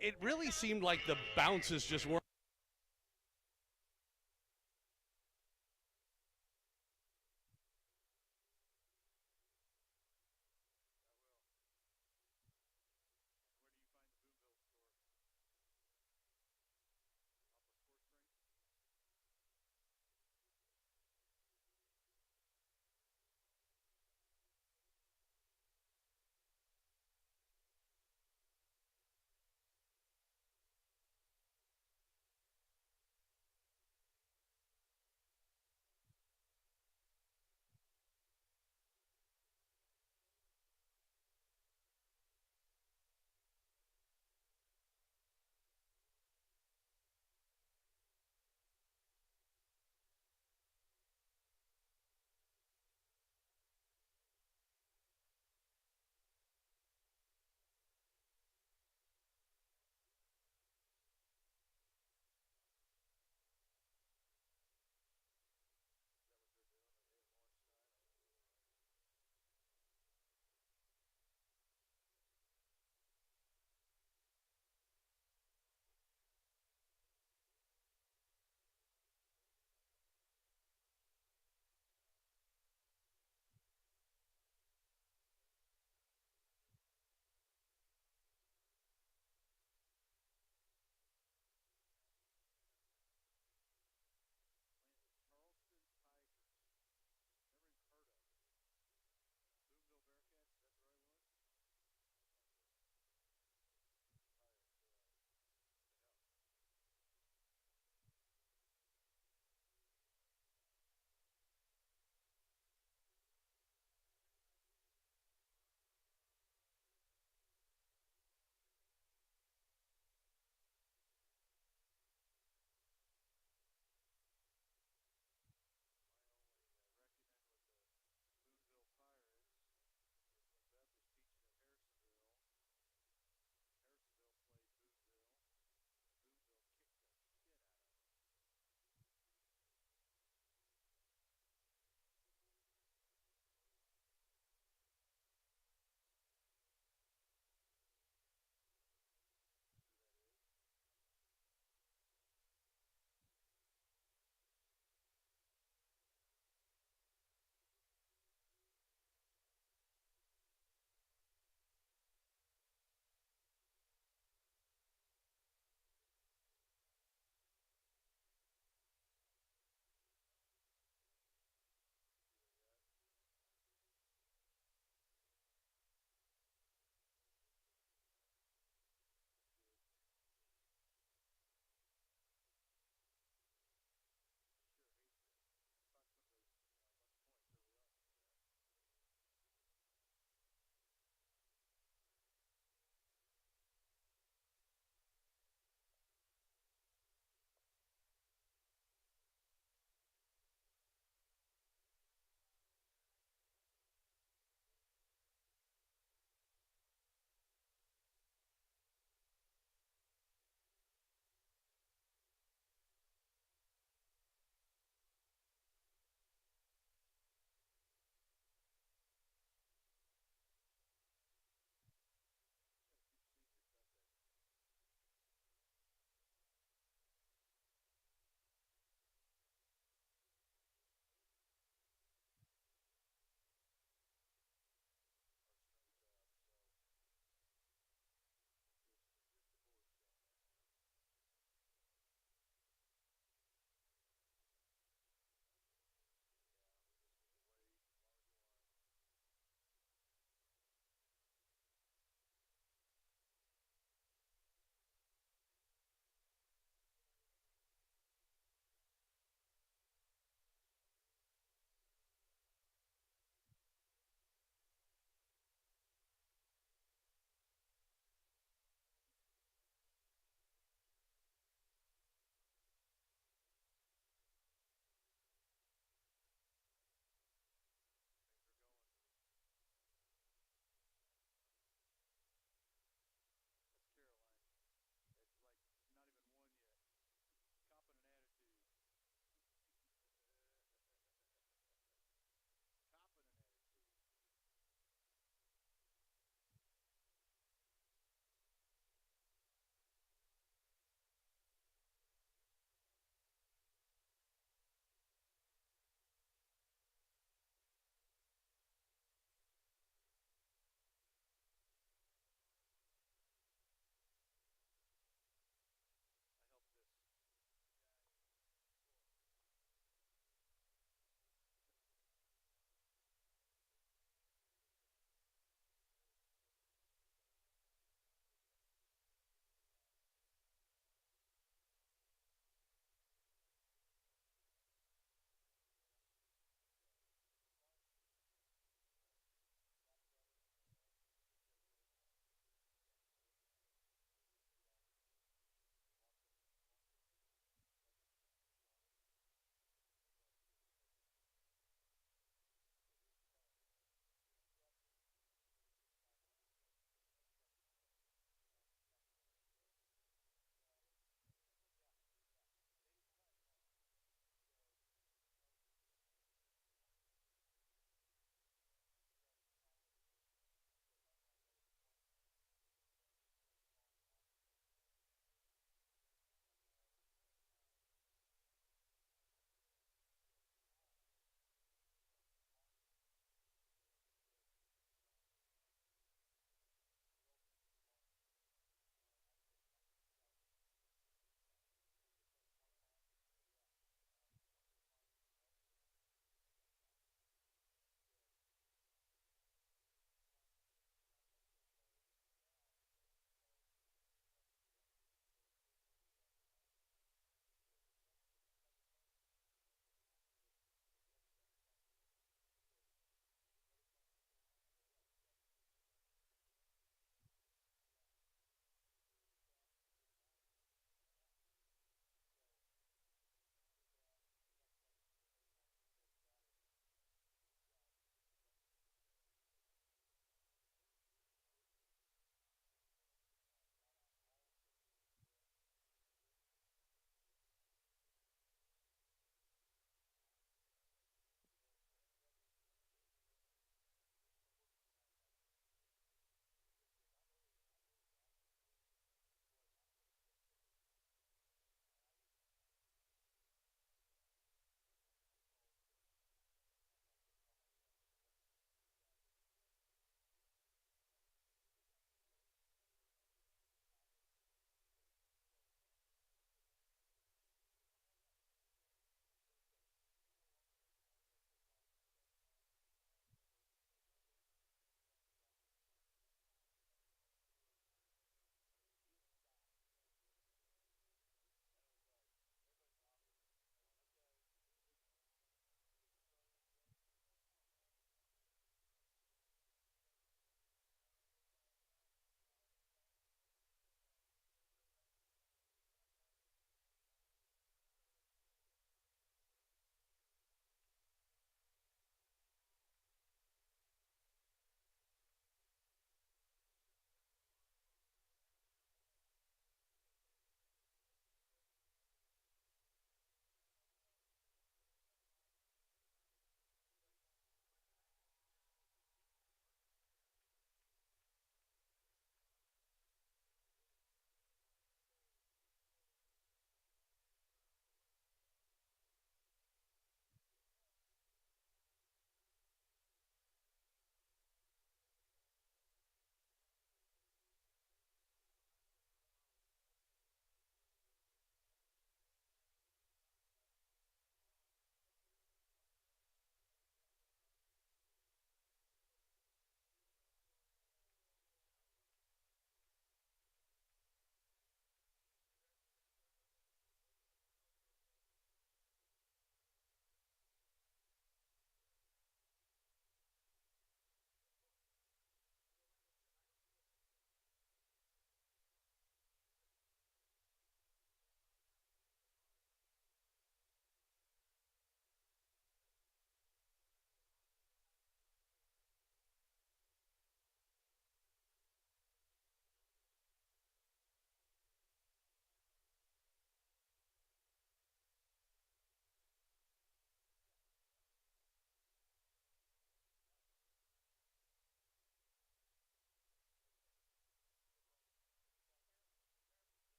It really seemed like the bounces just weren't.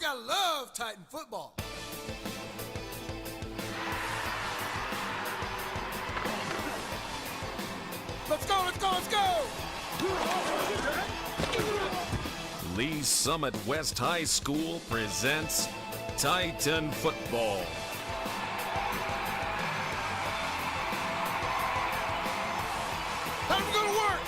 gotta love Titan football. Let's go, let's go, let's go! Lee Summit West High School presents Titan Football. Time to go to work!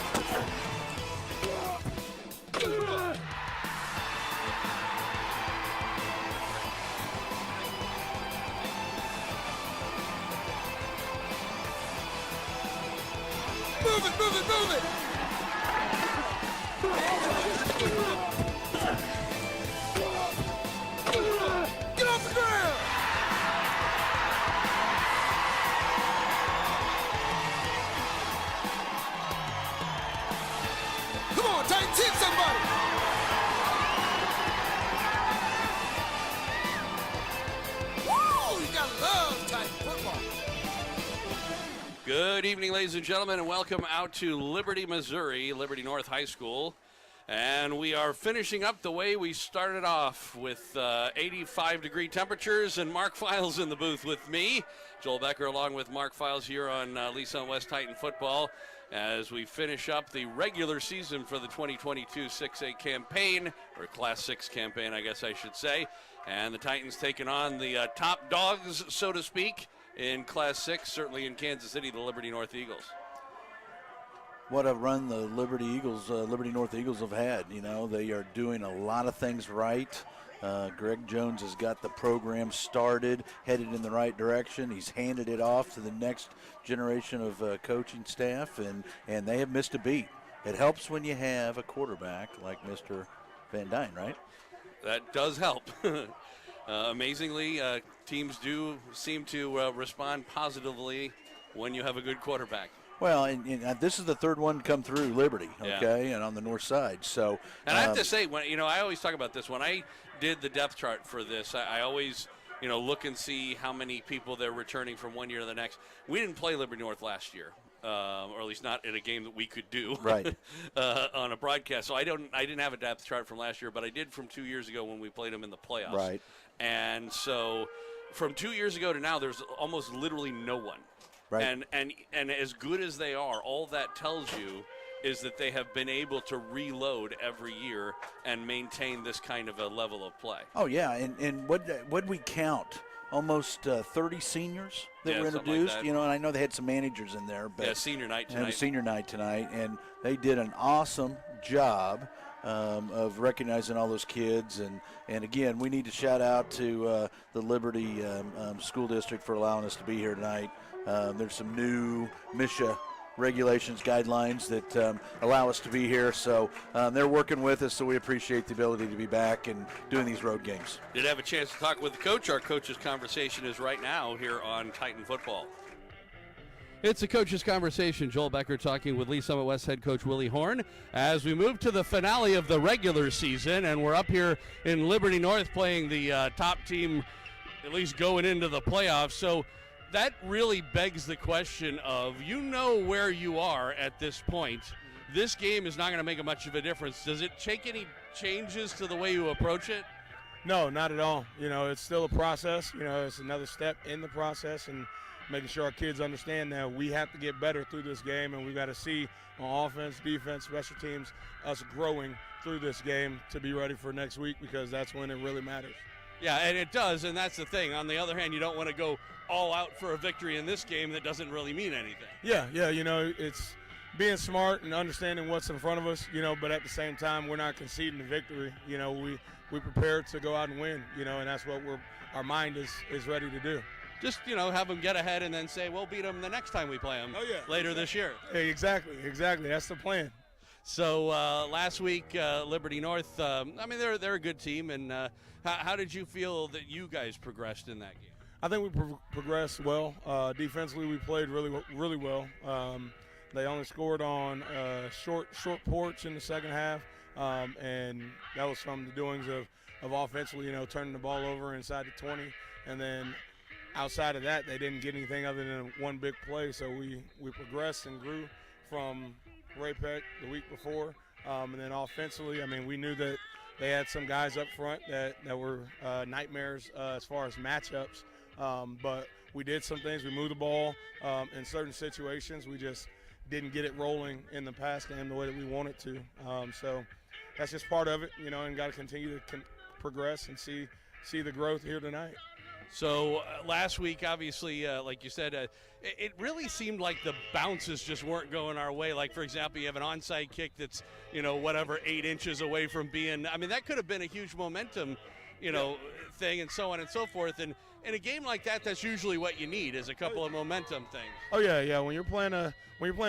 Move it, move it, move it! Get off the ground! Come on, Titans, hit somebody! Woo! You gotta love Titan football. Good evening, ladies and gentlemen, and welcome out to Liberty, Missouri, Liberty North High School. And we are finishing up the way we started off with 85-degree temperatures, and Mark Files in the booth with me. Joel Becker along with Mark Files here on Lee Summit West Titan Football as we finish up the regular season for the 2022 6A campaign, or Class 6 campaign, I guess I should say. And the Titans taking on the top dogs, so to speak, in Class 6, certainly in Kansas City, the Liberty North Eagles. What a run the Liberty North Eagles have had. You know, they are doing a lot of things right. Greg Jones has got the program started, headed in the right direction. He's handed it off to the next generation of coaching staff, and they have missed a beat. It helps when you have a quarterback like Mr. Van Dyne, right? That does help. Amazingly, teams do seem to respond positively when you have a good quarterback. Well, and this is the third one to come through Liberty, okay, Yeah. and on the north side. So, and I have to say, when I always talk about this. When I did the depth chart for this, I always look and see how many people they're returning from one year to the next. We didn't play Liberty North last year, or at least not in a game that we could do right. On a broadcast. So I didn't have a depth chart from last year, but I did from 2 years ago when we played them in the playoffs. Right. And so from 2 years ago to now, there's almost literally no one. Right. And as good as they are, all that tells you is that they have been able to reload every year and maintain this kind of a level of play. Oh, yeah, and what'd we count? Almost 30 seniors that were introduced, like that. and I know they had some managers in there. But senior night Had a tonight. senior night tonight, and they did an awesome job of recognizing all those kids. And again, we need to shout out to the Liberty School District for allowing us to be here tonight. There's some new MSHA regulations, guidelines that allow us to be here. So they're working with us, so we appreciate the ability to be back and doing these road games. Did have a chance to talk with the coach. Our coach's conversation is right now here on Titan Football. It's a coach's conversation. Joel Becker talking with Lee Summit West head coach Willie Horn as we move to the finale of the regular season, and we're up here in Liberty North playing the top team, at least going into the playoffs. So that really begs the question of, where you are at this point. This game is not going to make much of a difference. Does it take any changes to the way you approach it? No, not at all. It's still a process. It's another step in the process, and making sure our kids understand that we have to get better through this game, and we've got to see on offense, defense, special teams, us growing through this game to be ready for next week, because that's when it really matters. Yeah, and it does, and that's the thing. On the other hand, you don't want to go all out for a victory in this game that doesn't really mean anything. Yeah, it's being smart and understanding what's in front of us, but at the same time, we're not conceding the victory. We prepared to go out and win, and that's what our mind is ready to do. Just, have them get ahead and then say, we'll beat them the next time we play them later this year. Hey, exactly. That's the plan. So last week, Liberty North, they're a good team. And how did you feel that you guys progressed in that game? I think we progressed well. Defensively, we played really well. They only scored on short porch in the second half, and that was from the doings of offensively, turning the ball over inside the 20. And then outside of that, they didn't get anything other than one big play. So we progressed and grew from Ray Peck the week before. And then offensively, we knew that they had some guys up front that were nightmares as far as matchups. But we did some things. We moved the ball in certain situations. We just didn't get it rolling in the pass game the way that we wanted to. So that's just part of it, and got to continue to progress and see the growth here tonight. So last week, obviously, like you said, it really seemed like the bounces just weren't going our way. Like, for example, you have an onside kick that's, 8 inches away from being – I mean, that could have been a huge momentum, thing and so on and so forth. And in a game like that, that's usually what you need is a couple of momentum things. Oh, yeah. When you're playing a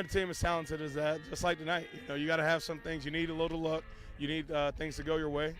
team as talented as that, just like tonight, you got to have some things. You need a little luck. You need things to go your way,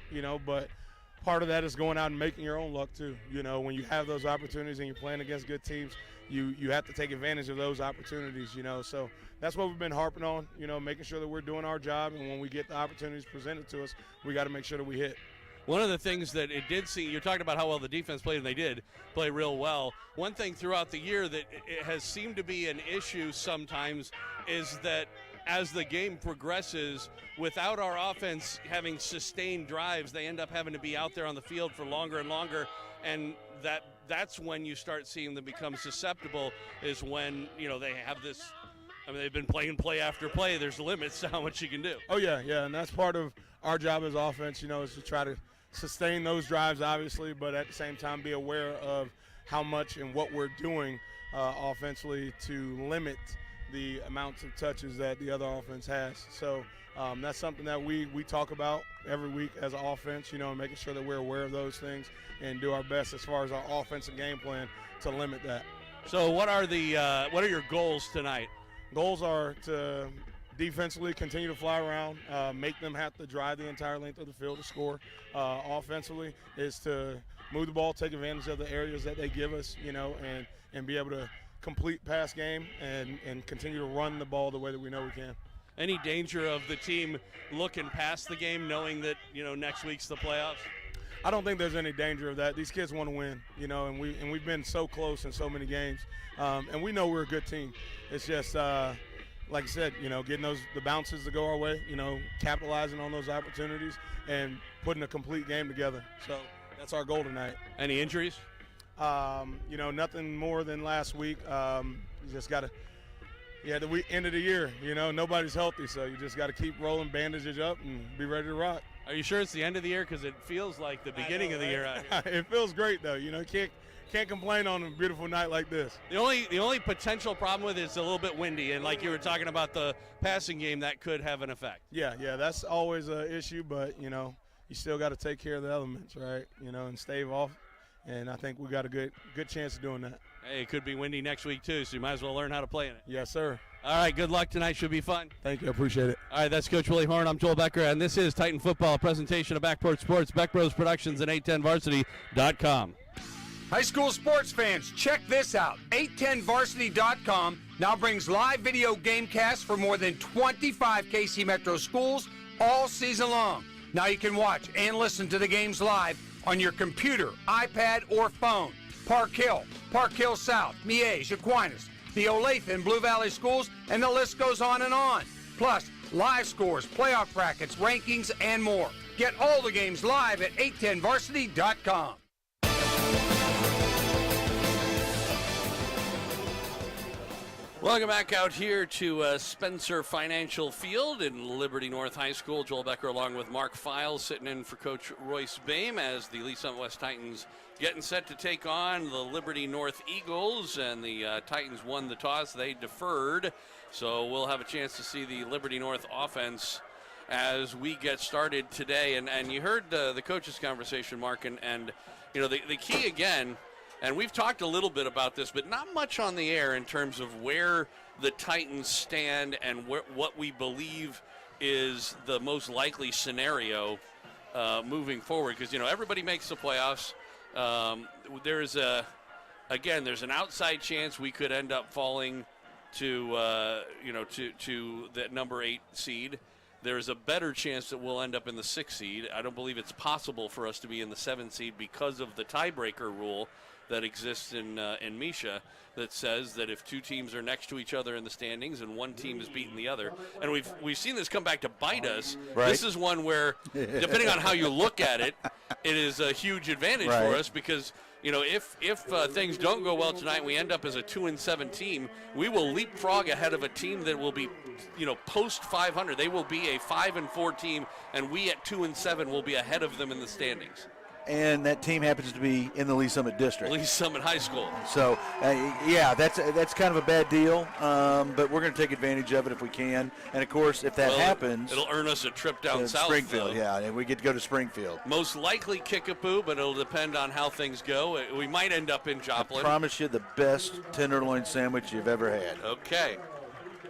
but – part of that is going out and making your own luck too. When you have those opportunities and you're playing against good teams, you have to take advantage of those opportunities, So that's what we've been harping on, making sure that we're doing our job, and when we get the opportunities presented to us, we got to make sure that we hit. One of the things that it did seem, you're talking about how well the defense played, and they did play real well. One thing throughout the year that it has seemed to be an issue sometimes is that as the game progresses, without our offense having sustained drives, they end up having to be out there on the field for longer and longer, and that's when you start seeing them become susceptible, is when, they have this, they've been playing play after play. There's limits to how much you can do. Oh, yeah, and that's part of our job as offense, is to try to sustain those drives, obviously, but at the same time be aware of how much and what we're doing offensively to limit the amounts of touches that the other offense has. So that's something that we talk about every week as an offense, and making sure that we're aware of those things and do our best as far as our offensive game plan to limit that. So what are your goals tonight? Goals are to defensively continue to fly around, make them have to drive the entire length of the field to score. Offensively is to move the ball, take advantage of the areas that they give us, and be able to complete pass game and continue to run the ball the way that we know we can. Any danger of the team looking past the game, knowing that, next week's the playoffs? I don't think there's any danger of that. These kids want to win, and we've been so close in so many games, and we know we're a good team. It's just, like I said, getting the bounces to go our way, capitalizing on those opportunities and putting a complete game together. So that's our goal tonight. Any injuries? Nothing more than last week. You just got to, the end of the year, nobody's healthy, so you just got to keep rolling bandages up and be ready to rock. Are you sure it's the end of the year? Because it feels like the beginning of the year out here. It feels great, though. Can't complain on a beautiful night like this. The only potential problem with it is a little bit windy, and like you were talking about the passing game, that could have an effect. Yeah, that's always an issue, but, you still got to take care of the elements, right, and stave off. And I think we got a good chance of doing that. Hey, it could be windy next week, too, so you might as well learn how to play in it. Yes, sir. All right, good luck tonight. Should be fun. Thank you. I appreciate it. All right, that's Coach Willie Horn. I'm Joel Becker, and this is Titan Football, a presentation of Backport Sports, Beck Bros Productions, and 810varsity.com. High school sports fans, check this out. 810varsity.com now brings live video game casts for more than 25 KC Metro schools all season long. Now you can watch and listen to the games live on your computer, iPad, or phone. Park Hill South, Miege, Aquinas, the Olathe and Blue Valley schools, and the list goes on and on. Plus, live scores, playoff brackets, rankings, and more. Get all the games live at 810varsity.com. Welcome back out here to Spencer Financial Field in Liberty North High School. Joel Becker along with Mark Files sitting in for Coach Royce Boehm as the Lee Summit West Titans getting set to take on the Liberty North Eagles. And the Titans won the toss. They deferred. So we'll have a chance to see the Liberty North offense as we get started today. And you heard the coaches' conversation, Mark, and the key again, and we've talked a little bit about this, but not much on the air in terms of where the Titans stand and what we believe is the most likely scenario moving forward. Because, everybody makes the playoffs. There's an outside chance we could end up falling to that number 8 seed. There's a better chance that we'll end up in the 6th seed. I don't believe it's possible for us to be in the 7th seed because of the tiebreaker rule. that exists in Misha that says that if two teams are next to each other in the standings and one team has beaten the other, and we've seen this come back to bite us. Right. This is one where, depending on how you look at it, it is a huge advantage for us because, you know, if things don't go well tonight, we end up as a 2-7 team. We will leapfrog ahead of a team that will be, you know, post 500. They will be a 5-4 team, and we at 2-7 will be ahead of them in the standings. And that team happens to be in the Lee Summit district. Lee Summit High School. So, yeah, that's kind of a bad deal, but we're going to take advantage of it if we can. And, of course, if that happens, it'll earn us a trip down south. Springfield, though. yeah, and we get to go to Springfield. Most likely Kickapoo, but it'll depend on how things go. We might end up in Joplin. I promise you the best tenderloin sandwich you've ever had. Okay.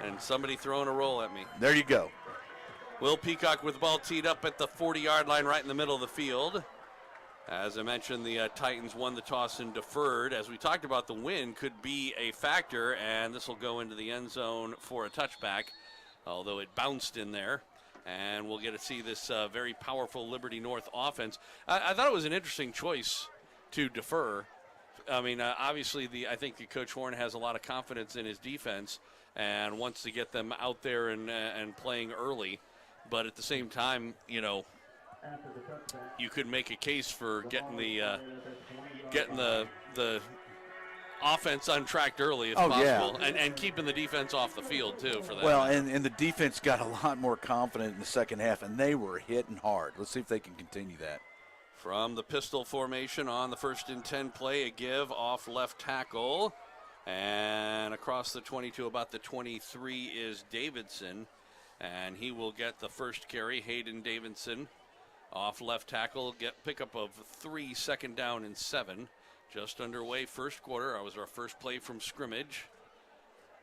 And somebody throwing a roll at me. There you go. Will Peacock with the ball teed up at the 40-yard line right in the middle of the field. As I mentioned, the Titans won the toss and deferred. As we talked about, the win could be a factor, and this will go into the end zone for a touchback, although it bounced in there. And we'll get to see this very powerful Liberty North offense. I thought it was an interesting choice to defer. I mean, obviously, I think Coach Horn has a lot of confidence in his defense and wants to get them out there and playing early. But at the same time, you know, you could make a case for getting the offense untracked early if possible, and keeping the defense off the field too for that. Well, and the defense got a lot more confident in the second half, and they were hitting hard. Let's see if they can continue that. From the pistol formation on the 1st and 10 play, a give off left tackle, and across the 22, about the 23 is Davidson, and he will get the first carry. Hayden Davidson. Off left tackle, pickup of 3, 2nd down and 7. Just underway, first quarter. That was our first play from scrimmage.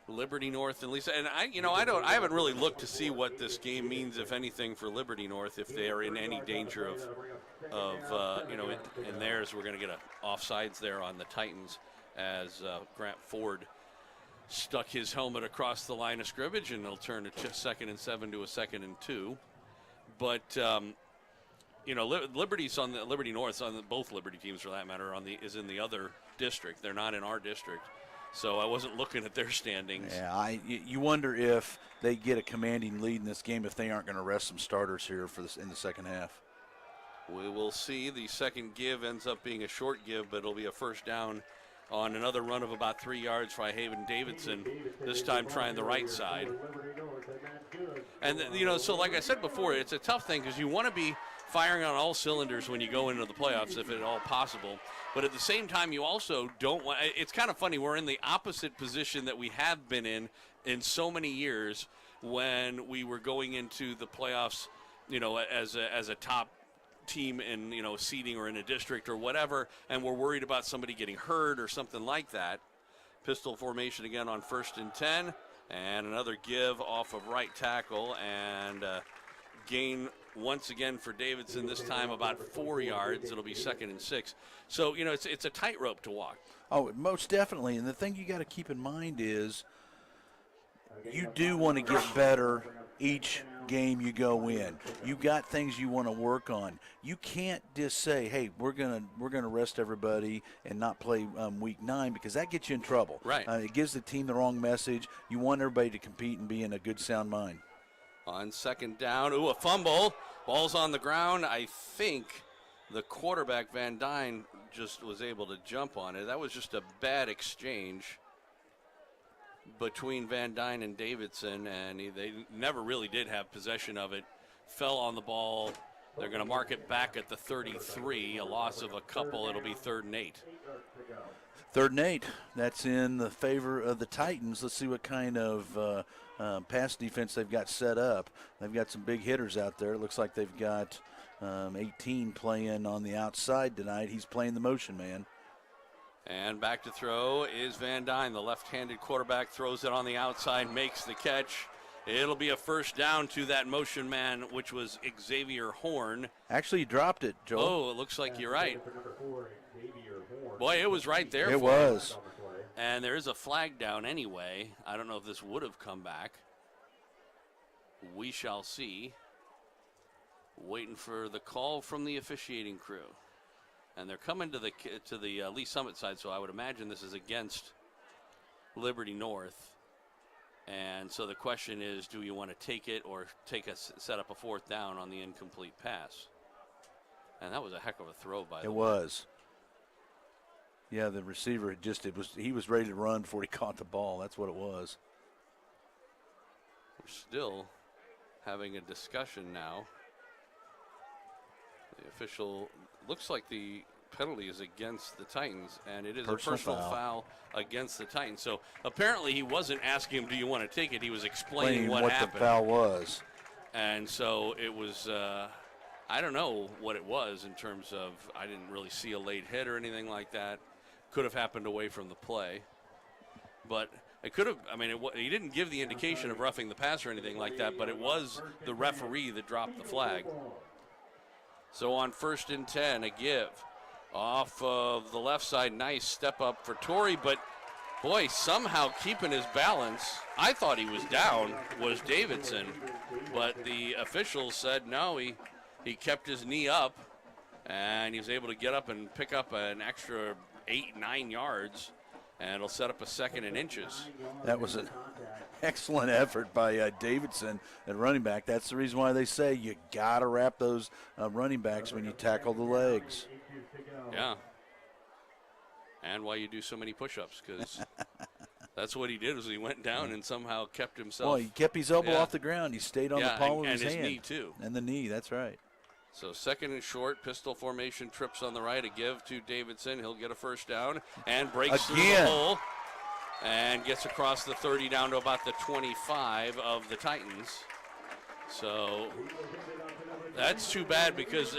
Liberty North and Lisa, and I haven't really looked to see what this game means, if anything, for Liberty North, if they are in any danger of in theirs. We're going to get a offsides there on the Titans as Grant Ford stuck his helmet across the line of scrimmage, and they'll turn a 2nd and 7 to a 2nd and 2. But Liberty's on the Liberty North, both Liberty teams for that matter, is in the other district. They're not in our district, so I wasn't looking at their standings. Yeah, you wonder if they get a commanding lead in this game if they aren't going to rest some starters here in the second half. We will see. The second give ends up being a short give, but it'll be a first down on another run of about 3 yards by Hayden Davidson, this time trying the right side. And, so like I said before, it's a tough thing because you want to be firing on all cylinders when you go into the playoffs, if at all possible. But at the same time, you also don't want – it's kind of funny. We're in the opposite position that we have been in so many years when we were going into the playoffs, as a top team in, seeding or in a district or whatever, and we're worried about somebody getting hurt or something like that. Pistol formation again on 1st and 10, and another give off of right tackle, and gain once again for Davidson, this time about 4 yards. It'll be 2nd and 6. So, it's a tightrope to walk. Oh, most definitely. And the thing you got to keep in mind is you do want to get better each game you go in. You got things you want to work on. You can't just say, "Hey, we're gonna rest everybody and not play week 9," because that gets you in trouble. Right. It gives the team the wrong message. You want everybody to compete and be in a good, sound mind. On 2nd down, a fumble. Ball's on the ground. I think the quarterback, Van Dyne, just was able to jump on it. That was just a bad exchange between Van Dyne and Davidson, and they never really did have possession of it. Fell on the ball. They're going to mark it back at the 33. A loss of a couple. It'll be 3rd and 8. 3rd and 8. That's in the favor of the Titans. Let's see what kind of pass defense they've got set up. They've got some big hitters out there. It looks like they've got 18 playing on the outside tonight. He's playing the motion man. And back to throw is Van Dyne. The left-handed quarterback throws it on the outside, makes the catch. It'll be a first down to that motion man, which was Xavier Horn. Actually, he dropped it, Joel. Oh, it looks like you're right. Boy, it was right there. It was. And there is a flag down anyway. I don't know if this would have come back. We shall see. Waiting for the call from the officiating crew. And they're coming to the Lee Summit side, so I would imagine this is against Liberty North. And so the question is, do you want to take it or set up a fourth down on the incomplete pass? And that was a heck of a throw by the way. It was. Yeah, the receiver he was ready to run before he caught the ball. That's what it was. We're still having a discussion now. The official looks like the penalty is against the Titans, and it is a personal foul against the Titans. So apparently he wasn't asking him, do you want to take it? He was explaining what happened. The foul was. And so it was, I don't know what it was in terms of, I didn't really see a late hit or anything like that. Could have happened away from the play. But it could have, he didn't give the indication of roughing the pass or anything like that, but it was the referee that dropped the flag. So on 1st and 10, a give. Off of the left side, nice step up for Torrey, but boy, somehow keeping his balance. I thought he was down, was Davidson, but the officials said no, he kept his knee up, and he was able to get up and pick up an extra 8-9 yards, and it'll set up a 2nd and inches. That was an excellent effort by Davidson at running back. That's the reason why they say you got to wrap those running backs when you tackle the legs. Yeah. And why you do so many push-ups, because that's what he did, was he went down and somehow kept himself. Well, he kept his elbow off the ground. He stayed on the palm of his hand. And his knee, too. And the knee, that's right. So 2nd and short, pistol formation, trips on the right, a give to Davidson. He'll get a first down and breaks through the hole and gets across the 30 down to about the 25 of the Titans. So that's too bad because,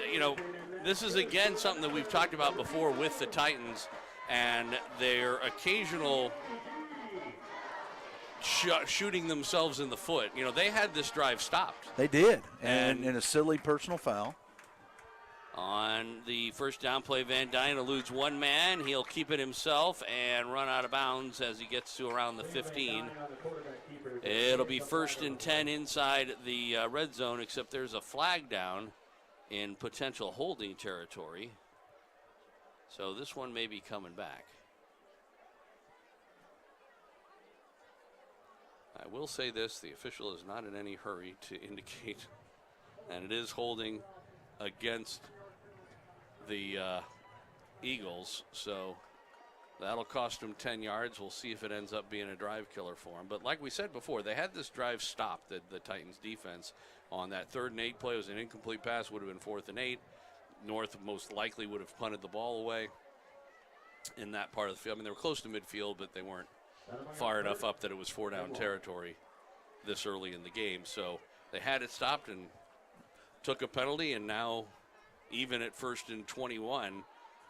this is, again, something that we've talked about before with the Titans and their occasional shooting themselves in the foot. They had this drive stopped. They did, and in a silly personal foul. On the first down play, Van Dyne eludes one man. He'll keep it himself and run out of bounds as he gets to around the 15. It'll be 1st and 10 inside the red zone, except there's a flag down in potential holding territory. So this one may be coming back. I will say this, the official is not in any hurry to indicate, and it is holding against the Eagles, so that'll cost him 10 yards. We'll see if it ends up being a drive killer for him. But like we said before, they had this drive stopped, the Titans defense, on that 3rd and 8 play. It was an incomplete pass, would have been 4th and 8. North most likely would have punted the ball away in that part of the field. They were close to midfield, but they weren't far enough up that it was 4-down territory this early in the game. So they had it stopped and took a penalty, and now even at 1st and 21,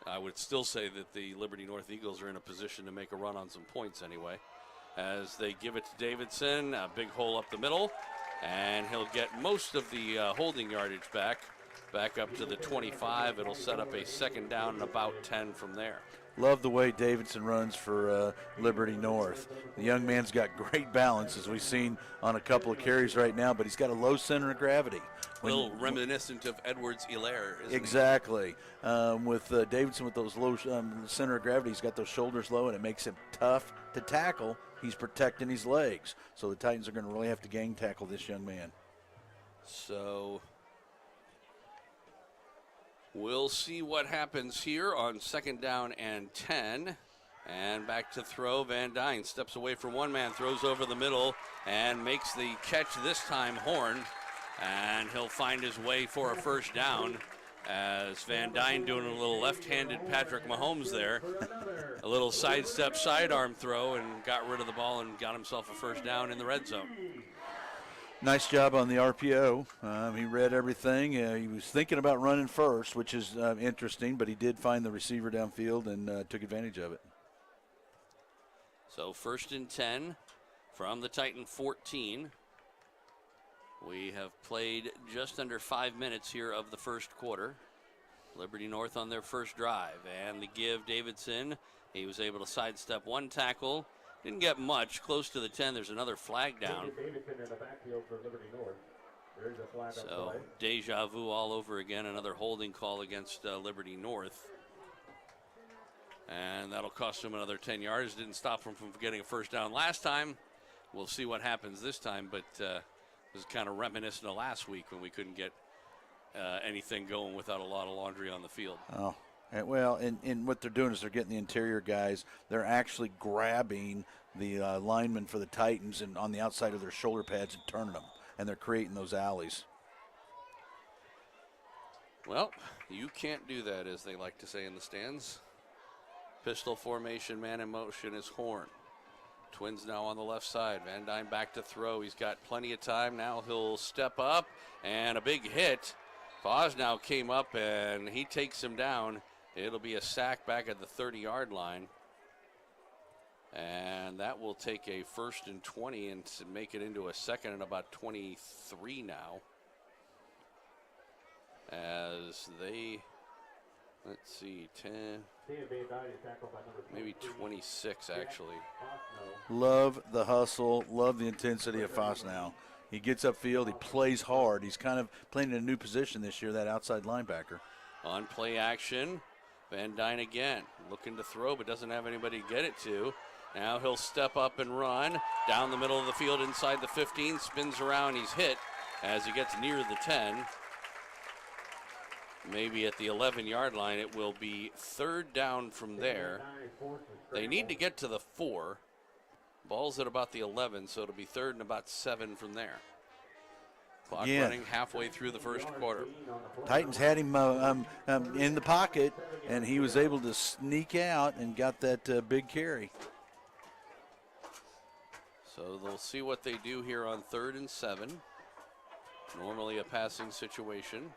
I would still say that the Liberty North Eagles are in a position to make a run on some points anyway. As they give it to Davidson, a big hole up the middle, and he'll get most of the holding yardage back up to the 25. It'll set up a 2nd down and about 10 from there. Love the way Davidson runs for Liberty North. The young man's got great balance, as we've seen on a couple of carries right now, but he's got a low center of gravity. A little reminiscent of Edwards-Hilaire, isn't exactly. With Davidson with those low center of gravity, he's got those shoulders low, and it makes him tough to tackle. He's protecting his legs. So the Titans are going to really have to gang tackle this young man. So we'll see what happens here on 2nd down and 10. And back to throw. Van Dyne steps away from one man, throws over the middle, and makes the catch this time, Horn. And he'll find his way for a 1st down as Van Dyne doing a little left-handed Patrick Mahomes there. A little sidestep sidearm throw and got rid of the ball and got himself a 1st down in the red zone. Nice job on the RPO. He read everything. He was thinking about running first, which is interesting, but he did find the receiver downfield and took advantage of it. So 1st and 10 from the Titan 14. We have played just under 5 minutes here of the first quarter. Liberty North on their first drive, and the give, Davidson. He was able to sidestep one tackle. Didn't get much, close to the 10. There's another flag down. So deja vu all over again, another holding call against Liberty North. And that'll cost him another 10 yards. Didn't stop him from getting a first down last time. We'll see what happens this time, but this is kind of reminiscent of last week when we couldn't get anything going without a lot of laundry on the field. Oh, well, and what they're doing is they're getting the interior guys. They're actually grabbing the linemen for the Titans and on the outside of their shoulder pads and turning them, and they're creating those alleys. Well, you can't do that, as they like to say in the stands. Pistol formation, man in motion is Horn. Twins now on the left side. Van Dyne back to throw. He's got plenty of time. Now he'll step up, and a big hit. Foz now came up, and he takes him down. It'll be a sack back at the 30-yard line. And that will take a 1st and 20 and to make it into a 2nd and about 23 now. As they, let's see, 10, maybe 26 actually. Love the hustle, love the intensity of Foss now. He gets upfield, he plays hard. He's kind of playing in a new position this year, that outside linebacker. On play action, Van Dyne again, looking to throw but doesn't have anybody to get it to. Now he'll step up and run down the middle of the field inside the 15, spins around, he's hit as he gets near the 10. Maybe at the 11-yard line. It will be 3rd down from there. They need to get to the 4. Ball's at about the 11, so it'll be 3rd and about 7 from there. Clock running halfway through the first quarter. Titans had him in the pocket, and he was able to sneak out and got that big carry. So they'll see what they do here on 3rd and 7. Normally a passing situation,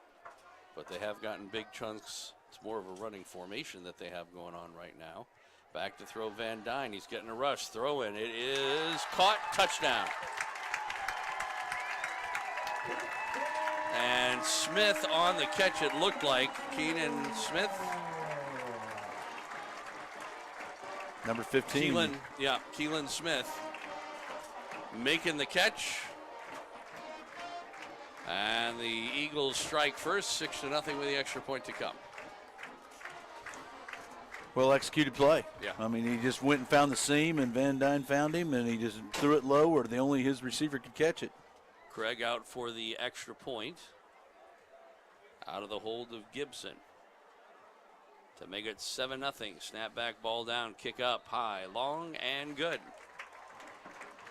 but they have gotten big chunks. It's more of a running formation that they have going on right now. Back to throw Van Dyne. He's getting a rush. Throw in. It is caught. Touchdown. And Smith on the catch, it looked like. Keenan Smith. Number 15. Keelan Smith making the catch. And the Eagles strike first, 6-0 with the extra point to come. Well executed play. Yeah. I mean, he just went and found the seam, and Van Dyne found him, and he just threw it low where only his receiver could catch it. Craig out for the extra point. Out of the hold of Gibson. To make it 7-0. Snapback, ball down, kick up, high, long, and good.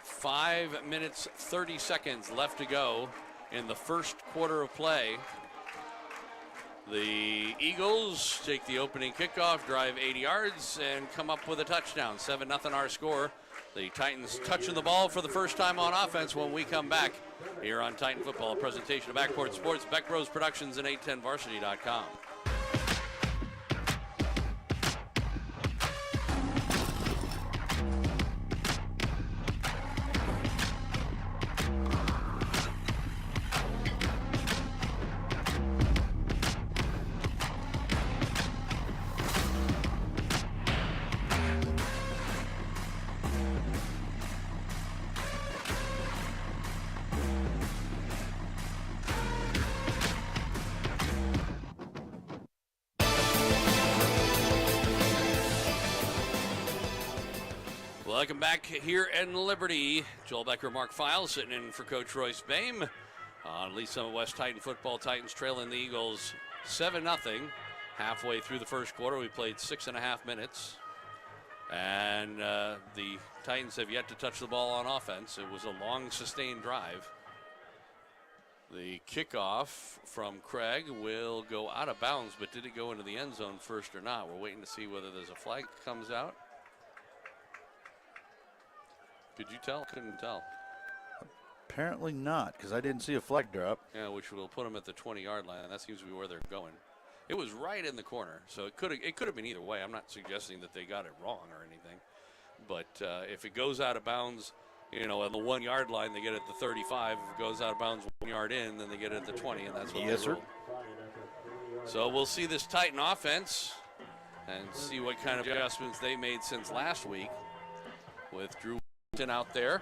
5 minutes, 30 seconds left to go in the first quarter of play. The Eagles take the opening kickoff, drive 80 yards, and come up with a touchdown. 7-0 our score. The Titans touching the ball for the first time on offense when we come back here on Titan Football, a presentation of Backport Sports, Beck Bros Productions, and 810varsity.com. Welcome back here in Liberty. Joel Becker, Mark Files sitting in for Coach Royce Bame. On Lee Summit West Titan football, Titans trailing the Eagles 7-0. Halfway through the first quarter, we played 6.5 minutes. And the Titans have yet to touch the ball on offense. It was a long, sustained drive. The kickoff from Craig will go out of bounds, but did it go into the end zone first or not? We're waiting to see whether there's a flag that comes out. Could you tell? Couldn't tell. Apparently not, because I didn't see a flag drop. Yeah, which will put them at the 20-yard line, and that seems to be where they're going. It was right in the corner, so it could have been either way. I'm not suggesting that they got it wrong or anything, but if it goes out of bounds, on the 1-yard line, they get it at the 35. If it goes out of bounds 1 yard in, then they get it at the 20, and that's what yes, they ruled. So we'll see this Titan offense and see what kind of adjustments they made since last week with Drew out there.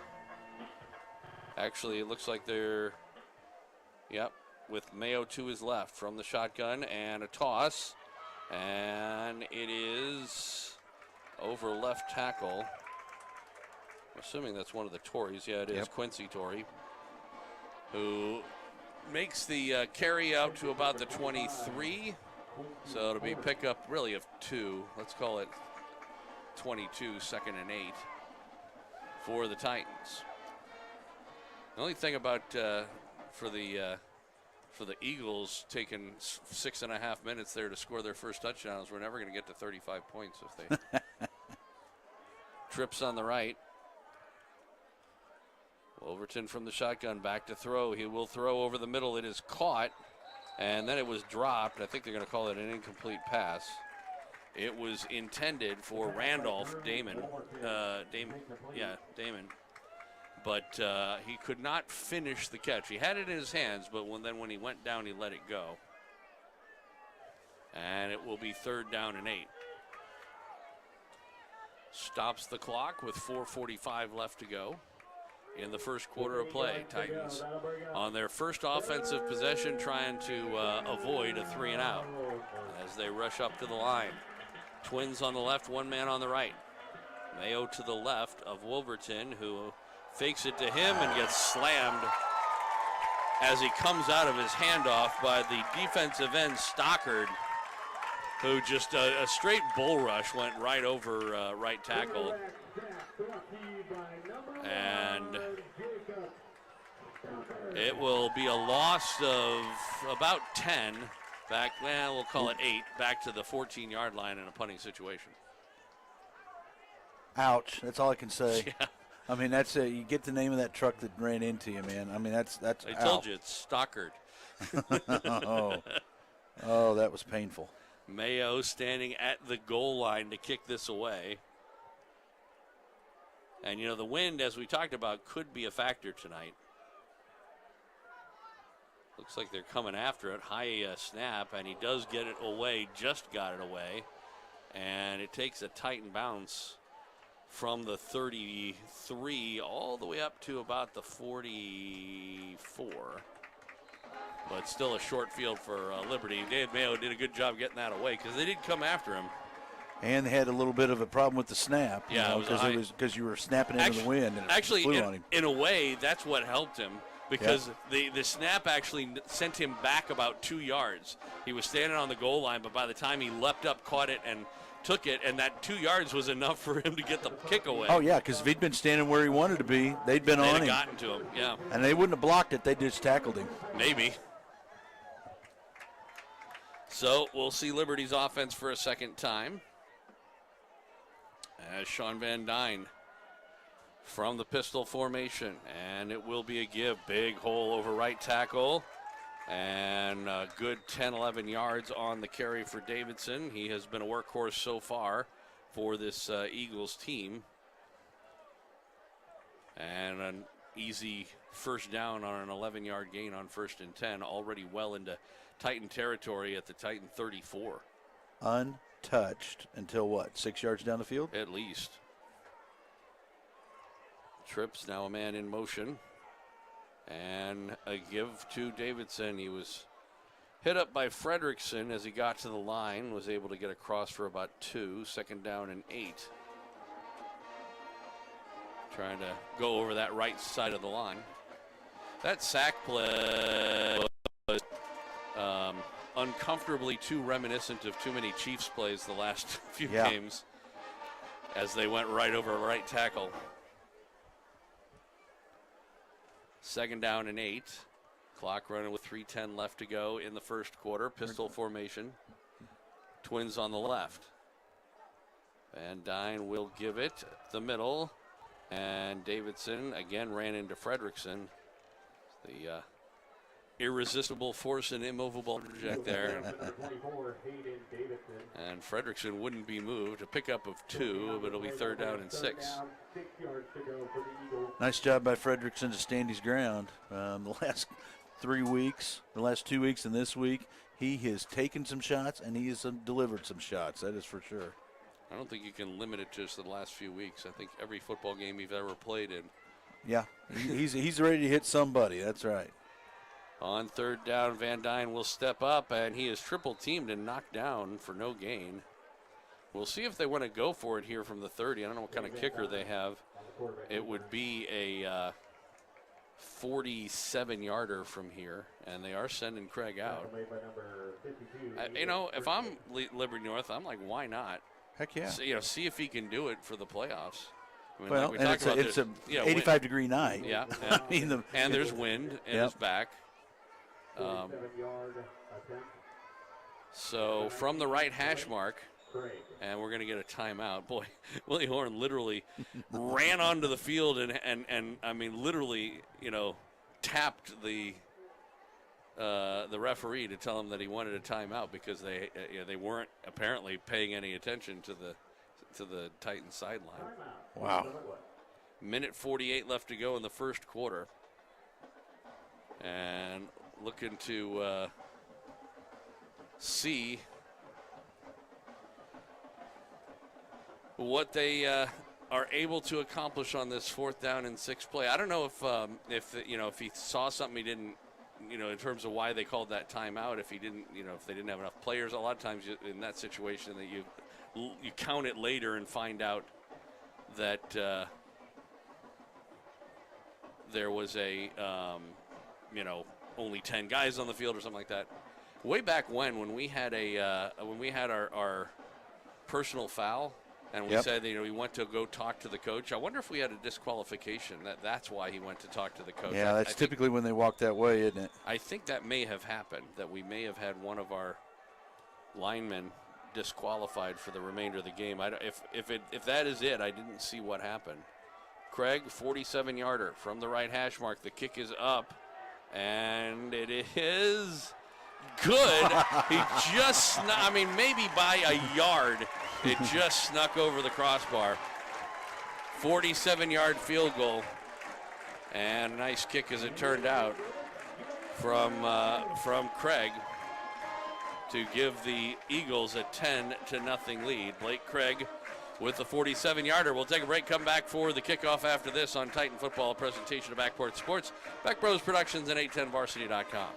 Actually, it looks like they're, with Mayo to his left from the shotgun and a toss. And it is over left tackle. I'm assuming that's one of the Tories. Yeah, it is. Yep. Quincy Torrey, who makes the carry out to about the 23. So it'll be pickup really of 2. Let's call it 22, 2nd and 8 for the Titans. The only thing about for the Eagles taking 6.5 minutes there to score their first touchdown is we're never going to get to 35 points if they trips on the right. Wolverton from the shotgun, back to throw. He will throw over the middle. It is caught, and then it was dropped. I think they're going to call it an incomplete pass. It was intended for Randolph Damon. Damon. But he could not finish the catch. He had it in his hands, but when he went down, he let it go. And it will be 3rd down and 8. Stops the clock with 4:45 left to go in the first quarter of play. Titans on their first offensive possession trying to avoid a 3 and out as they rush up to the line. Twins on the left, one man on the right. Mayo to the left of Wolverton, who fakes it to him and gets slammed as he comes out of his handoff by the defensive end Stockard, who just a straight bull rush went right over right tackle. And it will be a loss of about 10 back, we'll call it 8, back to the 14-yard line in a punting situation. Ouch. That's all I can say. Yeah. I mean, that's you get the name of that truck that ran into you, man. I mean, that's. I told you, it's Stockard. Oh, that was painful. Mayo standing at the goal line to kick this away. And, you know, the wind, as we talked about, could be a factor tonight. Looks like they're coming after it. High snap, and he does get it away, just got it away. And it takes a Titan bounce from the 33 all the way up to about the 44. But still a short field for Liberty. David Mayo did a good job getting that away because they did come after him. And they had a little bit of a problem with the snap. Yeah, because you were snapping into the wind and it flew on him. In a way, that's what helped him because the snap actually sent him back about 2 yards. He was standing on the goal line, but by the time he leapt up, caught it, and took it, and that 2 yards was enough for him to get the kick away. Oh, yeah, because if he'd been standing where he wanted to be, they'd been on him. They'd have gotten to him, yeah. And they wouldn't have blocked it. They just tackled him. Maybe. So we'll see Liberty's offense for a second time. As Sean Van Dyne from the pistol formation, and it will be a give. Big hole over right tackle, and a good 10-11 yards on the carry for Davidson. He has been a workhorse so far for this Eagles team. And an easy first down on an 11-yard gain on 1st and 10, already well into Titan territory at the Titan 34. Untouched until what, 6 yards down the field? At least. Trips, now a man in motion. And a give to Davidson. He was hit up by Fredrickson as he got to the line, was able to get across for about 2, 2nd down and 8. Trying to go over that right side of the line. That sack play was uncomfortably too reminiscent of too many Chiefs plays the last few games as they went right over right tackle. 2nd down and 8. Clock running with 3:10 left to go in the first quarter. Pistol formation. Twins on the left. Van Dyne will give it the middle. And Davidson again ran into Fredrickson. The irresistible force and immovable object there. And Fredrickson wouldn't be moved. A pickup of 2, but it'll be 3rd down and 6. Nice job by Fredrickson to stand his ground. The last 3 weeks, the last 2 weeks and this week, he has taken some shots and he has delivered some shots. That is for sure. I don't think you can limit it just to the last few weeks. I think every football game you've ever played in. Yeah, he's ready to hit somebody. That's right. On 3rd down, Van Dyne will step up, and he is triple teamed and knocked down for no gain. We'll see if they want to go for it here from the 30. I don't know what kind of kicker they have. It would be a 47-yarder from here, and they are sending Craig out. If I'm Liberty North, I'm like, why not? Heck yeah. So, see if he can do it for the playoffs. I mean, Well, like and it's a 85-degree night. Yeah. And there's wind in his back. So from the right hash mark, and we're going to get a timeout. Boy, Willie Horn literally ran onto the field and I mean, literally, tapped the referee to tell him that he wanted a timeout because they weren't apparently paying any attention to the Titans sideline. Wow. Minute 48 left to go in the first quarter. And looking to see what they are able to accomplish on this 4th down and 6 play. I don't know if he saw something he didn't, in terms of why they called that timeout. If he didn't, if they didn't have enough players. A lot of times in that situation that you count it later and find out that there was only 10 guys on the field or something like that. Way back when we had our personal foul. And we said, he went to go talk to the coach. I wonder if we had a disqualification. That's why he went to talk to the coach. Yeah, that's typically when they walk that way, isn't it? I think that may have happened, that we may have had one of our linemen disqualified for the remainder of the game. If that is it, I didn't see what happened. Craig, 47-yarder from the right hash mark. The kick is up, and it is good. He just, maybe by a yard. It just snuck over the crossbar. 47-yard field goal. And a nice kick as it turned out from Craig to give the Eagles a 10-0 lead. Blake Craig with the 47-yarder. We'll take a break, come back for the kickoff after this on Titan Football, a presentation of Backport Sports, Back Bros Productions, and 810varsity.com.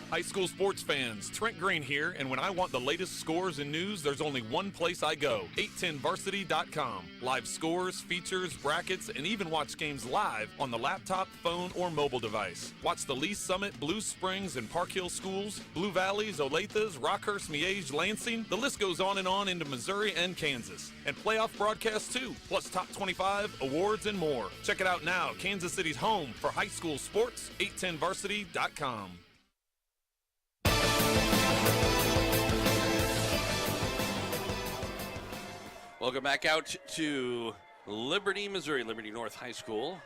High school sports fans, Trent Green here, and when I want the latest scores and news, there's only one place I go, 810varsity.com. Live scores, features, brackets, and even watch games live on the laptop, phone, or mobile device. Watch the Lee Summit, Blue Springs, and Park Hill schools, Blue Valleys, Olathes, Rockhurst, Miege, Lansing. The list goes on into Missouri and Kansas. And playoff broadcasts too, plus top 25, awards, and more. Check it out now, Kansas City's home for high school sports, 810varsity.com. Welcome back out to Liberty, Missouri, Liberty North High School.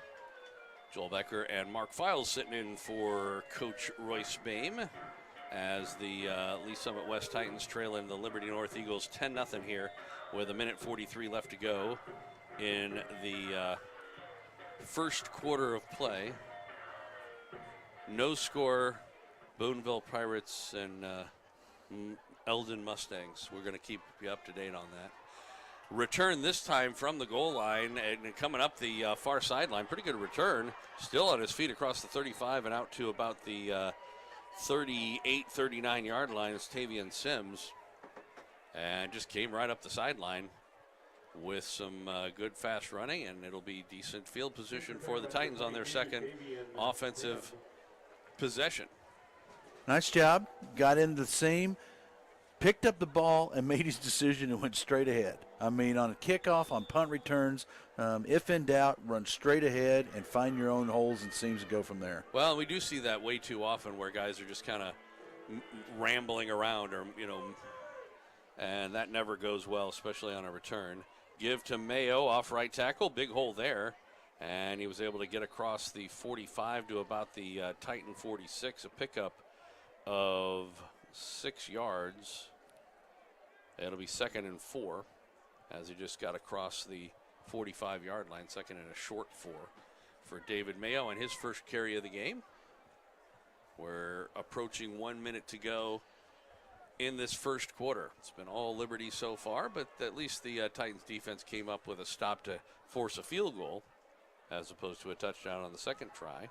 Joel Becker and Mark Files sitting in for Coach Royce Boehm as the Lee Summit West Titans trail in the Liberty North Eagles 10-0 here with a minute 43 left to go in the first quarter of play. No score, Boonville Pirates and Eldon Mustangs. We're going to keep you up to date on that. Return this time from the goal line and coming up the far sideline. Pretty good return. Still on his feet across the 35 and out to about the 38, 39-yard line is Tavian Sims. And just came right up the sideline with some good fast running, and it'll be decent field position for the Titans on their second offensive possession. Nice job. Got into the seam, picked up the ball, and made his decision and went straight ahead. On a kickoff, on punt returns, if in doubt, run straight ahead and find your own holes and seams and go from there. Well, we do see that way too often where guys are just kind of rambling around and that never goes well, especially on a return. Give to Mayo off right tackle, big hole there. And he was able to get across the 45 to about the Titan 46, a pickup of 6 yards. It'll be 2nd and 4 as he just got across the 45-yard line, 2nd and a short 4 for David Mayo and his first carry of the game. We're approaching 1 minute to go in this first quarter. It's been all Liberty so far, but at least the Titans defense came up with a stop to force a field goal as opposed to a touchdown on the second try.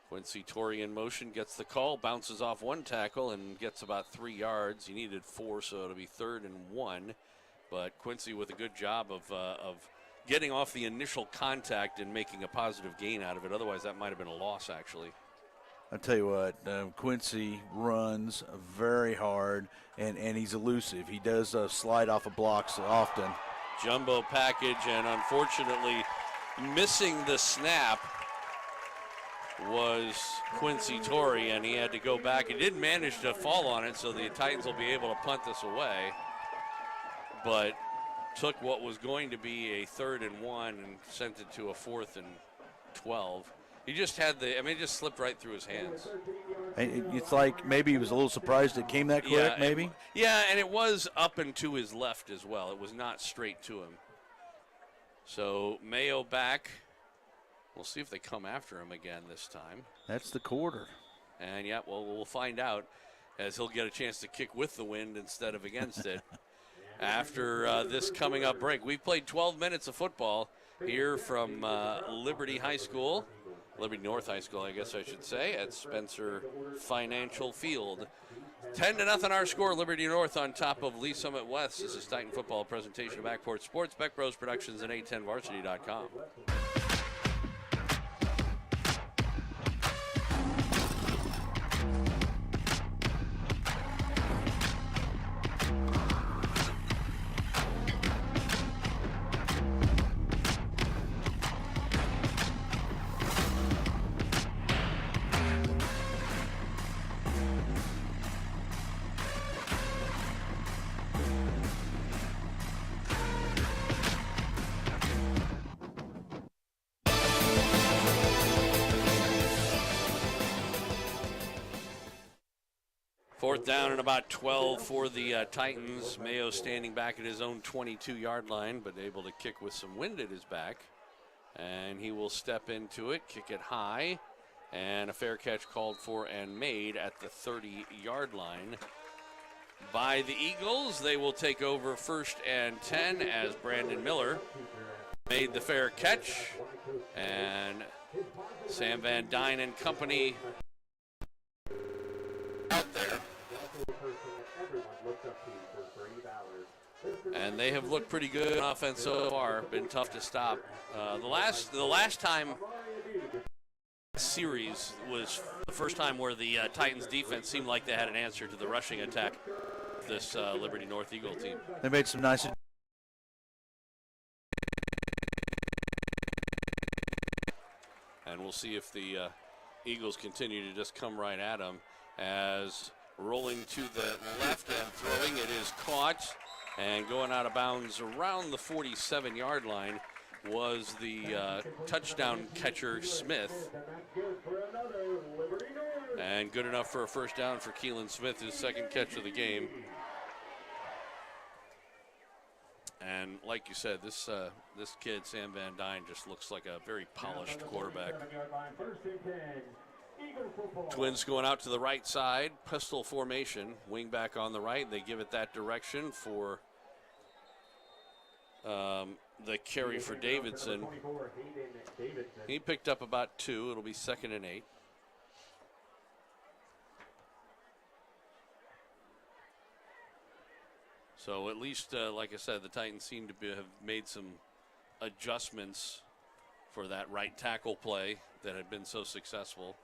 Quincy Torrey in motion, gets the call, bounces off one tackle and gets about 3 yards. He needed 4, so it'll be 3rd and 1. But Quincy with a good job of getting off the initial contact and making a positive gain out of it. Otherwise, that might have been a loss, actually. I'll tell you what, Quincy runs very hard, and he's elusive. He does slide off of blocks often. Jumbo package, and unfortunately missing the snap was Quincy Torrey, and he had to go back. He didn't manage to fall on it, so the Titans will be able to punt this away. But took what was going to be a 3rd and 1 and sent it to a 4th and 12. He just had it just slipped right through his hands. It's like maybe he was a little surprised it came that quick, maybe? And it was up and to his left as well. It was not straight to him. So Mayo back. We'll see if they come after him again this time. That's the quarter. And we'll find out as he'll get a chance to kick with the wind instead of against it. After this coming up break, we've played 12 minutes of football here from Liberty High School. Liberty North High School, I guess I should say, at Spencer Financial Field. 10-0 our score. Liberty North on top of Lee Summit West. This is Titan Football, presentation of Backport Sports, Beck Bros Productions, and 810varsity.com. Fourth down and about 12 for the Titans. Mayo standing back at his own 22-yard line, but able to kick with some wind at his back. And he will step into it, kick it high, and a fair catch called for and made at the 30-yard line by the Eagles. They will take over 1st and 10 as Brandon Miller made the fair catch. And Sam Van Dyne and company out there. And they have looked pretty good on offense so far. Been tough to stop. The last time series was the first time where the Titans defense seemed like they had an answer to the rushing attack of this Liberty North Eagle team. They made some nice. And we'll see if the Eagles continue to just come right at them. As rolling to the left and throwing, it is caught and going out of bounds around the 47-yard line was the touchdown catcher Smith. And good enough for a first down for Keelan Smith, his second catch of the game. And like you said, this kid, Sam Van Dyne, just looks like a very polished quarterback. Twins going out to the right side, pistol formation, wing back on the right. They give it that direction for the carry for Davidson. He picked up about 2. It'll be 2nd and 8. So at least, like I said, the Titans seem to have made some adjustments for that right tackle play that had been so successful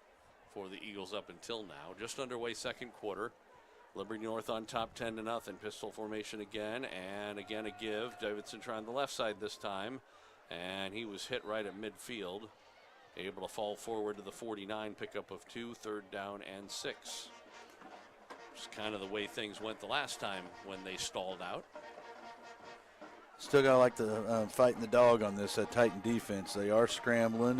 for the Eagles up until now. Just underway second quarter. Liberty North on top 10-0. Pistol formation again, and again a give. Davidson trying the left side this time, and he was hit right at midfield. Able to fall forward to the 49, pickup of 2, 3rd down and 6. Just kind of the way things went the last time when they stalled out. Still got to like the fighting the dog on this Titan defense. They are scrambling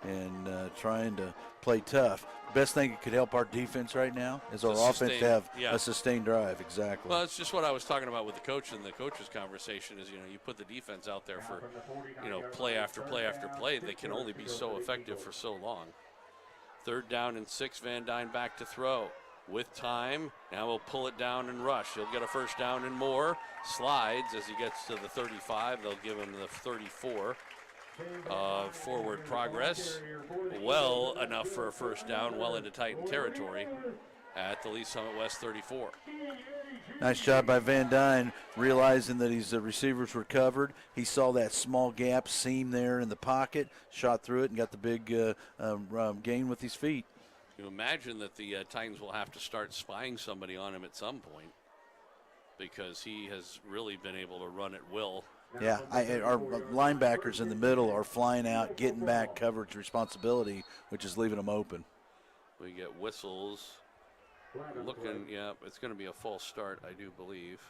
and trying to play tough. Best thing that could help our defense right now is our offense to have a sustained drive. Exactly. Well, it's just what I was talking about with the coach in the coach's conversation is, you put the defense out there for, play after play after play. They can only be so effective for so long. 3rd down and 6, Van Dyne back to throw. With time, now he'll pull it down and rush. He'll get a first down and more. Slides as he gets to the 35. They'll give him the 34. forward progress. Well enough for a first down, well into Titan territory at the Lee Summit West 34. Nice job by Van Dyne, realizing that his receivers were covered. He saw that small gap seam there in the pocket, shot through it, and got the big gain with his feet. You imagine that the Titans will have to start spying somebody on him at some point, because he has really been able to run at will. Yeah, our linebackers in the middle are flying out, getting back coverage responsibility, which is leaving them open. We get whistles. Looking, yeah, it's going to be a false start, I do believe.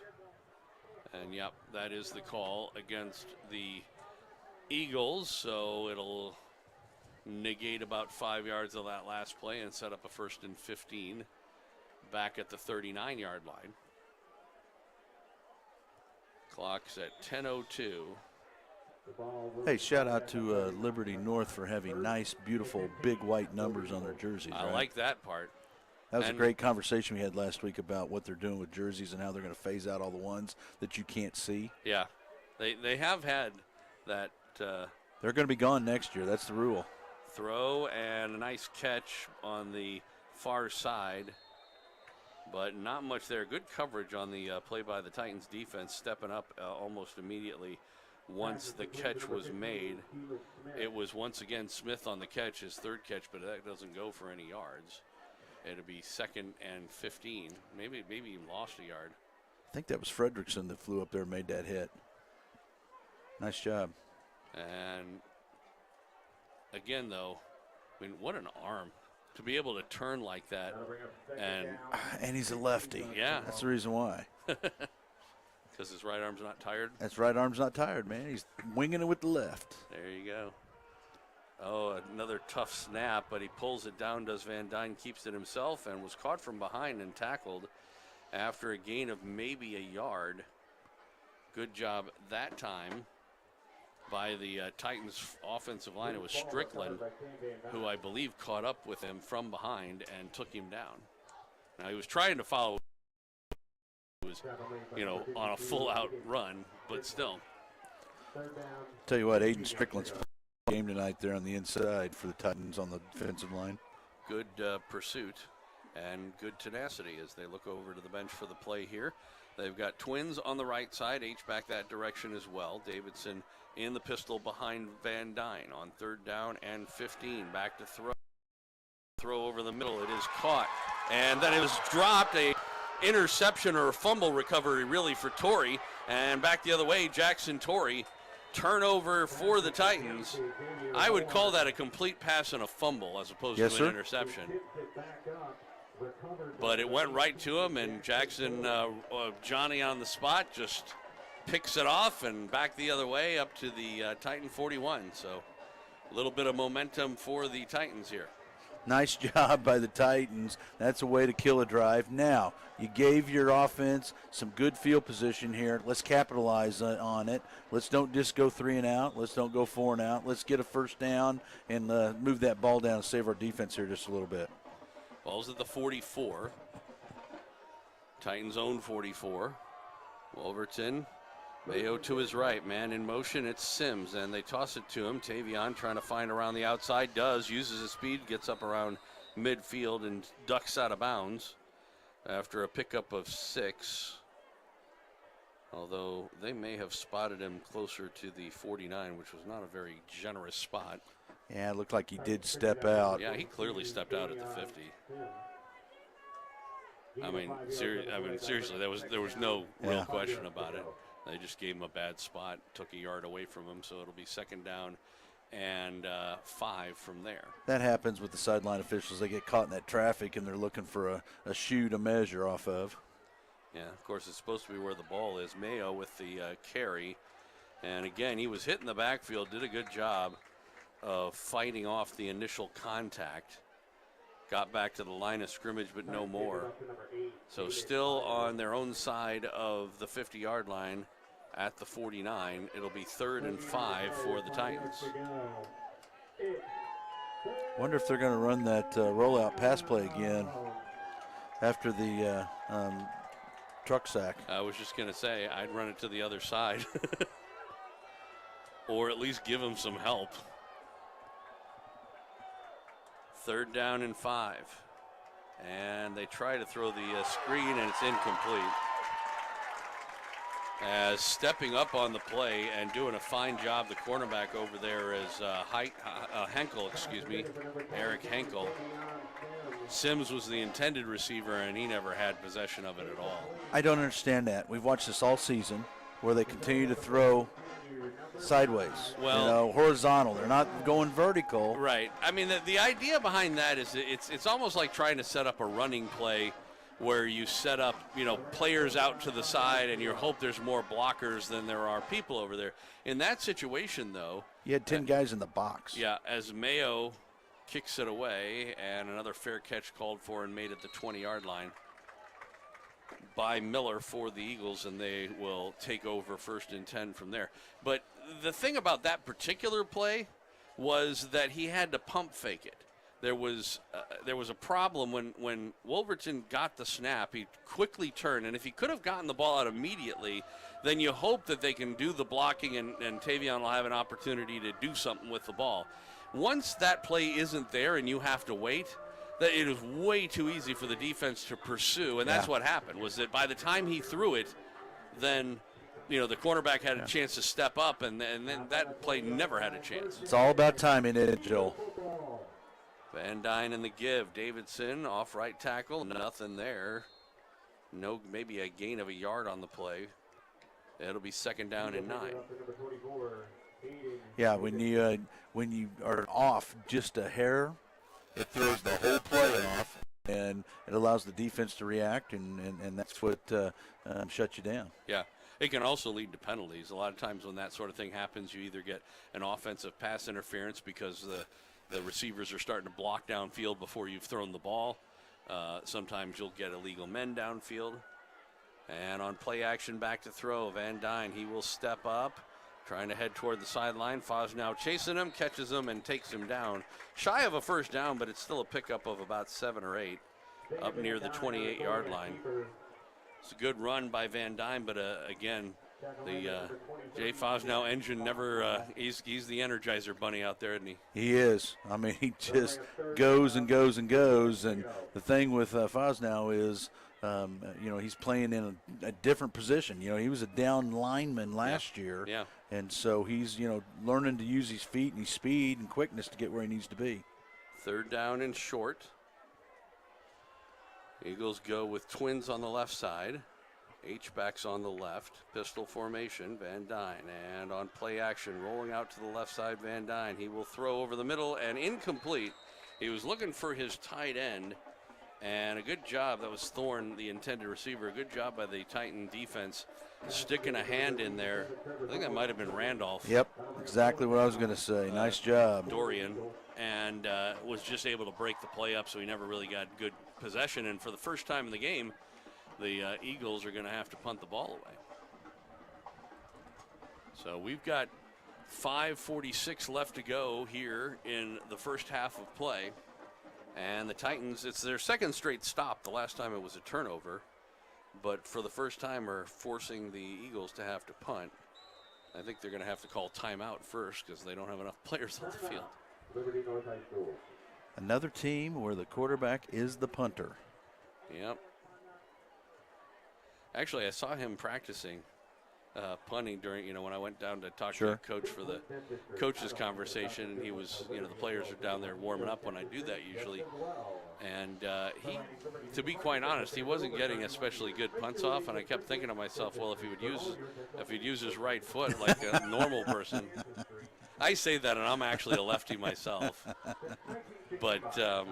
And, yep, that is the call against the Eagles, so it'll negate about 5 yards of that last play and set up a 1st and 15 back at the 39-yard line. Clock's at 10:02. Hey, shout out to Liberty North for having nice, beautiful, big white numbers on their jerseys. I like that part. That was a great conversation we had last week about what they're doing with jerseys and how they're going to phase out all the ones that you can't see. Yeah, they have had that. They're going to be gone next year. That's the rule. Throw and a nice catch on the far side, but not much there. Good coverage on the play by the Titans defense, stepping up almost immediately once the catch was made. It was once again Smith on the catch, his 3rd catch, but that doesn't go for any yards. It'll be 2nd and 15. Maybe even lost a yard. I think that was Fredrickson that flew up there and made that hit. Nice job. And again, though, I mean, what an arm to be able to turn like that. And he's a lefty. Yeah. That's the reason why. Because his right arm's not tired? That's right arm's not tired, man. He's winging it with the left. There you go. Oh, another tough snap, but he pulls it down, does Van Dyne, keeps it himself, and was caught from behind and tackled after a gain of maybe a yard. Good job that time by the Titans offensive line. It was Strickland, who I believe caught up with him from behind and took him down. Now, he was trying to follow. He was, on a full-out run, but still. Tell you what, Aiden Strickland's game tonight there on the inside for the Titans on the defensive line. Good pursuit and good tenacity as they look over to the bench for the play here. They've got Twins on the right side, H-back that direction as well. Davidson in the pistol behind Van Dyne on 3rd down and 15. Back to throw. Throw over the middle. It is caught. And then it was dropped. A interception or a fumble recovery really for Torrey. And back the other way, Jackson Torrey. Turnover for the Titans. I would call that a complete pass and a fumble as opposed to an interception. But it went right to him, and Jackson, Johnny on the spot, just picks it off and back the other way up to the Titan 41. So a little bit of momentum for the Titans here. Nice job by the Titans. That's a way to kill a drive. Now, you gave your offense some good field position here. Let's capitalize on it. Let's don't just go 3 and out. Let's don't go 4 and out. Let's get a first down and move that ball down and save our defense here just a little bit. Ball's at the 44. Titans own 44. Wolverton. Mayo to his right, man in motion, it's Sims, and they toss it to him. Tavion trying to find around the outside, uses his speed, gets up around midfield and ducks out of bounds after a pickup of 6. Although they may have spotted him closer to the 49, which was not a very generous spot. Yeah, it looked like he did step out. Yeah, he clearly stepped out at the 50. I mean, seriously, there was no real question about it. They just gave him a bad spot, took a yard away from him, so it'll be 2nd down and 5 from there. That happens with the sideline officials. They get caught in that traffic, and they're looking for a shoe to measure off of. Yeah, of course, it's supposed to be where the ball is. Mayo with the carry. And, again, he was hit in the backfield, did a good job of fighting off the initial contact. Got back to the line of scrimmage, but no more. So still on their own side of the 50-yard line at the 49. It'll be 3rd and 5 for the Titans. Wonder if they're going to run that rollout pass play again after the truck sack. I was just going to say, I'd run it to the other side. or at least give him some help. 3rd down and 5. And they try to throw the screen, and it's incomplete. As stepping up on the play and doing a fine job, the cornerback over there is Henkel, Eric Henkel. Sims was the intended receiver, and he never had possession of it at all. I don't understand that. We've watched this all season where they continue to throw sideways, well, horizontal. They're not going vertical. Right. I mean, the idea behind that is it's almost like trying to set up a running play where you set up, players out to the side and you hope there's more blockers than there are people over there. In that situation, though, you had 10 guys in the box. Yeah, as Mayo kicks it away, and another fair catch called for and made at the 20-yard line by Miller for the Eagles, and they will take over 1st and 10 from there. But the thing about that particular play was that he had to pump fake it. There was a problem when Wolverton got the snap. He quickly turned, and if he could have gotten the ball out immediately, then you hope that they can do the blocking and Tavion will have an opportunity to do something with the ball. Once that play isn't there and you have to wait, that it is way too easy for the defense to pursue, and that's what happened, was that by the time he threw it, then the cornerback had a chance to step up, and then that play never had a chance. It's all about timing it, Joel. Van Dyne in the give. Davidson off right tackle. Nothing there. No, maybe a gain of a yard on the play. It'll be 2nd down and 9. Yeah, when you are off just a hair, it throws the whole play off, and it allows the defense to react, and that's what shuts you down. Yeah. It can also lead to penalties. A lot of times when that sort of thing happens, you either get an offensive pass interference because the receivers are starting to block downfield before you've thrown the ball. Sometimes you'll get illegal men downfield. And on play action, back to throw, Van Dyne, he will step up, trying to head toward the sideline. Fosnow chasing him, catches him, and takes him down. Shy of a 1st down, but it's still a pickup of about 7 or 8 up near the 28-yard line. It's a good run by Van Dyne, but again, the Jay Fosnow engine never, he's the Energizer Bunny out there, isn't he? He is. I mean, he just goes and goes and goes. And the thing with Fosnow is, he's playing in a different position. He was a down lineman last year. Yeah. And so he's, learning to use his feet and his speed and quickness to get where he needs to be. 3rd down and short. Eagles go with twins on the left side. H-backs on the left. Pistol formation, Van Dyne. And on play action, rolling out to the left side, Van Dyne. He will throw over the middle and incomplete. He was looking for his tight end. And a good job, that was Thorne, the intended receiver. A good job by the Titan defense sticking a hand in there. I think that might have been Randolph. Yep, exactly what I was going to say. Nice job. Dorian. And was just able to break the play up, so he never really got good possession. And for the first time in the game, the Eagles are going to have to punt the ball away. So we've got 5:46 left to go here in the first half of play. And the Titans, it's their 2nd straight stop. The last time it was a turnover. But for the first time are forcing the Eagles to have to punt. I think they're going to have to call timeout first because they don't have enough players on the field. Another team where the quarterback is the punter. Yep. Actually, I saw him practicing punting during, when I went down to talk to the coach for the coaches conversation, and he was, the players are down there warming up when I do that usually. And he, to be quite honest, he wasn't getting especially good punts off, and I kept thinking to myself, well, if he'd use his right foot like a normal person. I say that, and I'm actually a lefty myself. But it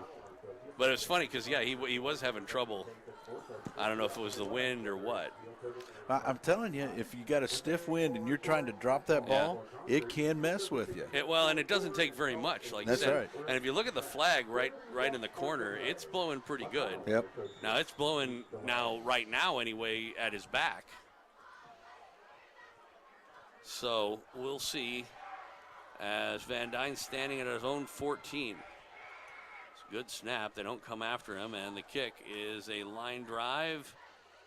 was funny because, he was having trouble. I don't know if it was the wind or what. I'm telling you, if you got a stiff wind and you're trying to drop that ball, it can mess with you. And it doesn't take very much, like That's you said. Right. And if you look at the flag right in the corner, it's blowing pretty good. Yep. Now it's blowing right now anyway at his back. So we'll see as Van Dyne's standing at his own 14. It's a good snap. They don't come after him, and the kick is a line drive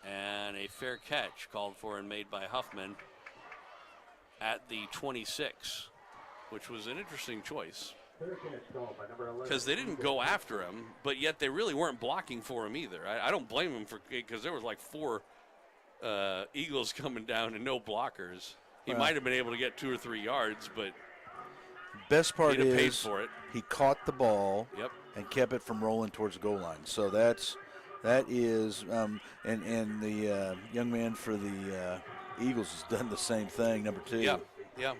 and a fair catch called for and made by Huffman. at the 26, which was an interesting choice because they didn't go after him, but yet they really weren't blocking for him either. I don't blame him because there was like 4 Eagles coming down and no blockers. He might have been able to get 2 or 3 yards, but best part he'd have paid is for it. He caught the ball Yep. and kept it from rolling towards the goal line. So that is and the young man for the Eagles has done the same thing, number 2. Yeah, yeah.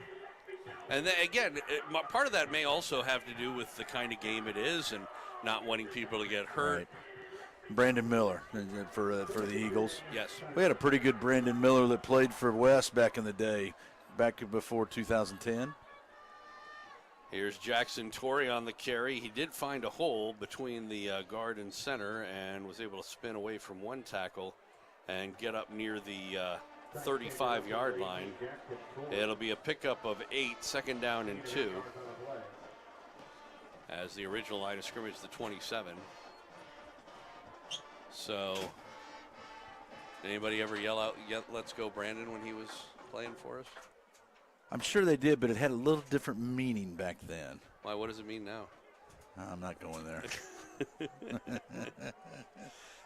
And then, again, part of that may also have to do with the kind of game it is and not wanting people to get hurt. Right. Brandon Miller for the Eagles. Yes. We had a pretty good Brandon Miller that played for West back in the day, back before 2010. Here's Jackson Torrey on the carry. He did find a hole between the guard and center and was able to spin away from one tackle and get up near the 35-yard line. It'll be a pickup of 8, second down and 2. As the original line of scrimmage, the 27. So, did anybody ever yell out, "Let's go, Brandon," when he was playing for us? I'm sure they did, but it had a little different meaning back then. Why, what does it mean now? I'm not going there.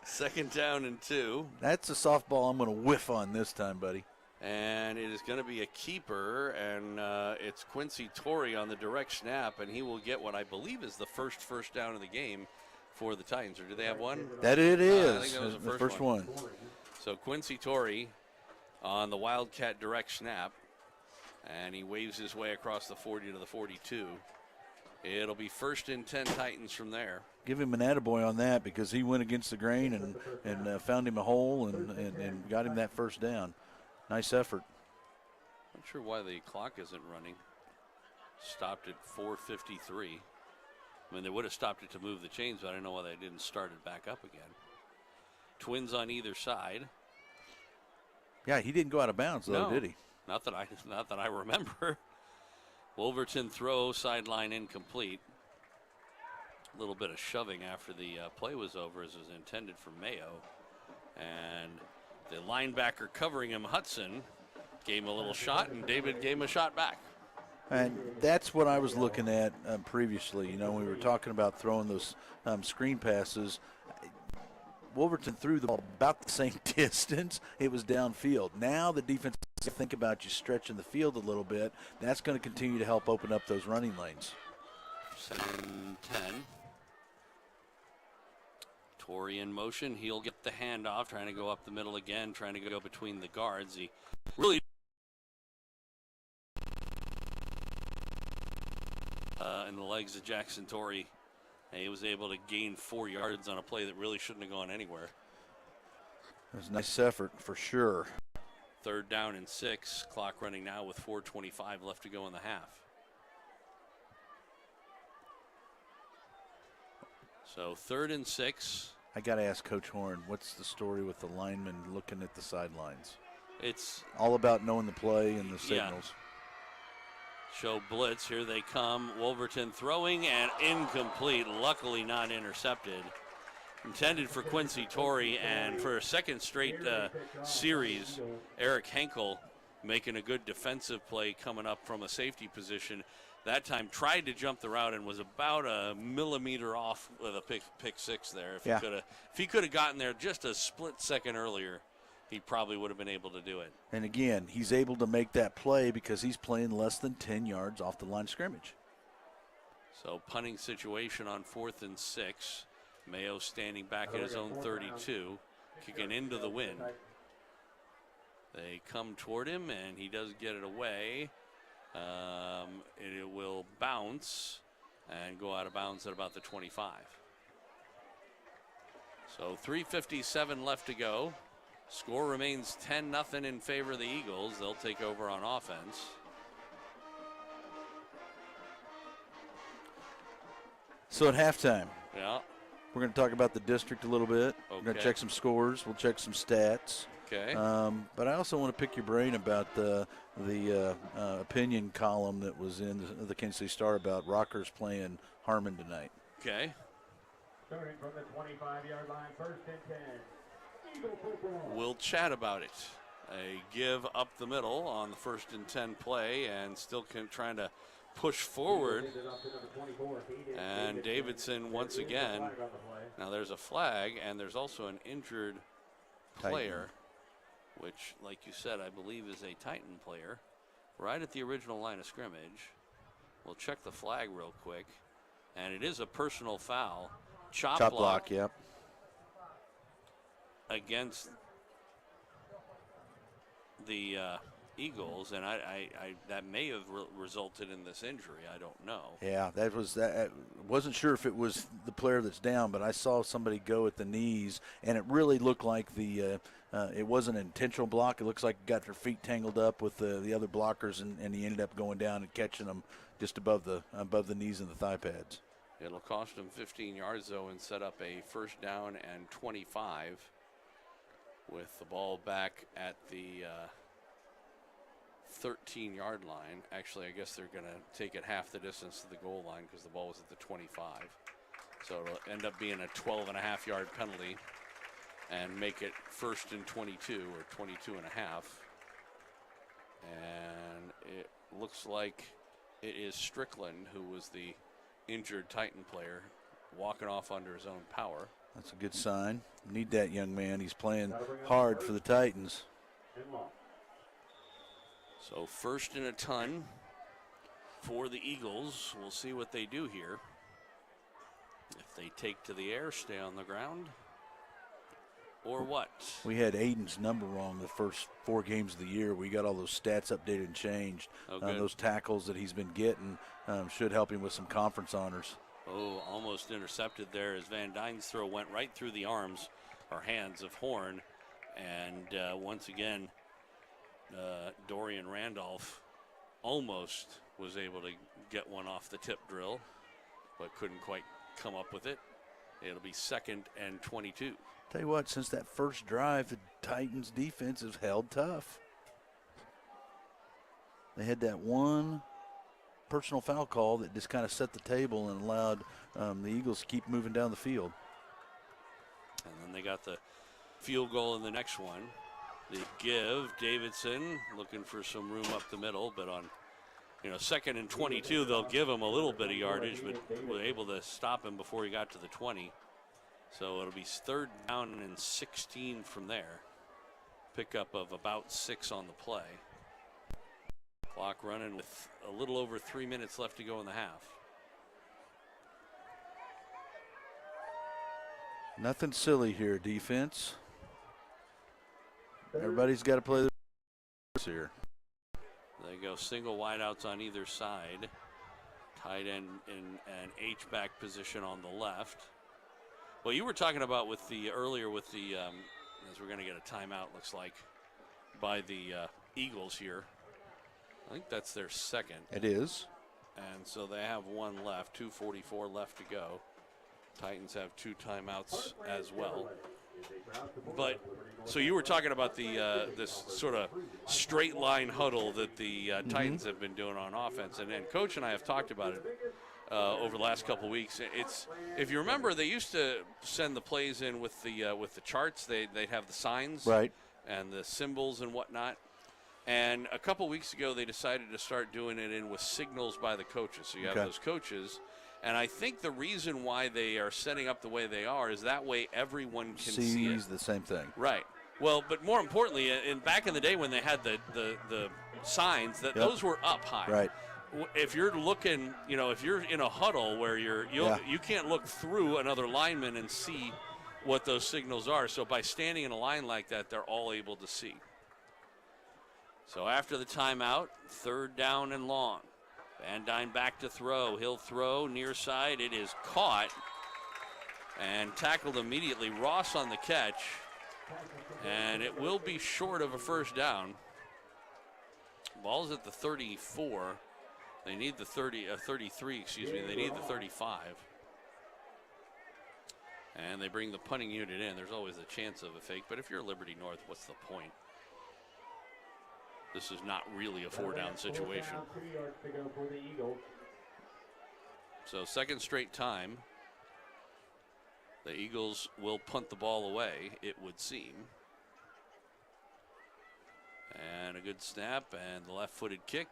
Second down and 2. That's a softball I'm going to whiff on this time, buddy. And it is going to be a keeper, and it's Quincy Torrey on the direct snap, and he will get what I believe is the first down of the game for the Titans. Or do they have one? That it is. I think that was the first one. So Quincy Torrey on the Wildcat direct snap, and he waves his way across the 40 to the 42. It'll be 1st and 10 Titans from there. Give him an attaboy on that because he went against the grain and found him a hole and got him that first down. Nice effort. Not sure why the clock isn't running. Stopped at 4:53. I mean, they would have stopped it to move the chains, but I don't know why they didn't start it back up again. Twins on either side. Yeah, he didn't go out of bounds though, No, did he? Not that I remember. Wolverton throw, sideline incomplete. A little bit of shoving after the play was over, as was intended for Mayo. And the linebacker covering him, Hudson, gave him a little shot, and David gave him a shot back. And that's what I was looking at previously. You know, we were talking about throwing those screen passes. Wolverton threw the ball about the same distance. It was downfield. Now the defense has to think about you stretching the field a little bit. That's going to continue to help open up those running lanes. 2nd and 10. Torrey in motion. He'll get the handoff, trying to go up the middle again, trying to go between the guards. He really in the legs of Jackson Torrey. He was able to gain 4 yards on a play that really shouldn't have gone anywhere. It was a nice effort for sure. 3rd down and 6. Clock running now with 4:25 left to go in the half. So 3rd and 6. I got to ask Coach Horn, what's the story with the linemen looking at the sidelines? It's all about knowing the play and the signals. Show blitz. Here they come. Wolverton throwing and incomplete. Luckily not intercepted. Intended for Quincy Torrey, and for a second straight series, Eric Henkel making a good defensive play coming up from a safety position. That time tried to jump the route and was about a millimeter off with a pick six there. If he could have gotten there just a split second earlier, he probably would have been able to do it. And again, he's able to make that play because he's playing less than 10 yards off the line of scrimmage. So punting situation on 4th and 6. Mayo standing back at his own 32, kicking into the wind. They come toward him, and he does get it away. It will bounce and go out of bounds at about the 25. So 3:57 left to go. Score remains 10-0 in favor of the Eagles. They'll take over on offense. So at halftime, we're going to talk about the district a little bit. We're going to check some scores. We'll check some stats. Okay. But I also want to pick your brain about the opinion column that was in the Kansas City Star about Rockers playing Harmon tonight. Okay. Starting from the 25-yard line, 1st and 10. We'll chat about it A give up the middle on the 1st and 10 play, and still trying to push forward. And Davidson once again. Now there's a flag, and there's also an injured player, which, like you said, I believe is a Titan player, right at the original line of scrimmage. We'll check the flag real quick, and it is a personal foul. Chop block, yep. Against the Eagles, and I that may have resulted in this injury. I don't know. Yeah, that was that. Wasn't sure if it was the player that's down, but I saw somebody go at the knees, and it really looked like it wasn't an intentional block. It looks like it got their feet tangled up with the other blockers, and he ended up going down and catching them just above the knees and the thigh pads. It'll cost him 15 yards though, and set up a 1st down and 25. With the ball back at the 13-yard line. Actually, I guess they're going to take it half the distance to the goal line because the ball was at the 25. So it'll end up being a 12.5-yard penalty and make it 1st and 22 or 22 and a half. And it looks like it is Strickland, who was the injured Titan player, walking off under his own power. That's a good sign. Need that young man. He's playing hard for the Titans. So 1st and a ton for the Eagles. We'll see what they do here. If they take to the air, stay on the ground, or what? We had Aiden's number wrong the first 4 games of the year. We got all those stats updated and changed. Those tackles that he's been getting should help him with some conference honors. Oh, almost intercepted there as Van Dyne's throw went right through the arms or hands of Horn. And once again, Dorian Randolph almost was able to get one off the tip drill, but couldn't quite come up with it. It'll be 2nd and 22. Tell you what, since that first drive, the Titans defense has held tough. They had that one personal foul call that just kind of set the table and allowed the Eagles to keep moving down the field. And then they got the field goal in the next one. They give Davidson, looking for some room up the middle, but on 2nd and 22, they'll give him a little bit of yardage, but were able to stop him before he got to the 20. So it'll be 3rd down and 16 from there. Pickup of about 6 on the play. Clock running with a little over 3 minutes left to go in the half. Nothing silly here, defense. Everybody's got to play their here. They go single wideouts on either side. Tight end in an H-back position on the left. Well, you were talking about earlier with the, as we're going to get a timeout, looks like, by the Eagles here. I think that's their 2nd. It is. And so they have 1 left, 2:44 left to go. Titans have 2 timeouts as well. But so you were talking about this sort of straight line huddle that the Titans have been doing on offense, and Coach and I have talked about it over the last couple of weeks. It's, if you remember, they used to send the plays in with the charts. They'd have the signs, right, and the symbols and whatnot. And a couple weeks ago, they decided to start doing it in with signals by the coaches. So you have those coaches. And I think the reason why they are setting up the way they are is that way everyone can see it. Sees the same thing. Right. Well, but more importantly, back in the day when they had the signs, those were up high. Right. If you're looking, if you're in a huddle where you can't look through another lineman and see what those signals are. So by standing in a line like that, they're all able to see. So after the timeout, 3rd down and long. Van Dyne back to throw. He'll throw near side. It is caught and tackled immediately. Ross on the catch. And it will be short of a 1st down. Ball's at the 34. They need the 33, excuse me. They need the 35. And they bring the punting unit in. There's always a chance of a fake, but if you're Liberty North, what's the point? This is not really a 4-down situation. So 2nd straight time, the Eagles will punt the ball away, it would seem. And a good snap, and the left-footed kick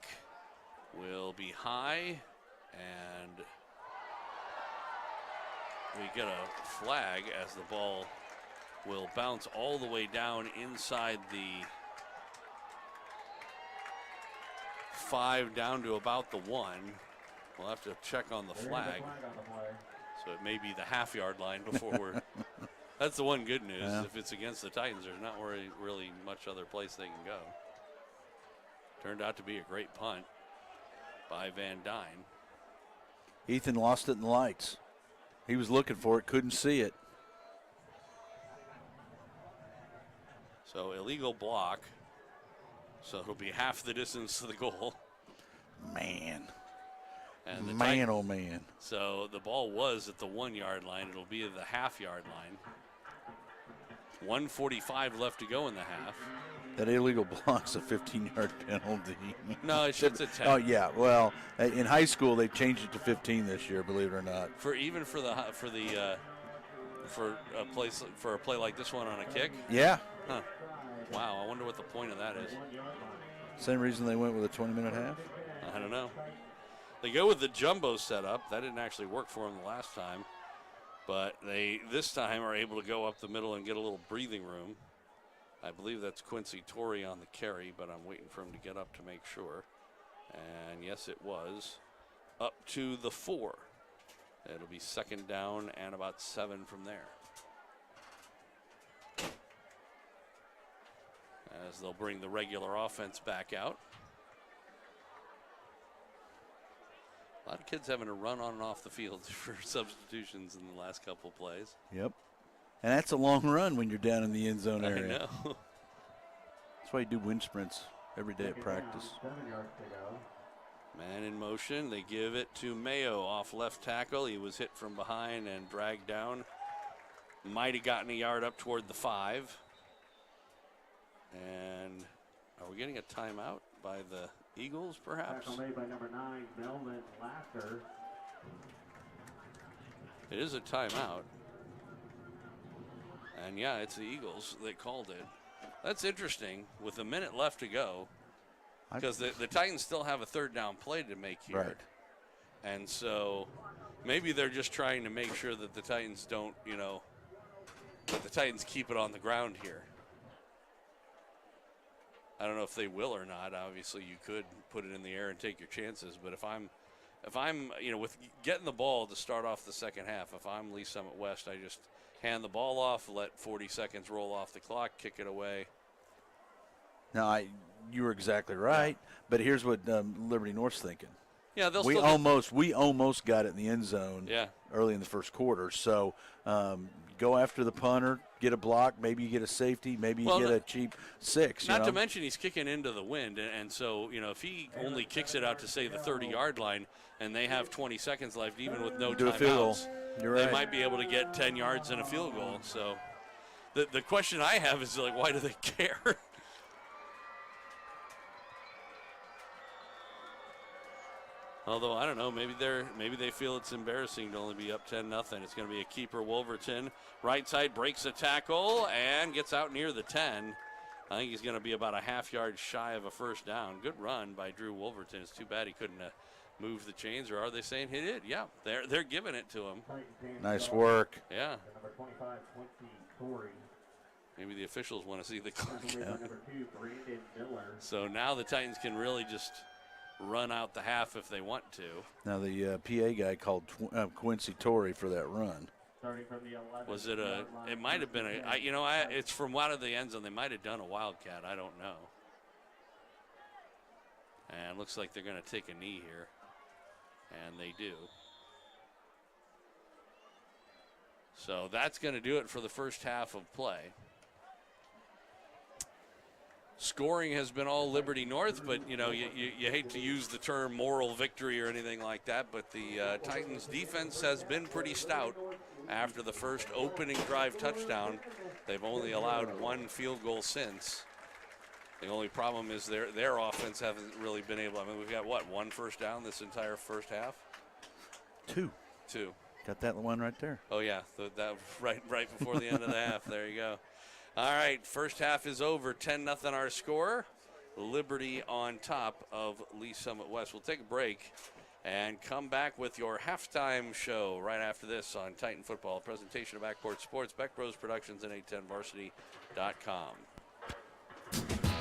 will be high, and we get a flag as the ball will bounce all the way down inside the 5 down to about the 1. We'll have to check on the flag. So it may be the half-yard line before we're. That's the one good news. Yeah. If it's against the Titans, there's not really much other place they can go. Turned out to be a great punt by Van Dyne. Ethan lost it in the lights. He was looking for it, couldn't see it. So illegal block. So it'll be half the distance to the goal. Man. And the Man, oh man. So the ball was at the 1-yard line. It'll be at the half-yard line. 1:45 left to go in the half. That illegal block's a 15-yard penalty. No, it's a 10. Oh yeah, well, in high school they changed it to 15 this year. Believe it or not. For a play like this one on a kick. Yeah. Huh. Wow. I wonder what the point of that is. Same reason they went with a 20-minute half. I don't know. They go with the jumbo setup. That didn't actually work for them the last time. But they, this time, are able to go up the middle and get a little breathing room. I believe that's Quincy Torrey on the carry, but I'm waiting for him to get up to make sure. And yes, it was up to the 4. It'll be 2nd down and about 7 from there. As they'll bring the regular offense back out. A lot of kids having to run on and off the field for substitutions in the last couple plays. Yep. And that's a long run when you're down in the end zone area. I know. That's why you do wind sprints every day at practice. Man in motion. They give it to Mayo off left tackle. He was hit from behind and dragged down. Might have gotten a yard up toward the 5. And are we getting a timeout by the Eagles, perhaps? Tackle made by number 9, Melvin Lasser. It is a timeout. And yeah, it's the Eagles that called it. That's interesting with a minute left to go, because the Titans still have a 3rd down play to make here. Right. And so maybe they're just trying to make sure that the Titans don't, that the Titans keep it on the ground here. I don't know if they will or not. Obviously, you could put it in the air and take your chances. But if I'm, with getting the ball to start off the second half, if I'm Lee Summit West, I just hand the ball off, let 40 seconds roll off the clock, kick it away. No, you were exactly right. But here's what Liberty North's thinking. Yeah, they'll we almost got it in the end zone. Yeah. Early in the first quarter. So go after the punter, get a block, maybe you get a safety, maybe you get a cheap 6. Not to mention he's kicking into the wind, and so if he only kicks it out to say the 30-yard line, and they have 20 seconds left, even with no timeouts, they might be able to get 10 yards and a field goal. So the question I have is why do they care? Although I don't know, maybe they feel it's embarrassing to only be up 10-0. It's going to be a keeper Wolverton. Right side breaks a tackle and gets out near the 10. I think he's going to be about a half-yard shy of a 1st down. Good run by Drew Wolverton. It's too bad he couldn't move the chains, or are they saying he did? Yeah, they're giving it to him. Nice work. Yeah. Number 25, Quincy Torrey. Maybe the officials want to see the clock. Number 2, Brandon Miller. So now the Titans can really just run out the half if they want to. Now the PA guy called Quincy Torrey for that run. Starting from the 11. Was it a? It might have been a. It's from out of the end zone. They might have done a wildcat. I don't know. And looks like they're going to take a knee here, and they do. So that's going to do it for the first half of play. Scoring has been all Liberty North, but you hate to use the term moral victory or anything like that, but the Titans defense has been pretty stout after the first opening drive touchdown. They've only allowed 1 field goal since. The only problem is their offense hasn't really been able. I mean, we've got 1 first down this entire first half? 2. Got that one right there. Oh yeah, that right before the end of the half. There you go. All right, first half is over. 10-0 our score. Liberty on top of Lee Summit West. We'll take a break and come back with your halftime show right after this on Titan Football. A presentation of Backcourt Sports, Beck Bros Productions, and 810varsity.com.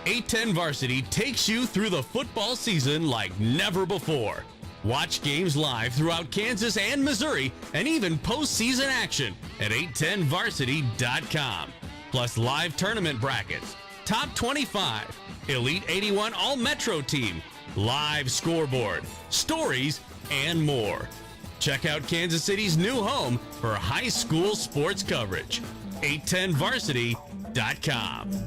810 Varsity takes you through the football season like never before. Watch games live throughout Kansas and Missouri, and even postseason action at 810varsity.com. Plus live tournament brackets, top 25, Elite 81 All-Metro team, live scoreboard, stories, and more. Check out Kansas City's new home for high school sports coverage. 810varsity.com.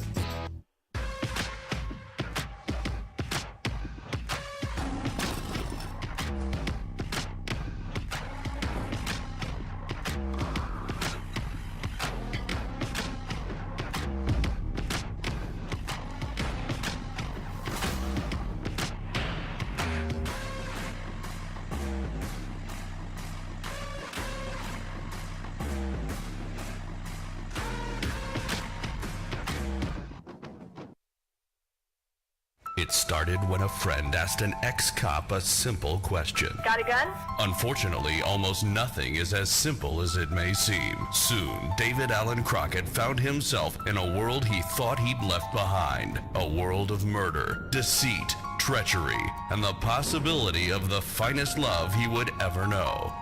It started when a friend asked an ex-cop a simple question. Got a gun? Unfortunately, almost nothing is as simple as it may seem. Soon, David Allen Crockett found himself in a world he thought he'd left behind. A world of murder, deceit, treachery, and the possibility of the finest love he would ever know.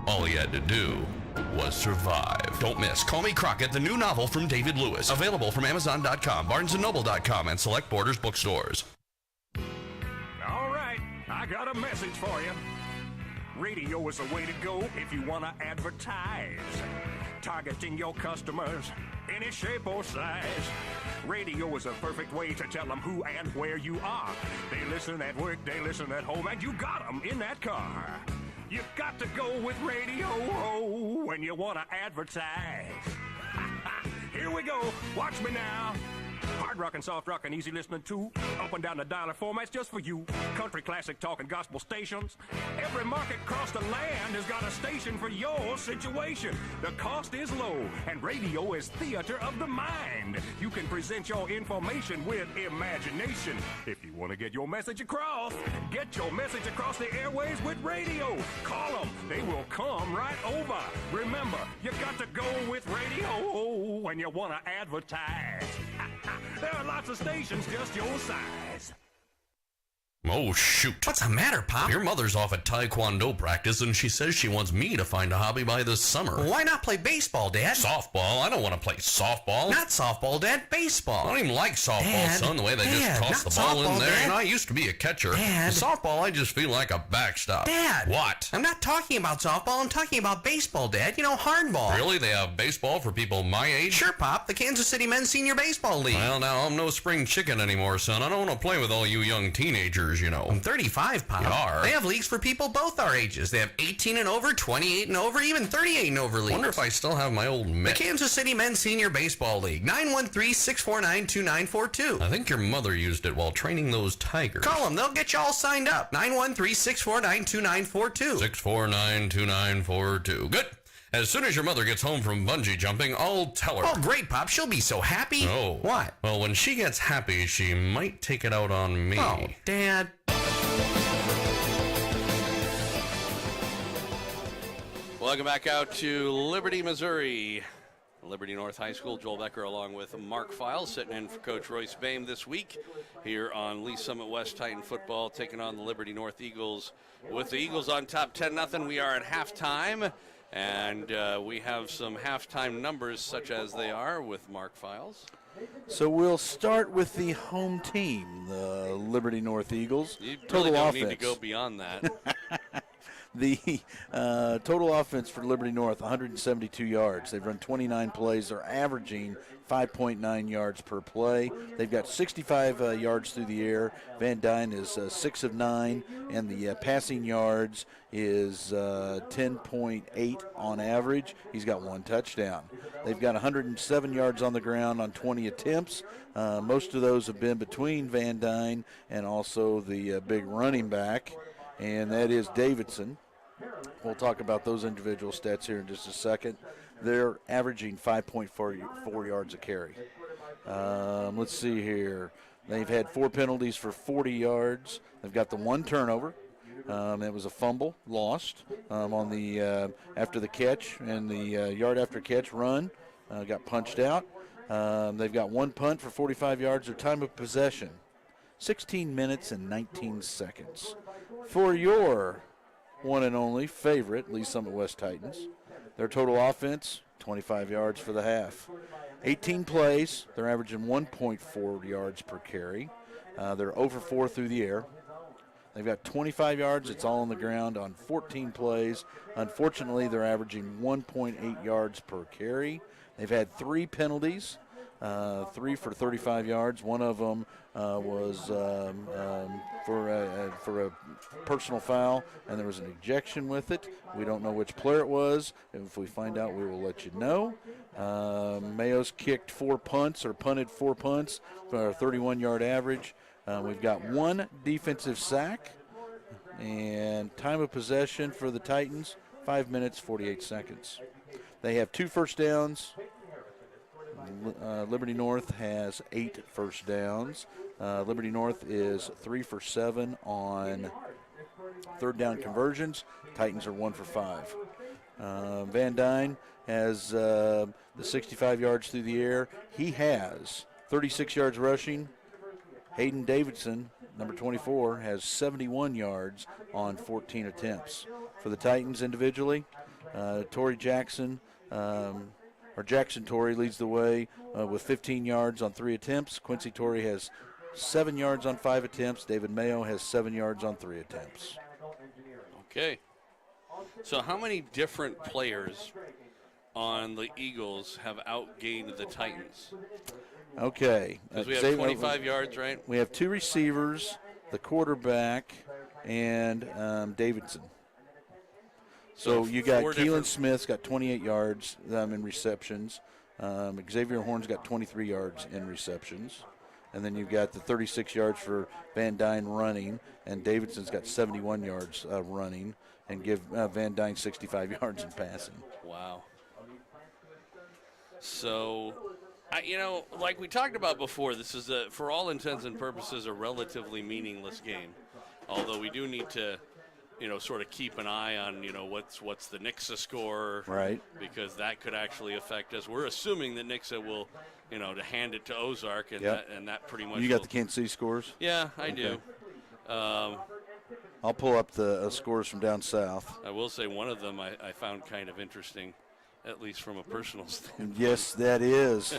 All he had to do was survive. Don't miss Call Me Crockett, the new novel from David Lewis. Available from Amazon.com, BarnesandNoble.com, and select Borders bookstores. All right, I got a message for you. Radio is the way to go if you want to advertise. Targeting your customers, any shape or size. Radio is a perfect way to tell them who and where you are. They listen at work, they listen at home, and you got them in that car. You got to go with radio when you want to advertise. Here we go. Watch me now. Hard rock and soft rock and easy listening too. Up and down the dialer formats just for you. Country, classic, talk, and gospel stations. Every market across the land has got a station for your situation. The cost is low, and radio is theater of the mind. You can present your information with imagination. If you want to get your message across the airways with radio. Call them. They will come right over. Remember, you got to go with radio when you want to advertise. There are lots of stations just your size. Oh, shoot. What's the matter, Pop? Your mother's off at Taekwondo practice, and she says she wants me to find a hobby by this summer. Well, why not play baseball, Dad? Softball? I don't want to play softball. Not softball, Dad. Baseball. I don't even like softball, Dad, son, the way they Dad, just toss the not ball in softball, there. Dad. And I used to be a catcher. Dad. In softball, I just feel like a backstop. Dad. What? I'm not talking about softball. I'm talking about baseball, Dad. You know, hardball. Really? They have baseball for people my age? Sure, Pop. The Kansas City Men's Senior Baseball League. Well, now, I'm no spring chicken anymore, son. I don't want to play with all you young teenagers, you know. I'm 35, Pop. You are? They have leagues for people both our ages. They have 18 and over, 28 and over, even 38 and over leagues. Wonder if I still have my old mitt. The Kansas City Men's Senior Baseball League, 913-649-2942. I think your mother used it while training those tigers. Call them. They'll get you all signed up. 913-649-2942. 649-2942. Good. As soon as your mother gets home from bungee jumping, I'll tell her. Oh, great, Pop. She'll be so happy. Oh. What? Well, when she gets happy, she might take it out on me. Oh, Dad. Welcome back out to Liberty, Missouri. Liberty North High School. Joel Becker along with Mark Files sitting in for Coach Royce Boehm this week here on Lee Summit West Titan football, taking on the Liberty North Eagles. With the Eagles on top 10-0, we are at halftime, and we have some halftime numbers such as they are with Mark Files. So we'll start with the home team, the Liberty North Eagles. You Total really don't offense. need to go beyond that. The total offense for Liberty North, 172 yards. They've run 29 plays. They're averaging 5.9 yards per play. They've got 65 yards through the air. Van Dyne is 6 of 9, and the passing yards is 10.8 on average. He's got 1 touchdown. They've got 107 yards on the ground on 20 attempts. Most of those have been between Van Dyne and also the big running back, and that is Davidson. We'll talk about those individual stats here in just a second. They're averaging 5.4 yards a carry. Let's see here. They've had 4 penalties for 40 yards. They've got the 1 turnover. It was a fumble lost on the after the catch, and the yard after catch run got punched out. They've got 1 punt for 45 yards. Their time of possession, 16 minutes and 19 seconds. For your one and only favorite Lee Summit West Titans, their total offense, 25 yards for the half. 18 plays. They're averaging 1.4 yards per carry. They're over 4 through the air. They've got 25 yards. It's all on the ground on 14 plays. Unfortunately, they're averaging 1.8 yards per carry. They've had 3 penalties, 3 for 35 yards. One of them was for a personal foul, and there was an ejection with it. We don't know which player it was. If we find out, we will let you know. Mayo's kicked 4 punts, or punted 4 punts for a 31-yard average. We've got 1 defensive sack, and time of possession for the Titans, 5 minutes, 48 seconds. They have 2 first downs. Liberty North has 8 first downs. Liberty North is 3 for 7 on third down conversions. Titans are 1 for 5. Van Dyne has the 65 yards through the air. He has 36 yards rushing. Hayden Davidson, number 24, has 71 yards on 14 attempts. For the Titans individually, Torrey Jackson, Jackson Torrey leads the way with 15 yards on 3 attempts. Quincy Torrey has 7 yards on 5 attempts. David Mayo has 7 yards on 3 attempts. Okay. So how many different players on the Eagles have outgained the Titans? Okay. Because we have 25 yards, right? We have 2 receivers, the quarterback, and Davidson. So you got Keelan Smith's got 28 yards in receptions. Xavier Horn's got 23 yards in receptions. And then you've got the 36 yards for Van Dyne running, and Davidson's got 71 yards running, and give Van Dyne 65 yards in passing. Wow. So, like we talked about before, this is, for all intents and purposes, a relatively meaningless game. Although we do need to, sort of keep an eye on, what's the Nixa score. Right. Because that could actually affect us. We're assuming that Nixa will, to hand it to Ozark, and, that pretty much. You got the Kansas City scores? Yeah, I do. I'll pull up the scores from down south. I will say one of them I found kind of interesting, at least from a personal standpoint. Yes, that is.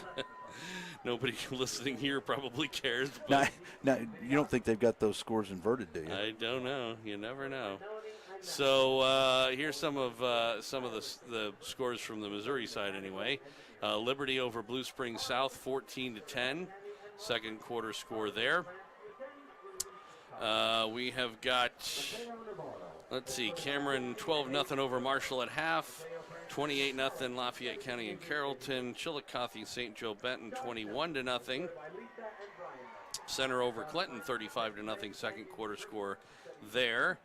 Nobody listening here probably cares. Now, you don't think they've got those scores inverted, do you? I don't know. You never know. So here's some of the scores from the Missouri side anyway. Liberty over Blue Springs South, 14-10. Second quarter score there. We have got, let's see, Cameron 12-0 over Marshall at half. 28-0 Lafayette County and Carrollton. Chillicothe St. Joe Benton 21-0. Center over Clinton 35-0 second quarter score there.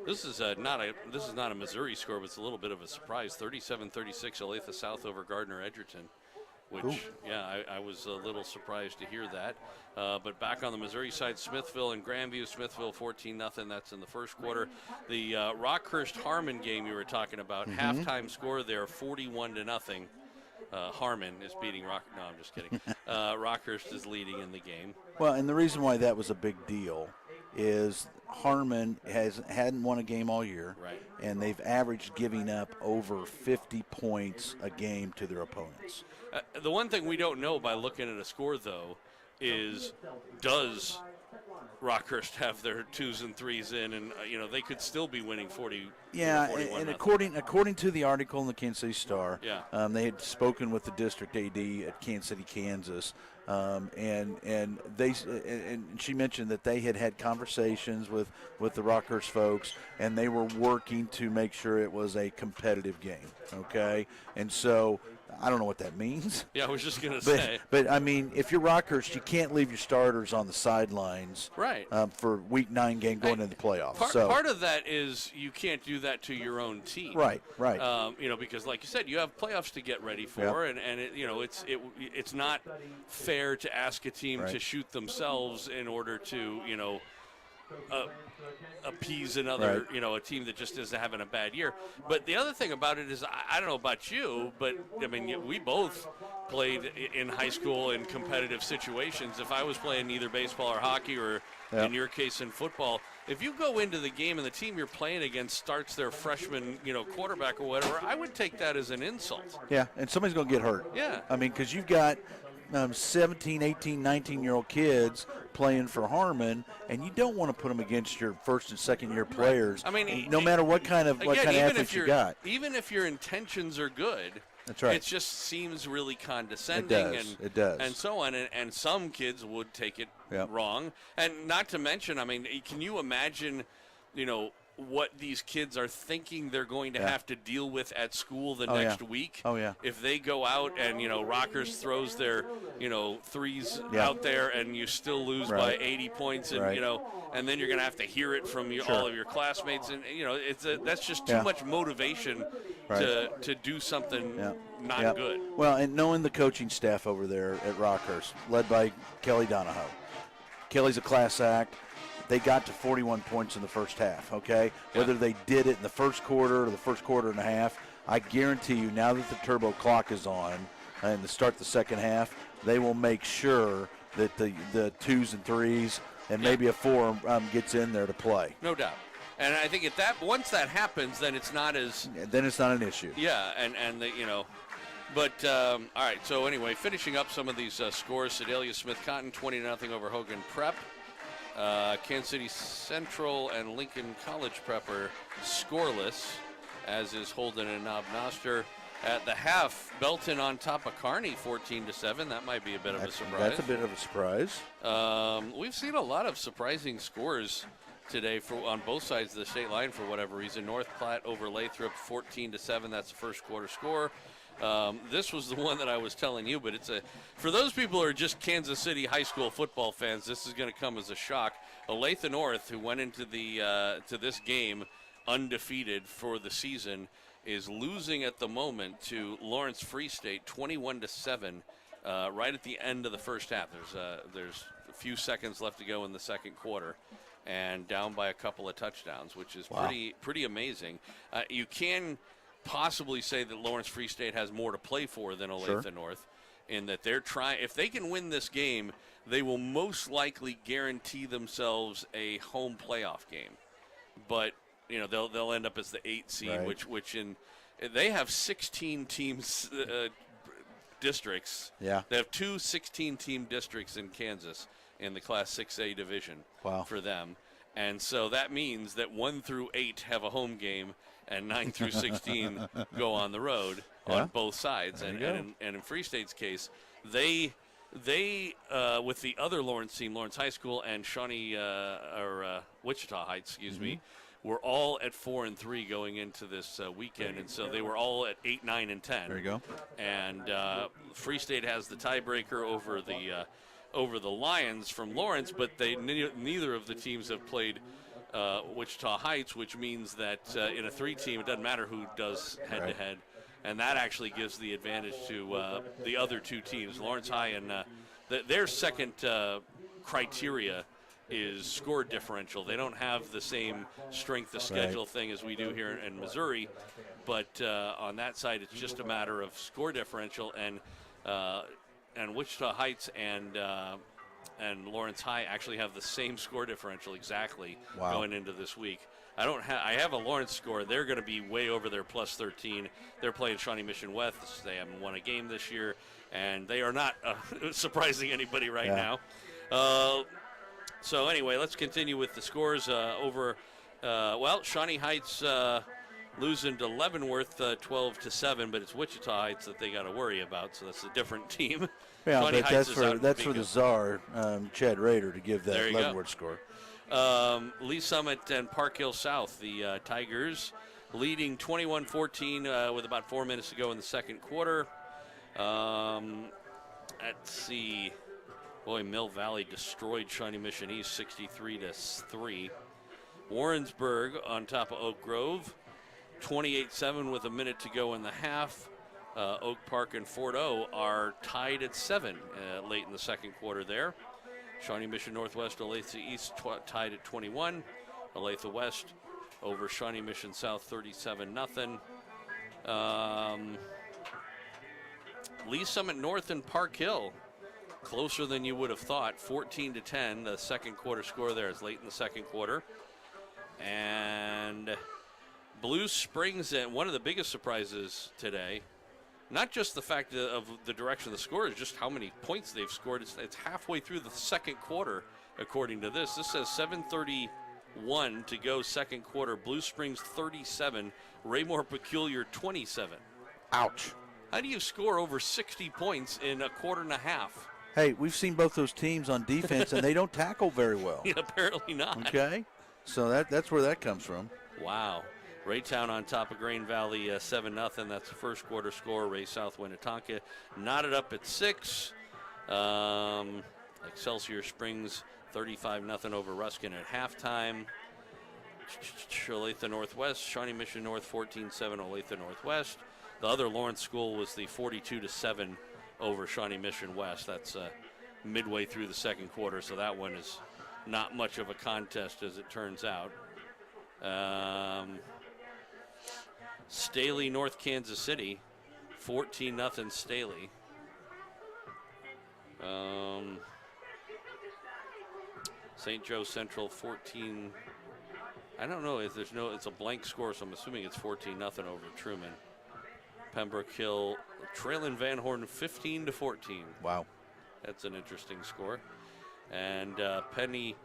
This is not a Missouri score, but it's a little bit of a surprise. 37-36 Olathe South over Gardner Edgerton. Which, I was a little surprised to hear that. But back on the Missouri side, Smithville and Grandview. Smithville 14-0. That's in the first quarter. The Rockhurst-Harmon game you were talking about, halftime score there, 41-0. Harmon is beating Rock. No, I'm just kidding. Rockhurst is leading in the game. Well, and the reason why that was a big deal is Harmon hadn't won a game all year, right? And they've averaged giving up over 50 points a game to their opponents. The one thing we don't know by looking at a score, though, is does Rockhurst have their 2s and 3s in, and they could still be winning 40. Yeah, and according to the article in the Kansas City Star, they had spoken with the district AD at Kansas City, Kansas, and she mentioned that they had conversations with the Rockhurst folks, and they were working to make sure it was a competitive game. Okay, and so I don't know what that means. Yeah, I was just going to But, say. but, I mean, if you're Rockhurst, you can't leave your starters on the sidelines Right. For Week 9 game going into the playoffs. Part of that is you can't do that to your own team. Right. Because like you said, you have playoffs to get ready for, and it's not fair to ask a team to shoot themselves in order to, appease another, a team that just is having a bad year. But the other thing about it is, I don't know about you, but I mean, we both played in high school in competitive situations. If I was playing either baseball or hockey, or in your case in football, if you go into the game and the team you're playing against starts their freshman, quarterback or whatever, I would take that as an insult. Yeah, and somebody's going to get hurt. Yeah. I mean, because you've got 17, 18, 19-year-old kids playing for Harmon, and you don't want to put them against your first and second-year players. I mean, no matter what kind of athletes you got. Even if your intentions are good, that's right. It just seems really condescending. It does. And so on. And some kids would take it wrong. And not to mention, I mean, can you imagine, what these kids are thinking they're going to have to deal with at school the next week? Oh, yeah. If they go out and, Rockers throws their, threes out there and you still lose by 80 points and, and then you're going to have to hear it from all of your classmates. And, that's just too much motivation to do something not good. Well, and knowing the coaching staff over there at Rockhurst, led by Kelly Donahoe. Kelly's a class act. They got to 41 points in the first half, okay? Whether they did it in the first quarter or the first quarter and a half, I guarantee you now that the turbo clock is on and to start the second half, they will make sure that the twos and threes and maybe a four gets in there to play. No doubt. And I think once that happens, then it's not as... Then it's not an issue. Yeah, and But, all right, so anyway, finishing up some of these scores, Sedalia Smith-Cotton 20-0 over Hogan Prep. Kansas City Central and Lincoln College Prep are scoreless, as is Holden and Knob Noster. At the half, Belton on top of Kearney 14-7. That might be a bit of a surprise. That's a bit of a surprise. We've seen a lot of surprising scores today on both sides of the state line for whatever reason. North Platte over Lathrop 14-7. That's the first quarter score. This was the one that I was telling you, but for those people who are just Kansas City high school football fans, this is going to come as a shock. Olathe North, who went into to this game undefeated for the season, is losing at the moment to Lawrence Free State 21-7 right at the end of the first half. There's a few seconds left to go in the second quarter, and down by a couple of touchdowns, which is pretty amazing. You can possibly say that Lawrence Free State has more to play for than Olathe North, in that they're trying. If they can win this game, they will most likely guarantee themselves a home playoff game. But they'll end up as the 8th seed, which they have 16 teams districts. Yeah, they have two 16-team districts in Kansas in the Class 6A division for them, and so that means that 1 through 8 have a home game, and 9 through 16 go on the road on both sides. And in Free State's case, they with the other Lawrence team, Lawrence High School and Wichita Heights, were all at 4-3 going into this weekend, and so they were all at 8, 9, and 10. There you go. And Free State has the tiebreaker over the Lions from Lawrence, but neither of the teams have played Wichita Heights, which means that in a 3-team, it doesn't matter who does head-to-head, and that actually gives the advantage to the other two teams. Lawrence High and their second criteria is score differential. They don't have the same strength of schedule thing as we do here in Missouri, but on that side, it's just a matter of score differential, and Wichita Heights and Lawrence High actually have the same score differential exactly going into this week. I have a Lawrence score. They're going to be way over their plus 13. They're playing Shawnee Mission West. They haven't won a game this year, and they are not surprising anybody right now. So anyway, let's continue with the scores Shawnee Heights losing to Leavenworth 12-7, but it's Wichita Heights that they got to worry about, so that's a different team. Yeah, but that's for the czar, Chad Rader, to give that Leavenworth score. Lee Summit and Park Hill South, the Tigers leading 21-14 with about 4 minutes to go in the second quarter. Let's see. Boy, Mill Valley destroyed Shawnee Mission East 63-3. Warrensburg on top of Oak Grove, 28-7 with a minute to go in the half. Oak Park and Fort O are tied at 7 late in the second quarter there. Shawnee Mission Northwest, Olathe East tied at 21. Olathe West over Shawnee Mission South 37-0. Lee Summit North and Park Hill, closer than you would have thought, 14-10. The second quarter score there is late in the second quarter. And Blue Springs, one of the biggest surprises today, not just the fact of the direction of the score, is just how many points they've scored. It's halfway through the second quarter, according to this. This says 7:31 to go second quarter. Blue Springs 37, Raymore Peculiar 27. Ouch. How do you score over 60 points in a quarter and a half? Hey, we've seen both those teams on defense, and they don't tackle very well. Yeah, apparently not. Okay, so that's where that comes from. Wow. Raytown on top of Grain Valley 7-0. That's the first quarter score. Ray South Winnetonka knotted up at 6. Excelsior Springs 35-0 over Ruskin at halftime. Olathe Northwest, Shawnee Mission North 14-7 Olathe Northwest. The other Lawrence school was the 42-7 over Shawnee Mission West. That's midway through the second quarter, so that one is not much of a contest as it turns out. Staley, North Kansas City, 14-0 Staley. St. Joe Central 14. I don't know if it's a blank score, so I'm assuming it's 14-0 over Truman. Pembroke Hill trailing Van Horn 15-14. Wow. That's an interesting score. And Penny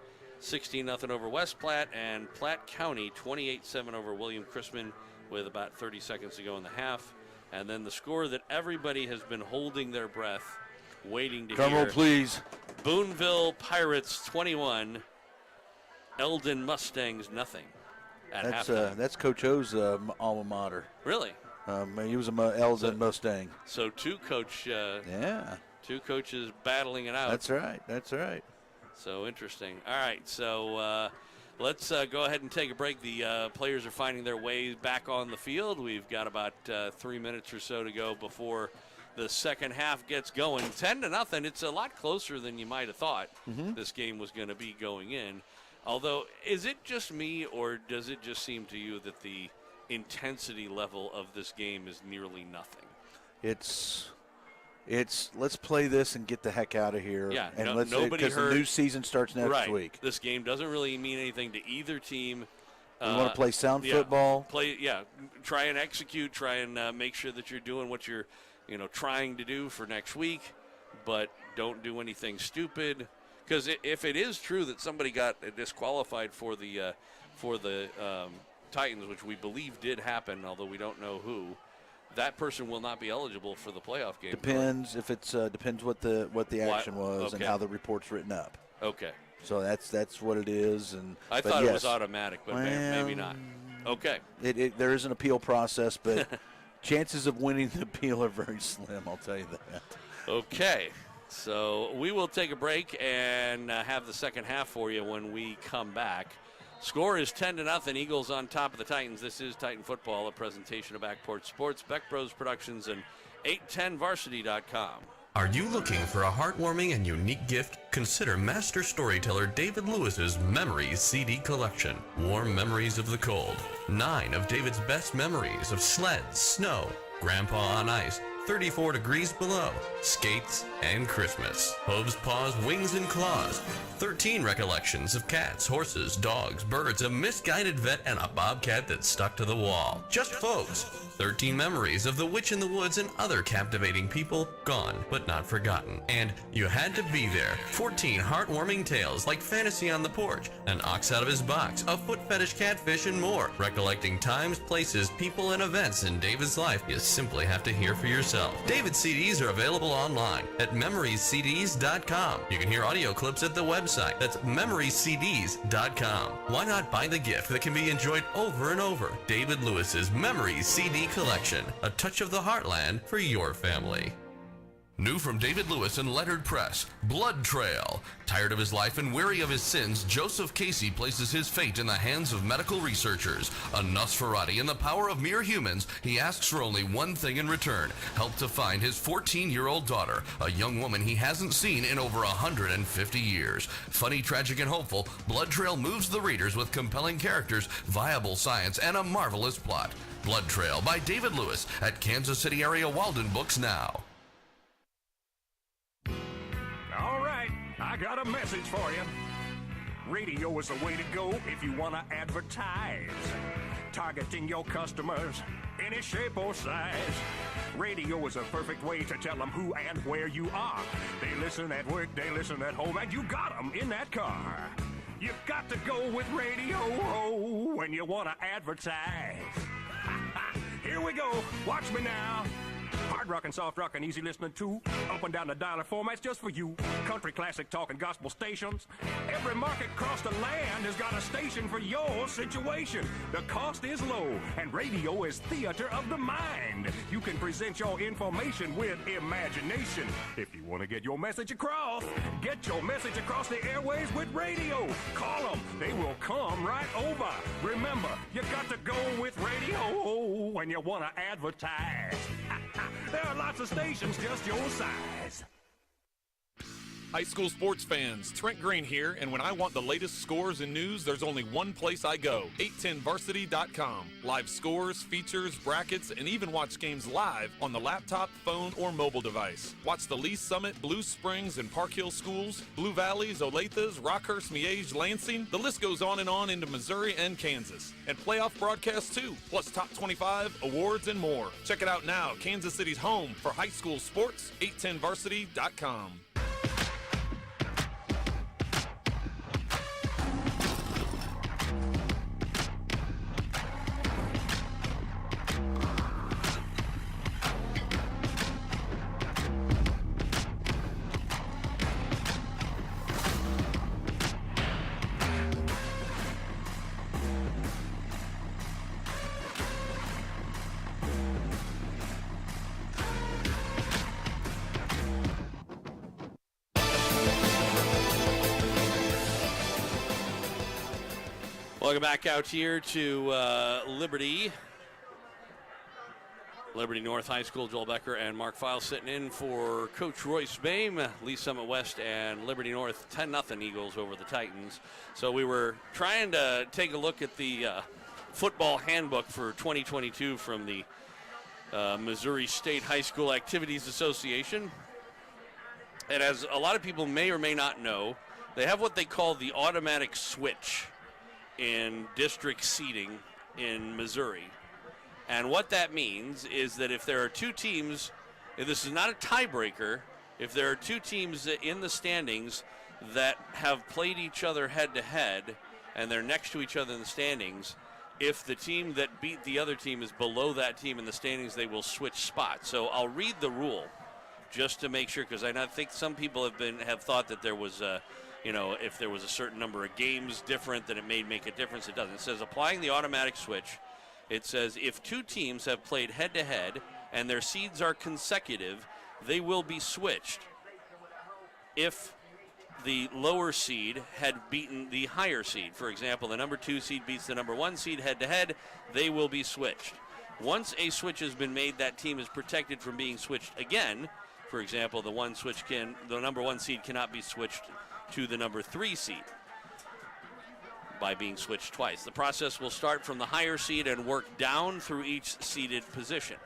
16-0 over West Platte, and Platte County 28-7 over William Chrisman with about 30 seconds to go in the half. And then the score that everybody has been holding their breath, waiting to hear. Drum roll, please. Boonville Pirates 21, Eldon Mustangs nothing at halftime. That's Coach O's alma mater. Really? He was a Eldon Mustang. So two coaches battling it out. That's right. That's right. So interesting. All right, so let's go ahead and take a break. The players are finding their way back on the field. We've got about 3 minutes or so to go before the second half gets going. 10-0. It's a lot closer than you might have thought this game was going to be going in. Although, is it just me, or does it just seem to you that the intensity level of this game is nearly nothing? It's let's play this and get the heck out of here. Yeah, and nobody heard. The new season starts next week. This game doesn't really mean anything to either team. We want to play sound football. Try and execute. Try and make sure that you're doing what you're, trying to do for next week, but don't do anything stupid. Because if it is true that somebody got disqualified for the Titans, which we believe did happen, although we don't know who, that person will not be eligible for the playoff game. Depends if it's depends what the action was and how the report's written up. Okay. So that's what it is. And I thought it was automatic, but maybe not. Okay. There is an appeal process, but chances of winning the appeal are very slim. I'll tell you that. Okay. So we will take a break and have the second half for you when we come back. Score is 10-0. Eagles on top of the Titans. This is Titan Football, a presentation of Backport Sports, Beck Bros Productions, and 810varsity.com. Are you looking for a heartwarming and unique gift? Consider master storyteller David Lewis's Memories CD collection. Warm memories of the cold. 9 of David's best memories of sleds, snow, Grandpa on ice, 34 degrees below, skates, and Christmas. Hooves, paws, wings, and claws. 13 recollections of cats, horses, dogs, birds, a misguided vet, and a bobcat that stuck to the wall. Just folks. 13 memories of the witch in the woods and other captivating people, gone but not forgotten. And you had to be there. 14 heartwarming tales like Fantasy on the Porch, An Ox Out of His Box, A Foot Fetish Catfish, and more. Recollecting times, places, people, and events in David's life you simply have to hear for yourself. David's CDs are available online at memoriescds.com. You can hear audio clips at the website. That's memoriescds.com. Why not buy the gift that can be enjoyed over and over? David Lewis's Memories CD collection, a touch of the heartland for your family. New from David Lewis and Leonard Press, Blood Trail. Tired of his life and weary of his sins, Joseph Casey places his fate in the hands of medical researchers. A Nosferatu in the power of mere humans, he asks for only one thing in return: help to find his 14-year-old daughter, a young woman he hasn't seen in over 150 years. Funny, tragic, and hopeful, Blood Trail moves the readers with compelling characters, viable science, and a marvelous plot. Blood Trail by David Lewis at Kansas City area Walden Books now. All right, I got a message for you. Radio is the way to go if you want to advertise. Targeting your customers, any shape or size. Radio is a perfect way to tell them who and where you are. They listen at work, they listen at home, and you got them in that car. You've got to go with radio when you want to advertise. Here we go, watch me now. Hard rock and soft rock and easy listening too. Up and down the dialer formats just for you. Country, classic, talk, and gospel stations. Every market across the land has got a station for your situation. The cost is low, and radio is theater of the mind. You can present your information with imagination. If you want to get your message across the airways with radio. Call them, they will come right over. Remember, you got to go with radio when you want to advertise. There are lots of stations just your size. High school sports fans, Trent Green here, and when I want the latest scores and news, there's only one place I go, 810varsity.com. Live scores, features, brackets, and even watch games live on the laptop, phone, or mobile device. Watch the Lee Summit, Blue Springs, and Park Hill schools, Blue Valleys, Olathes, Rockhurst, Miege, Lansing. The list goes on into Missouri and Kansas. And playoff broadcasts too, plus top 25, awards, and more. Check it out now, Kansas City's home for high school sports, 810varsity.com. Welcome back out here to Liberty North High School. Joel Becker and Mark Files sitting in for Coach Royce Boehm. Lee Summit West and Liberty North 10-0 Eagles over the Titans. So we were trying to take a look at the football handbook for 2022 from the Missouri State High School Activities Association. And as a lot of people may or may not know, they have what they call the automatic switch in district seating in Missouri. And what that means is that if there are two teams, if this is not a tiebreaker, if there are two teams in the standings that have played each other head-to-head and they're next to each other in the standings, if the team that beat the other team is below that team in the standings, they will switch spots. So I'll read the rule just to make sure, because I think some people have thought that there was if there was a certain number of games different, then it may make a difference. It doesn't. It says applying the automatic switch. It says if two teams have played head-to-head and their seeds are consecutive, they will be switched. If the lower seed had beaten the higher seed, for example, the number 2 seed beats the number 1 seed head-to-head, they will be switched. Once a switch has been made, that team is protected from being switched again. For example, the number 1 seed cannot be switched to the number 3 seed by being switched twice. The process will start from the higher seed and work down through each seeded position.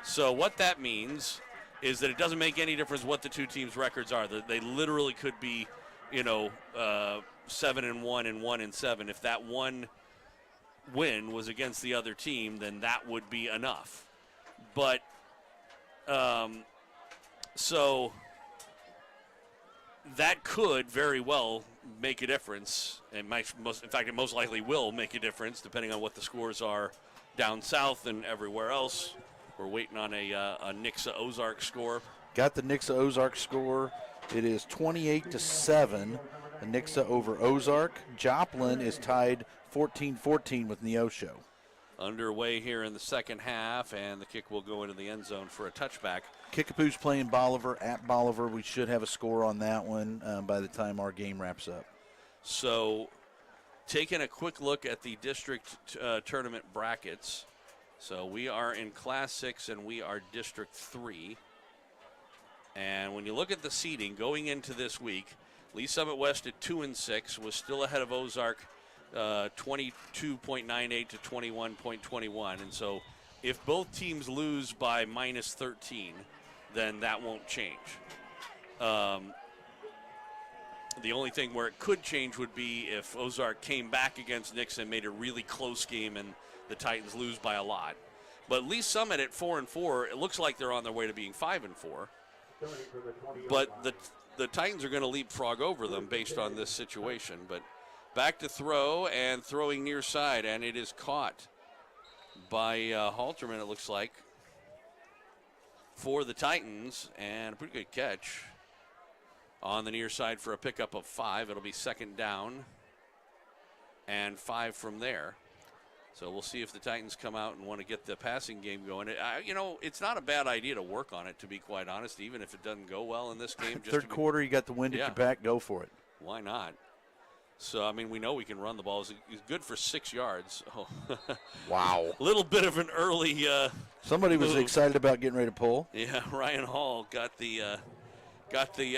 So what that means is that it doesn't make any difference what the two teams' records are. They literally could be, 7-1 and 1-7. If that one win was against the other team, then that would be enough. But so that could very well make a difference. It most likely will make a difference, depending on what the scores are down south and everywhere else. We're waiting on a Nixa Ozark score. Got the Nixa Ozark score. It is 28-7. Nixa over Ozark. Joplin is tied 14-14 with Neosho. Underway here in the second half, and the kick will go into the end zone for a touchback. Kickapoo's playing Bolivar at Bolivar. We should have a score on that one by the time our game wraps up. So, taking a quick look at the district tournament brackets. So we are in Class 6 and we are District 3. And when you look at the seeding going into this week, Lee Summit West at 2-6 was still ahead of Ozark 22.98 to 21.21. And so if both teams lose by minus 13, then that won't change. The only thing where it could change would be if Ozark came back against Nixon, made a really close game, and the Titans lose by a lot. But Lee Summit at 4-4, it looks like they're on their way to being 5-4. But the Titans are going to leapfrog over them based on this situation. But back to throw, and throwing near side, and it is caught by Halterman, it looks like, for the Titans, and a pretty good catch on the near side for a pickup of 5. It'll be second down and 5 from there. So we'll see if the Titans come out and want to get the passing game going. It's not a bad idea to work on it, to be quite honest, even if it doesn't go well in this game. Third quarter, you got the wind at your back, go for it. Why not? So, we know we can run the ball. He's good for 6 yards. Oh. Wow. A little bit of an early Somebody was move. excited about getting ready to pull. Yeah, Ryan Hall got the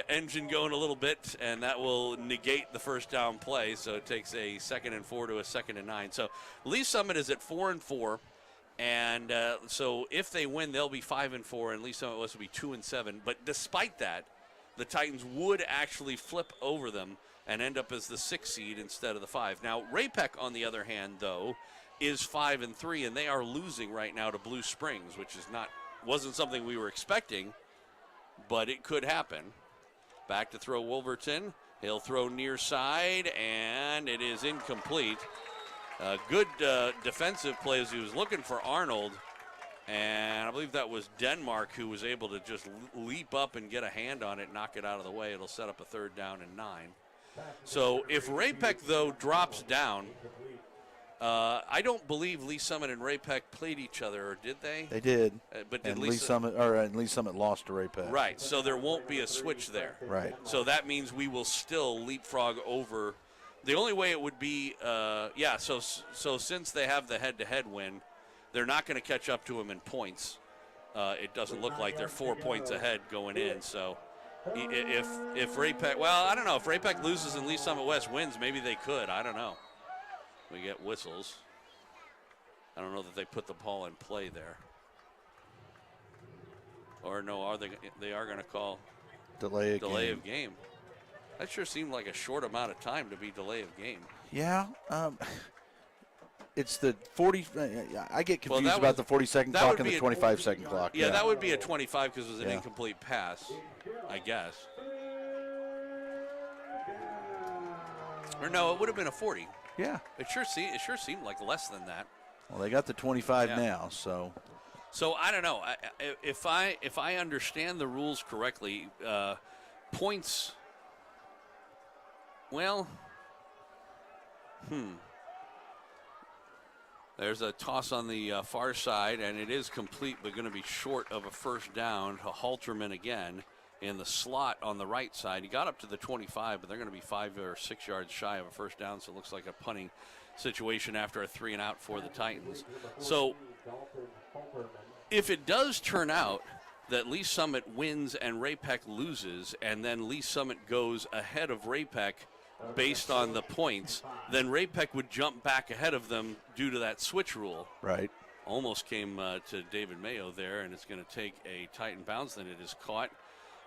engine going a little bit, and that will negate the first down play. So it takes a 2nd and 4 to a 2nd and 9. So Lee Summit is at 4-4, and so if they win, they'll be 5-4, and Lee Summit West will be 2-7. But despite that, the Titans would actually flip over them and end up as the 6th seed instead of the 5. Now Ray-Pec, on the other hand, though, is 5-3, and they are losing right now to Blue Springs, which wasn't something we were expecting. But it could happen. Back to throw Wolverton. He'll throw near side, and it is incomplete. Good defensive play as he was looking for Arnold. And I believe that was Denmark who was able to just leap up and get a hand on it, knock it out of the way. It'll set up a 3rd down and 9. So if Ray-Pec, though, drops down, I don't believe Lee Summit and Ray-Pec played each other, or did they? They did. But did and Lee Summit lost to Ray-Pec. Right, so there won't be a switch there. Right. So that means we will still leapfrog over. The only way it would be, so since they have the head-to-head win, they're not going to catch up to them in points. It doesn't look like they're 4 points ahead going in. So if Ray-Pec, I don't know. If Ray-Pec loses and Lee Summit West wins, maybe they could. I don't know. We get whistles. I don't know that they put the ball in play there. Or no, they are going to call delay of game. That sure seemed like a short amount of time to be delay of game. Yeah. It's the 40. I get confused about the 40-second clock and the 25-second clock. Yeah, that would be a 25 because it was an incomplete pass, I guess. Or no, it would have been a 40. Yeah. It sure seemed like less than that. Well, they got the 25 now, so. So I don't know. If I understand the rules correctly, points. Well, There's a toss on the far side, and it is complete, but going to be short of a first down to Halterman again in the slot on the right side. He got up to the 25, but they're going to be 5 or 6 yards shy of a first down, so it looks like a punting situation after a 3-and-out for the Titans. So if it does turn out that Lee Summit wins and Ray-Pec loses, and then Lee Summit goes ahead of Ray-Pec based on the points, then Ray-Pec would jump back ahead of them due to that switch rule. Right. Almost came to David Mayo there, and it's going to take a Titan bounce. Then it is caught,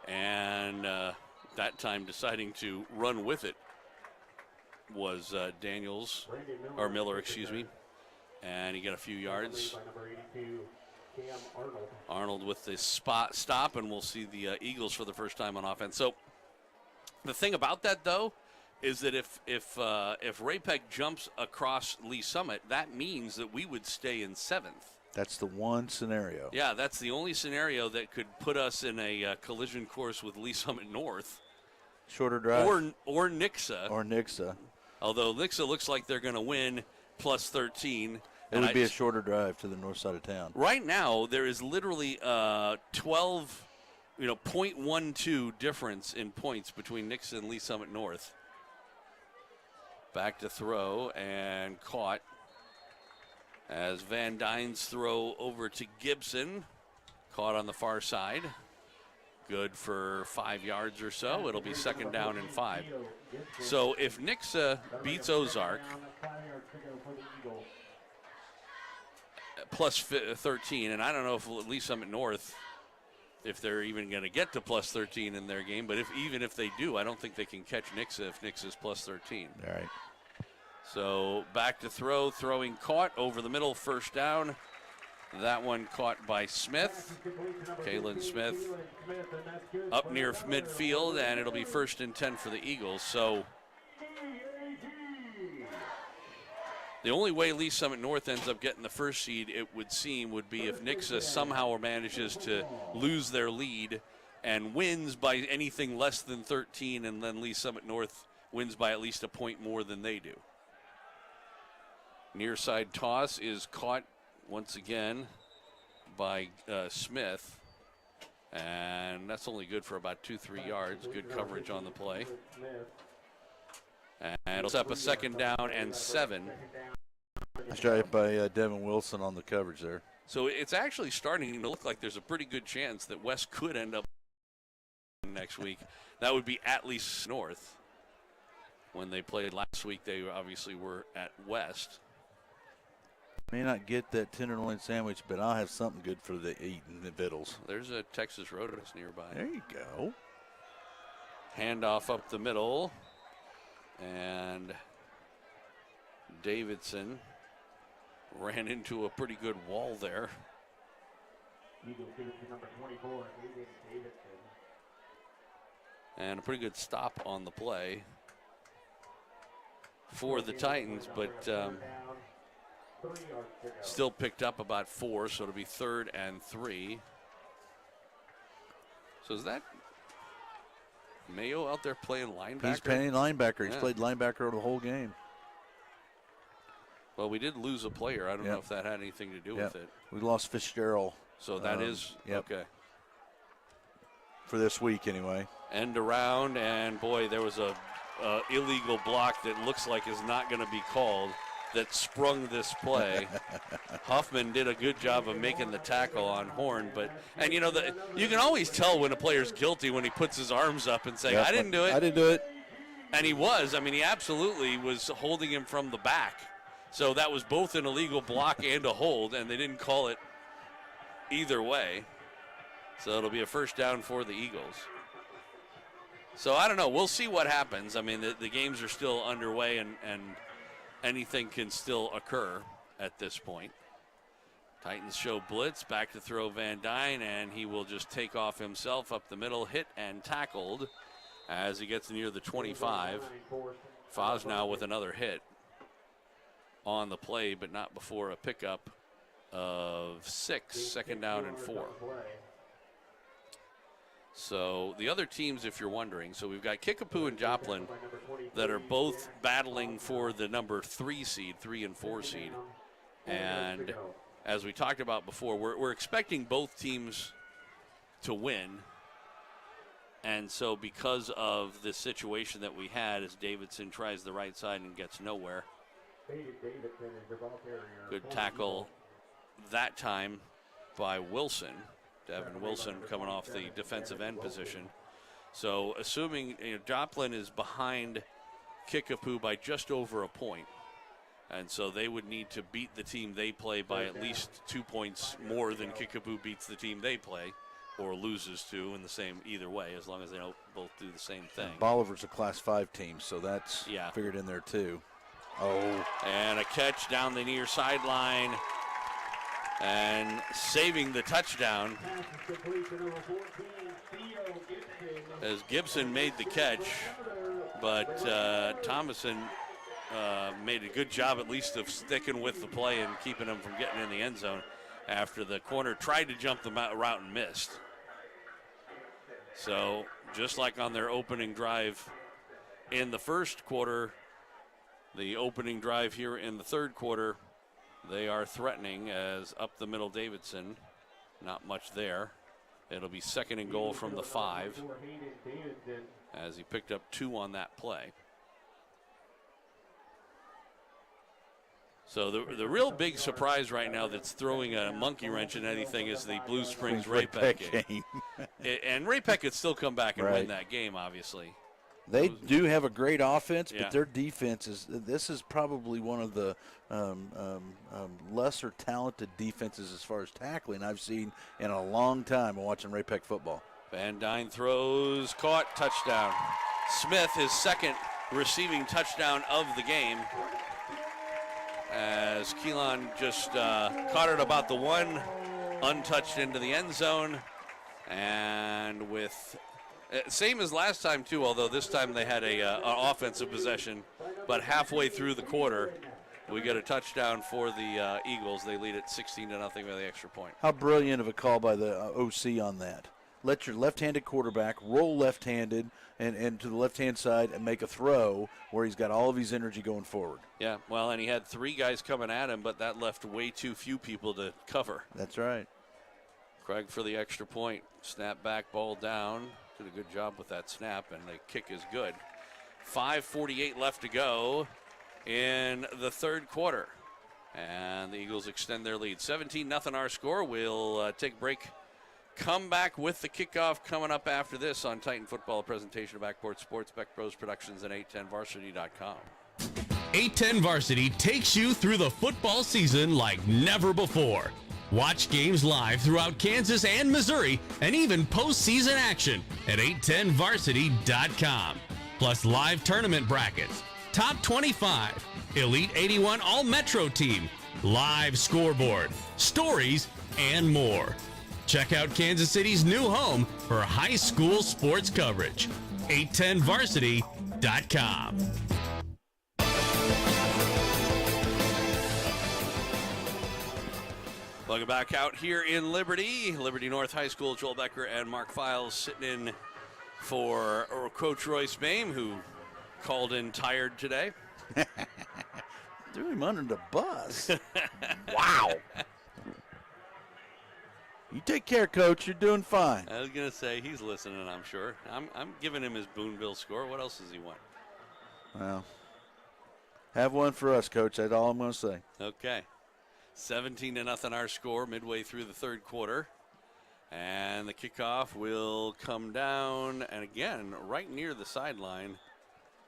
and that time deciding to run with it was Miller, excuse me. And he got a few yards. Arnold with the stop, and we'll see the Eagles for the first time on offense. So the thing about that, though, is that if Ray-Pec jumps across Lee Summit, that means that we would stay in 7th. That's the one scenario. Yeah, that's the only scenario that could put us in a collision course with Lee Summit North. Shorter drive. Or Nixa. Or Nixa. Although Nixa looks like they're going to win plus 13. It would be a shorter drive to the north side of town. Right now, there is literally 12 .12 difference in points between Nixa and Lee Summit North. Back to throw and caught as Van Dyne's throw over to Gibson. Caught on the far side. Good for 5 yards or so. It'll be second down and 5. So if Nixa beats Ozark plus 13, and I don't know if Lee Summit North, if they're even going to get to plus 13 in their game, but even if they do, I don't think they can catch Nixa if Nixa's plus 13. All right. So back to throw, throwing caught over the middle, first down. That one caught by Smith, Kalen Smith, up near midfield, and it'll be 1st and 10 for the Eagles. So the only way Lee Summit North ends up getting the first seed, it would seem, would be if Nixa somehow manages to lose their lead and wins by anything less than 13, and then Lee Summit North wins by at least a point more than they do. Near side toss is caught once again by Smith, and that's only good for about 2-3 yards. Good coverage on the play. And it'll set up a second down and 7. Nice try by Devin Wilson on the coverage there. So it's actually starting to look like there's a pretty good chance that West could end up next week. That would be at least North. When they played last week, they obviously were at West. May not get that tenderloin sandwich, but I'll have something good for the eating the victuals. There's a Texas Roadhouse nearby. There you go. Handoff up the middle. And Davidson ran into a pretty good wall there. And a pretty good stop on the play for the Titans, but still picked up about 4, so it'll be 3rd and 3. So is that Mayo out there playing linebacker? He's playing linebacker. He's Yeah. played linebacker the whole game. Well, we did lose a player. I don't know if that had anything to do with it. We lost Fitzgerald. So that is okay. For this week, anyway. End around, and boy, there was a illegal block that looks like is not going to be called that sprung this play. Huffman did a good job of making the tackle on Horn, and you can always tell when a player's guilty when he puts his arms up and saying, "I didn't do it." I didn't do it. And he was. I mean, he absolutely was holding him from the back. So that was both an illegal block and a hold, and they didn't call it either way. So it'll be a first down for the Eagles. So I don't know. We'll see what happens. I mean, the games are still underway, and anything can still occur at this point. Titans show blitz, back to throw Van Dyne, and he will just take off himself up the middle, hit and tackled as he gets near the 25. Fosnow with another hit on the play, but not before a pickup of 6, second down and 4. So the other teams, if you're wondering, so we've got Kickapoo and Joplin that are both battling for the number 3 seed, 3 and 4 seed. And as we talked about before, we're expecting both teams to win. And so because of the situation that we had, as Davidson tries the right side and gets nowhere, good tackle that time by Wilson. Devin Wilson coming off the defensive end position. So assuming Joplin is behind Kickapoo by just over a point, and so they would need to beat the team they play by at least 2 points more than Kickapoo beats the team they play, or loses to in the same either way, as long as they don't both do the same thing. Bolivar's a Class 5 team, so that's figured in there too. Oh. And a catch down the near sideline. And saving the touchdown as Gibson made the catch, but Thomason made a good job at least of sticking with the play and keeping him from getting in the end zone after the corner tried to jump the route and missed. So just like on their opening drive in the first quarter, the opening drive here in the third quarter, they are threatening as up the middle Davidson. Not much there. It'll be 2nd and goal from the 5 as he picked up 2 on that play. So the real big surprise right now that's throwing a monkey wrench in anything is the Blue Springs Ray-Pec game. And Ray-Pec could still come back and win that game, obviously. They do have a great offense, but their defense this is probably one of the lesser talented defenses as far as tackling I've seen in a long time watching Ray-Pec football. Van Dyne throws, caught, touchdown. Smith, his 2nd receiving touchdown of the game, as Keelan just caught it about the 1, untouched into the end zone, and with same as last time too, although this time they had an offensive possession, but halfway through the quarter we get a touchdown for the Eagles. They lead it 16-0 with the extra point. How brilliant of a call by the OC on that. Let your left-handed quarterback roll left-handed and to the left-hand side and make a throw where he's got all of his energy going forward. Yeah, well, and he had 3 guys coming at him, but that left way too few people to cover. That's right. Craig for the extra point. Snap back, ball down. Did a good job with that snap, and the kick is good. 5:48 left to go in the 3rd quarter. And the Eagles extend their lead. 17-0 our score. We'll take a break. Come back with the kickoff coming up after this on Titan Football, a presentation of Backport Sports, Beck Bros Productions, and 810varsity.com. 810 Varsity takes you through the football season like never before. Watch games live throughout Kansas and Missouri, and even postseason action at 810varsity.com. Plus live tournament brackets, top 25, Elite 81 All-Metro team, live scoreboard, stories, and more. Check out Kansas City's new home for high school sports coverage. 810varsity.com. Welcome back out here in Liberty North High School. Joel Becker and Mark Files sitting in for Coach Royce Mame, who called in tired today. Threw him under the bus. Wow. You take care, Coach. You're doing fine. I was going to say, he's listening, I'm sure. I'm giving him his Boonville score. What else does he want? Well, have one for us, Coach. That's all I'm going to say. Okay. 17-0 our score midway through the 3rd quarter. And the kickoff will come down, and again, right near the sideline.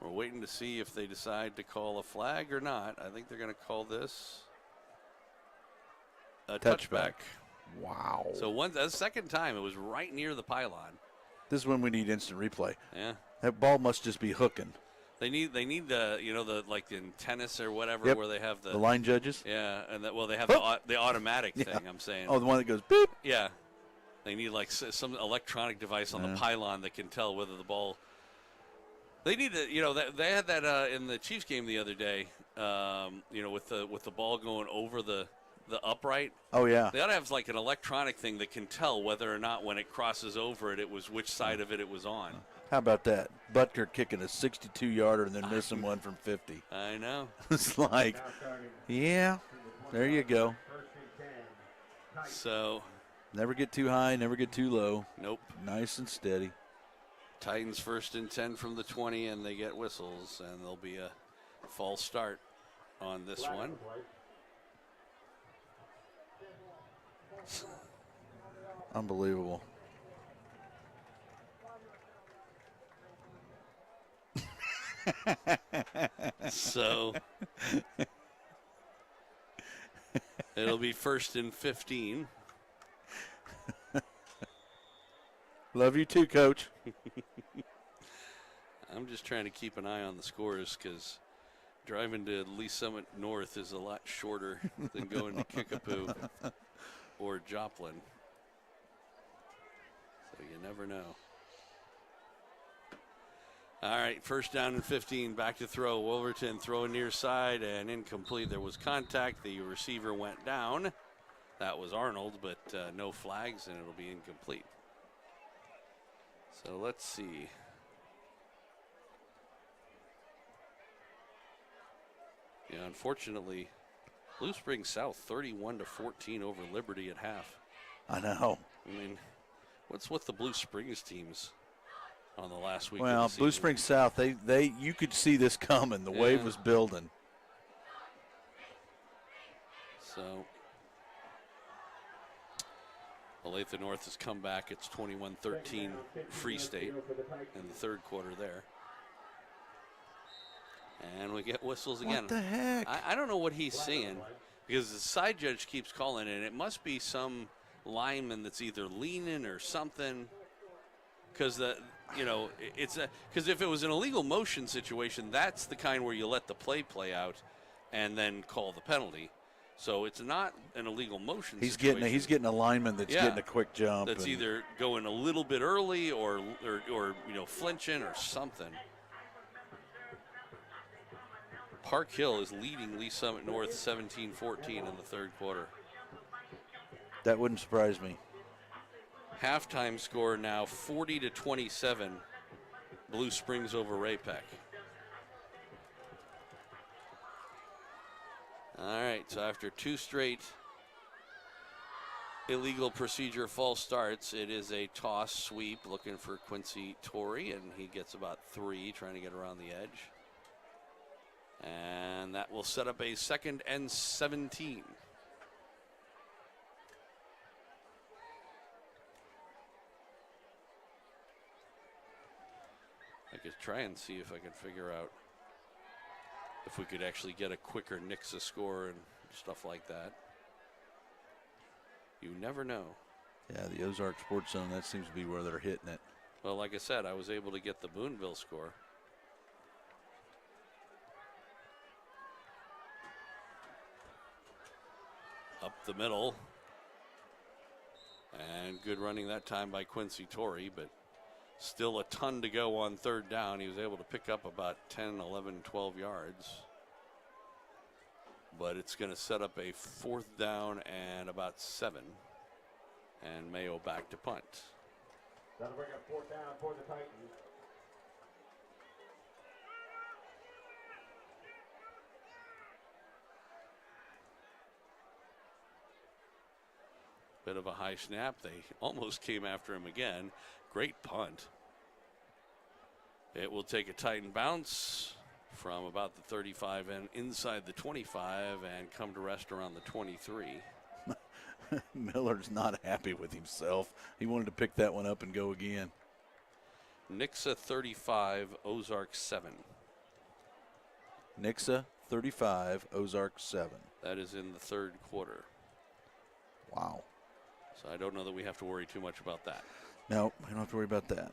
We're waiting to see if they decide to call a flag or not. I think they're going to call this a touchback. Wow. So that's the 2nd time. It was right near the pylon. This is when we need instant replay. Yeah. That ball must just be hooking. They need the like in tennis or whatever, where they have the line judges. Yeah, and they have the automatic thing. I'm saying. Oh, the one that goes beep. Yeah. They need like some electronic device on the pylon that can tell whether the ball. They need to, they had that in the Chiefs game the other day. With the ball going over the upright. Oh yeah. They ought to have like an electronic thing that can tell whether or not when it crosses over it was which side of it was on. How about that? Butker kicking a 62-yarder and then missing one from 50. I know. It's like, yeah, there you go. So. Never get too high, never get too low. Nope. Nice and steady. Titans 1st and 10 from the 20, and they get whistles, and there'll be a false start on this one. Unbelievable. So it'll be 1st and 15. Love you too, Coach. I'm just trying to keep an eye on the scores because driving to Lee Summit North is a lot shorter than going to Kickapoo or Joplin. So you never know. All right, 1st down and 15, back to throw. Wolverton throwing near side and incomplete. There was contact. The receiver went down. That was Arnold, but no flags, and it'll be incomplete. So let's see. Yeah, unfortunately, Blue Springs South 31-14 over Liberty at half. I know. I mean, What's with the Blue Springs teams on the last week? Well, of the Blue season? Springs South, you could see this coming. The wave was building. So Olathe North has come back. It's 21-13 Free State in the third quarter there. And we get whistles again. What the heck? I don't know what he's seeing because the side judge keeps calling it. It must be some lineman that's either leaning or something. Because because if it was an illegal motion situation, that's the kind where you let the play out and then call the penalty. So it's not an illegal motion situation. He's getting a lineman that's getting a quick jump. That's either going a little bit early or flinching or something. Park Hill is leading Lee Summit North 17-14 in the third quarter. That wouldn't surprise me. Halftime score now 40-27. Blue Springs over Ray-Pec. All right, so after two straight illegal procedure false starts, it is a toss sweep looking for Quincy Torrey, and he gets about 3 trying to get around the edge. And that will set up a 2nd and 17. I could try and see if I could figure out if we could actually get a quicker Nixa score and stuff like that. You never know. Yeah, the Ozark Sports Zone, that seems to be where they're hitting it. Well, like I said, I was able to get the Boonville score. Up the middle. And good running that time by Quincy Torrey, but still a ton to go on third down. He was able to pick up about 10, 11, 12 yards. But it's going to set up a 4th down and about 7. And Mayo back to punt. That'll bring up 4th down for the Titans. Bit of a high snap. They almost came after him again. Great punt. It will take a Titan bounce from about the 35 and inside the 25 and come to rest around the 23. Miller's not happy with himself. He wanted to pick that one up and go again. Nixa 35, Ozark 7. Nixa 35, Ozark 7. That is in the third quarter. Wow. So I don't know that we have to worry too much about that. No, we don't have to worry about that.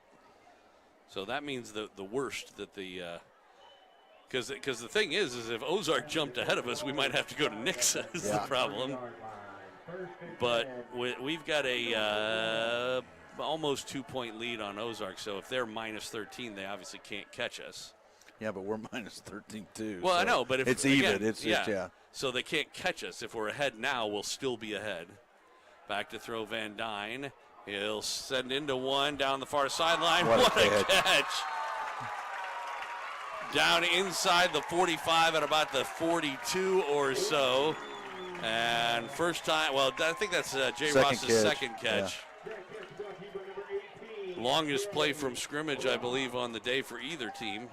So that means the worst that the because the thing is if Ozark jumped ahead of us, we might have to go to Nixa is the problem. But we've got a almost 2-point lead on Ozark. So if they're minus 13, they obviously can't catch us. Yeah, but we're minus 13 too. Well, so I know, but if it's again, even, it's just, yeah. So they can't catch us. If we're ahead now, we'll still be ahead. Back to throw Van Dyne. He'll send into one down the far sideline. What a catch. Down inside the 45 at about the 42 or so. And first time, well, I think that's Jay Ross's second catch. Yeah. Longest play from scrimmage, I believe, on the day for either team.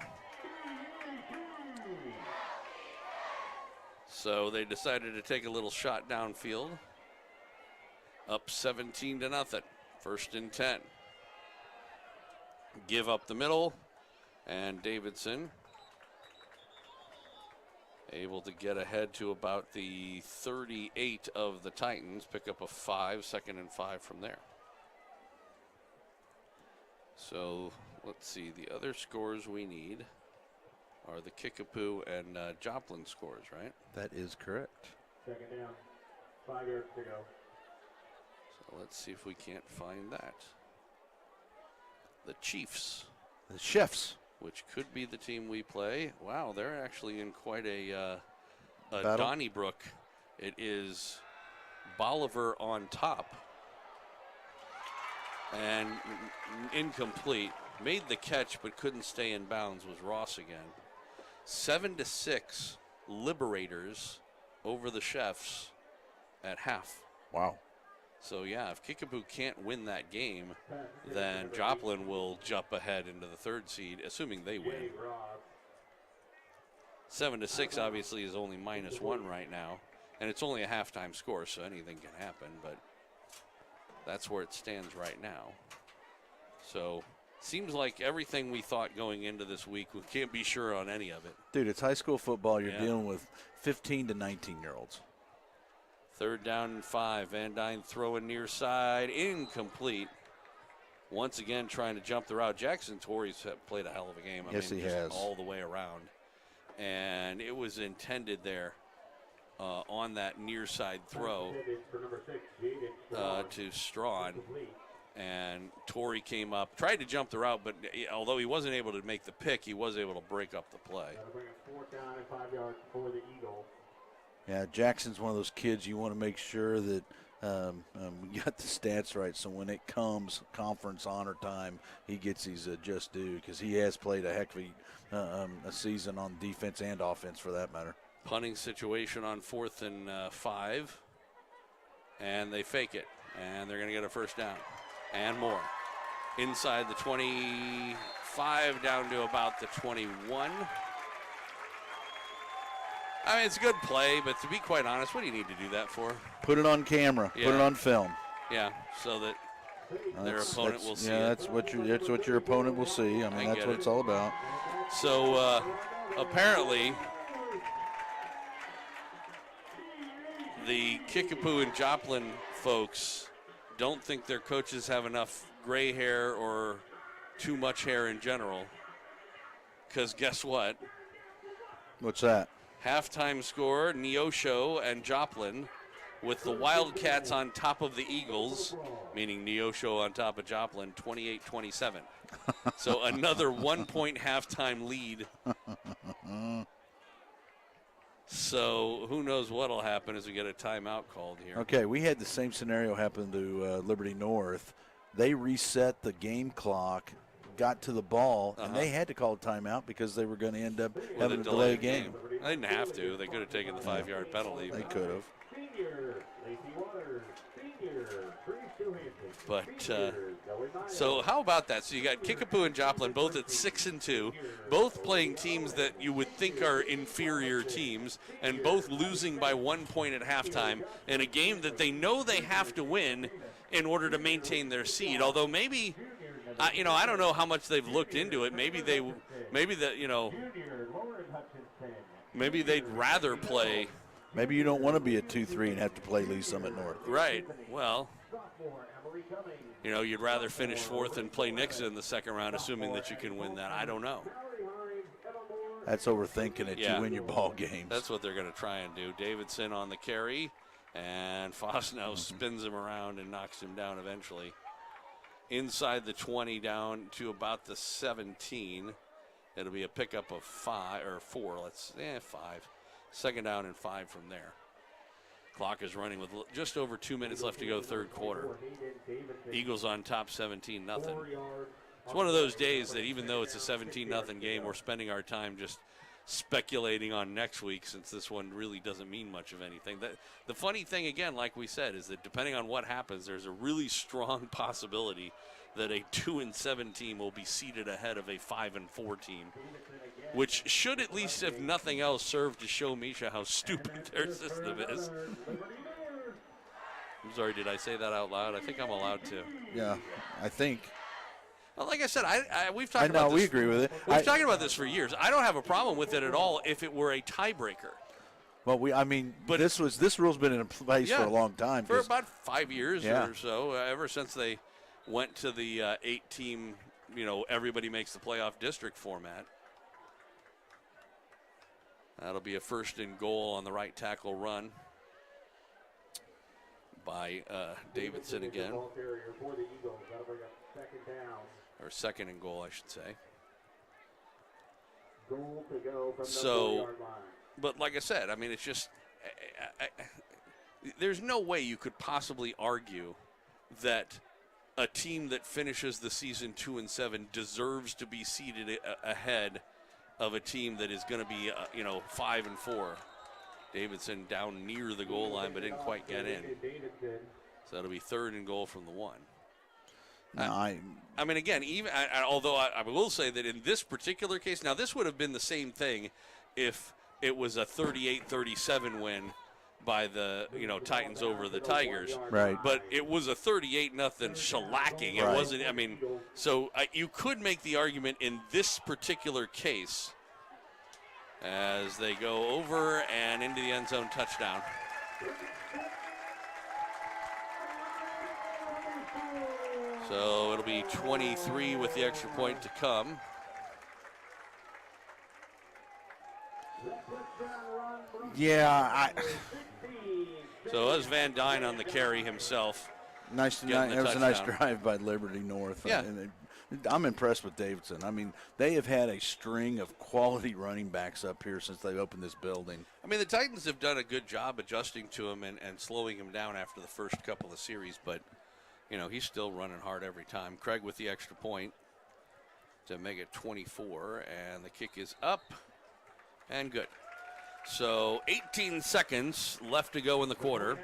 So they decided to take a little shot downfield. Up 17-0. 1st and 10. Give up the middle. And Davidson able to get ahead to about the 38 of the Titans. Pick up a 5, 2nd and 5 from there. So let's see. The other scores we need are the Kickapoo and Joplin scores, right? That is correct. 2nd down. 5 yards to go. So let's see if we can't find that. The Chiefs. The Chefs. Which could be the team we play. Wow, they're actually in quite a battle. Donnybrook. It is Bolivar on top. And incomplete. Made the catch but couldn't stay in bounds was Ross again. 7-6 Liberators over the Chefs at half. Wow. So, yeah, if Kickapoo can't win that game, then Joplin will jump ahead into the third seed, assuming they win. 7-6 obviously is only -1 right now, and it's only a halftime score, so anything can happen, but that's where it stands right now. So, seems like everything we thought going into this week, we can't be sure on any of it. Dude, it's high school football. You're dealing with 15 to 19-year-olds. 3rd down and 5. Van Dyne throwing near side, incomplete. Once again, trying to jump the route. Jackson Torrey's played a hell of a game. Yes, he has. All the way around. And it was intended there on that near side throw to Strawn. And Torrey came up, tried to jump the route, but although he wasn't able to make the pick, he was able to break up the play. That'll bring up 4th down and 5 yards for the Eagles. Yeah, Jackson's one of those kids you want to make sure that we got the stats right, so when it comes conference honor time, he gets his just due, because he has played a heck of a season on defense and offense for that matter. Punting situation on 4th and 5, and they fake it, and they're going to get a 1st down and more. Inside the 25 down to about the 21. I mean, it's a good play, but to be quite honest, what do you need to do that for? Put it on camera. Yeah. Put it on film. Yeah, so that their opponent will see it. Yeah, that's what your opponent will see. I mean, that's what it's all about. So apparently, the Kickapoo and Joplin folks don't think their coaches have enough gray hair or too much hair in general. Because guess what? What's that? Halftime score, Neosho and Joplin, with the Wildcats on top of the Eagles, meaning Neosho on top of Joplin, 28-27. So another 1-point halftime lead. So who knows what'll happen as we get a timeout called here. Okay, we had the same scenario happen to Liberty North. They reset the game clock, got to the ball, and they had to call a timeout because they were going to end up having to delay a game. They didn't have to. They could have taken the 5-yard penalty. They could have. But so how about that? So you got Kickapoo and Joplin both at 6-2, both playing teams that you would think are inferior teams, and both losing by 1 point at halftime in a game that they know they have to win in order to maintain their seed. Although maybe, I don't know how much they've looked into it. Maybe they'd rather play. Maybe you don't want to be a 2-3 and have to play Lee Summit North. Right. Well, you'd rather finish 4th and play Nixa in the second round, assuming that you can win that. I don't know. That's overthinking it. You win your ball games. That's what they're going to try and do. Davidson on the carry, and Fosno spins him around and knocks him down eventually. Inside the 20 down to about the 17. It'll be a pickup of 5 or 4. 5. 2nd down and 5 from there. Clock is running with just over 2 minutes left to go, 3rd quarter. Eagles on top 17-0. It's one of those days that even though it's a 17-0 game, we're spending our time just speculating on next week, since this one really doesn't mean much of anything. The funny thing, again, like we said, is that depending on what happens, there's a really strong possibility that a 2-7 team will be seated ahead of a 5-4 team, which should, at least if nothing else, serve to show Misha how stupid their system is. I'm sorry, did I say that out loud? I think I'm allowed to. Yeah, I think. Well, like I said, we've talked about this. We agree with it. We've talked about this for years. I don't have a problem with it at all if it were a tiebreaker. Well, this rule's been in place for a long time. For about 5 years or so, ever since they went to the 8-team, everybody makes the playoff district format. That'll be a 1st and goal on the right tackle run by Davidson again. Or 2nd and goal, I should say. So, but like I said, it's just, there's no way you could possibly argue that a team that finishes the season 2-7 deserves to be seated ahead of a team that is going to be, 5-4. Davidson down near the goal line, but didn't quite get in. So that'll be 3rd and goal from the 1. No, I mean, again, although I will say that in this particular case, now this would have been the same thing if it was a 38-37 win by the Titans over the Tigers. Right. But it was a 38-0 shellacking. It wasn't. I mean, so you could make the argument in this particular case as they go over and into the end zone, touchdown. So it'll be 23 with the extra point to come. Yeah. So it was Van Dyne on the carry himself. It was a nice drive by Liberty North. Yeah. I'm impressed with Davidson. I mean, they have had a string of quality running backs up here since they opened this building. I mean, the Titans have done a good job adjusting to him and slowing him down after the first couple of series, but he's still running hard every time. Craig with the extra point to make it 24, and the kick is up and good. So 18 seconds left to go in the quarter.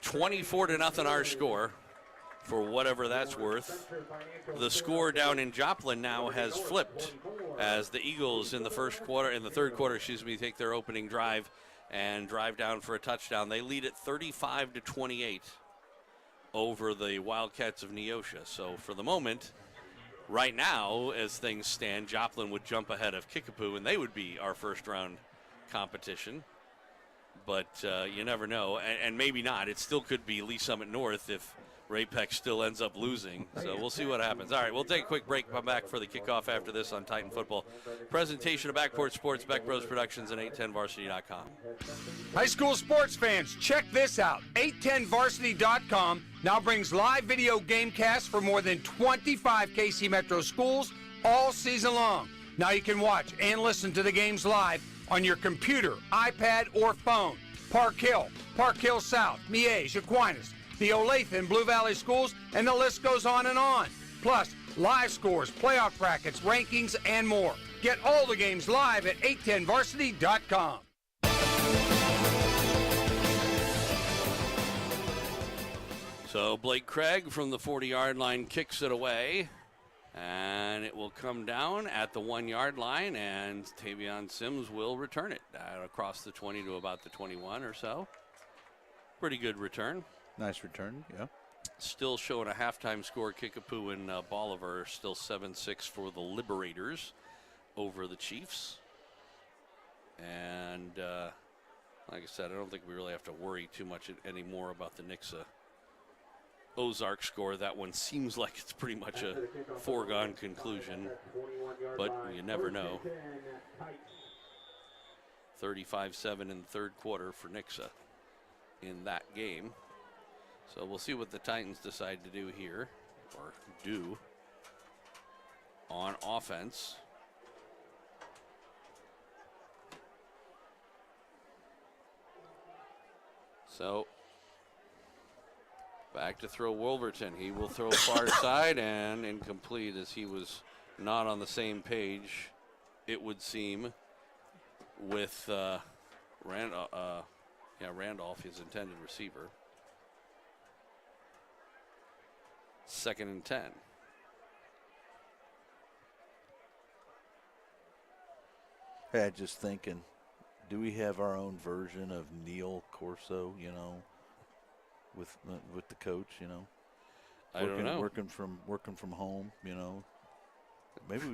24-0 our score, for whatever that's worth. The score down in Joplin now has flipped as the Eagles in the third quarter, take their opening drive and drive down for a touchdown. They lead at 35-28. Over the Wildcats of Neosho. So for the moment, right now, as things stand, Joplin would jump ahead of Kickapoo, and they would be our first-round competition. But you never know, and maybe not. It still could be Lee Summit North if Ray-Pec still ends up losing. So we'll see what happens. All right, we'll take a quick break. Come back for the kickoff after this on Titan Football. Presentation of Backport Sports, Beck Bros Productions, and 810varsity.com. High school sports fans, check this out. 810varsity.com now brings live video game casts for more than 25 KC Metro schools all season long. Now you can watch and listen to the games live on your computer, iPad, or phone. Park Hill South, Miege, Aquinas, the Olathe and Blue Valley schools, and the list goes on and on. Plus, live scores, playoff brackets, rankings, and more. Get all the games live at 810varsity.com. So Blake Craig from the 40-yard line kicks it away, and it will come down at the 1-yard line, and Tavion Sims will return it across the 20 to about the 21 or so. Pretty good return. Nice return, yeah. Still showing a halftime score. Kickapoo and Bolivar still 7-6 for the Liberators over the Chiefs. And like I said, I don't think we really have to worry too much anymore about the Nixa Ozark score. That one seems like it's pretty much a foregone conclusion, but you never know. 35-7 in the third quarter for Nixa in that game. So we'll see what the Titans decide to do here, or do, on offense. So back to throw Wolverton. He will throw far side and incomplete, as he was not on the same page, it would seem, with Randolph, his intended receiver. 2nd and 10. Hey, just thinking, do we have our own version of Neil Corso, with the coach, I don't know. Working from home, Maybe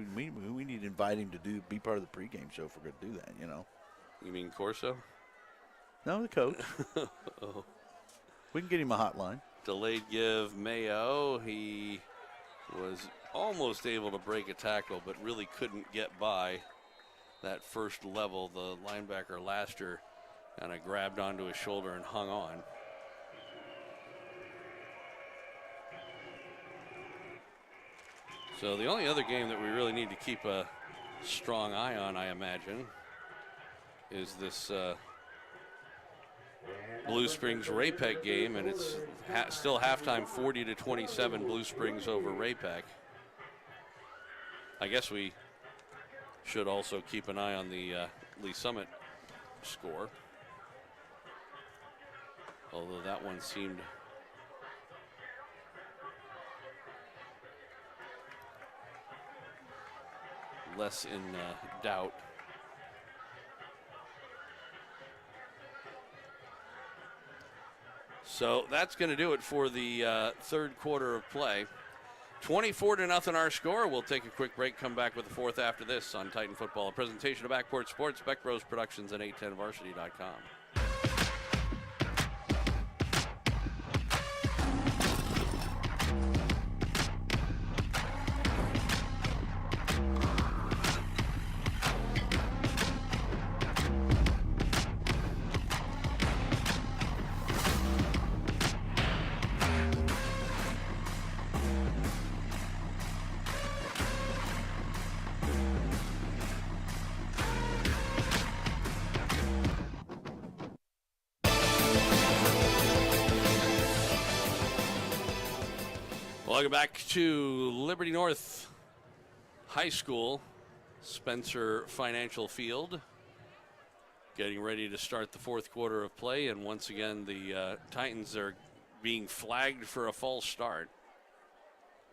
we need to invite him to be part of the pregame show if we're going to do that, You mean Corso? No, the coach. Oh. We can get him a hotline. Delayed give Mayo. He was almost able to break a tackle, but really couldn't get by that first level. The linebacker Laster kind of grabbed onto his shoulder and hung on. So the only other game that we really need to keep a strong eye on, I imagine, is this Blue Springs Ray-Pec game, and it's still halftime 40-27 Blue Springs over Ray-Pec. I guess we should also keep an eye on the Lee Summit score, although that one seemed less in doubt. So that's going to do it for the third quarter of play. 24-0 our score. We'll take a quick break, come back with the fourth after this on Titan Football. A presentation of Backport Sports, Beck Bros Productions, and 810varsity.com. Welcome back to Liberty North High School, Spencer Financial Field. Getting ready to start the fourth quarter of play, and once again the Titans are being flagged for a false start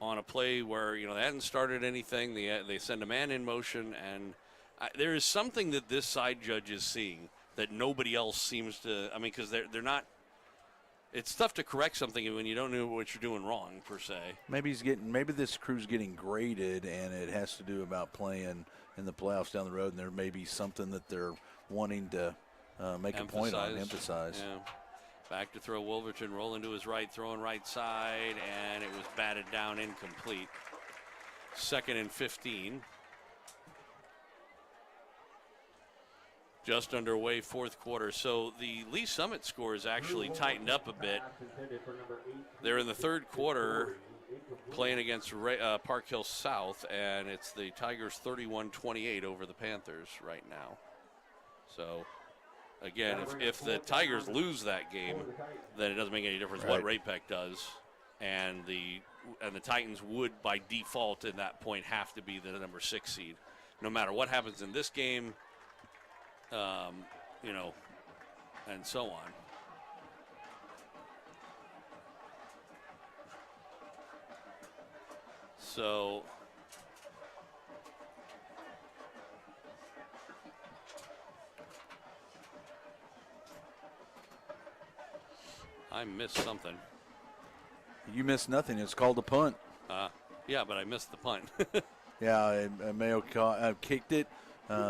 on a play where, they hadn't started anything. They send a man in motion, and there is something that this side judge is seeing that nobody else seems to. I mean, because they're not. It's tough to correct something when you don't know what you're doing wrong, per se. Maybe this crew's getting graded, and it has to do about playing in the playoffs down the road, and there may be something that they're wanting to make a point on, emphasize. Yeah. Back to throw. Wolverton rolling to his right, throwing right side, and it was batted down, incomplete. 2nd and 15. Just underway, fourth quarter. So the Lee Summit score is actually tightened up a bit. They're in the third quarter playing against Park Hill South, and it's the Tigers 31-28 over the Panthers right now. So, again, if the Tigers lose that game, then it doesn't make any difference what Ray-Pec does. And the Titans would, by default, at that point, have to be the number 6 seed. No matter what happens in this game, and so on. So I missed something. You missed nothing. It's called a punt. Yeah, but I missed the punt. Yeah, Mayo kicked it.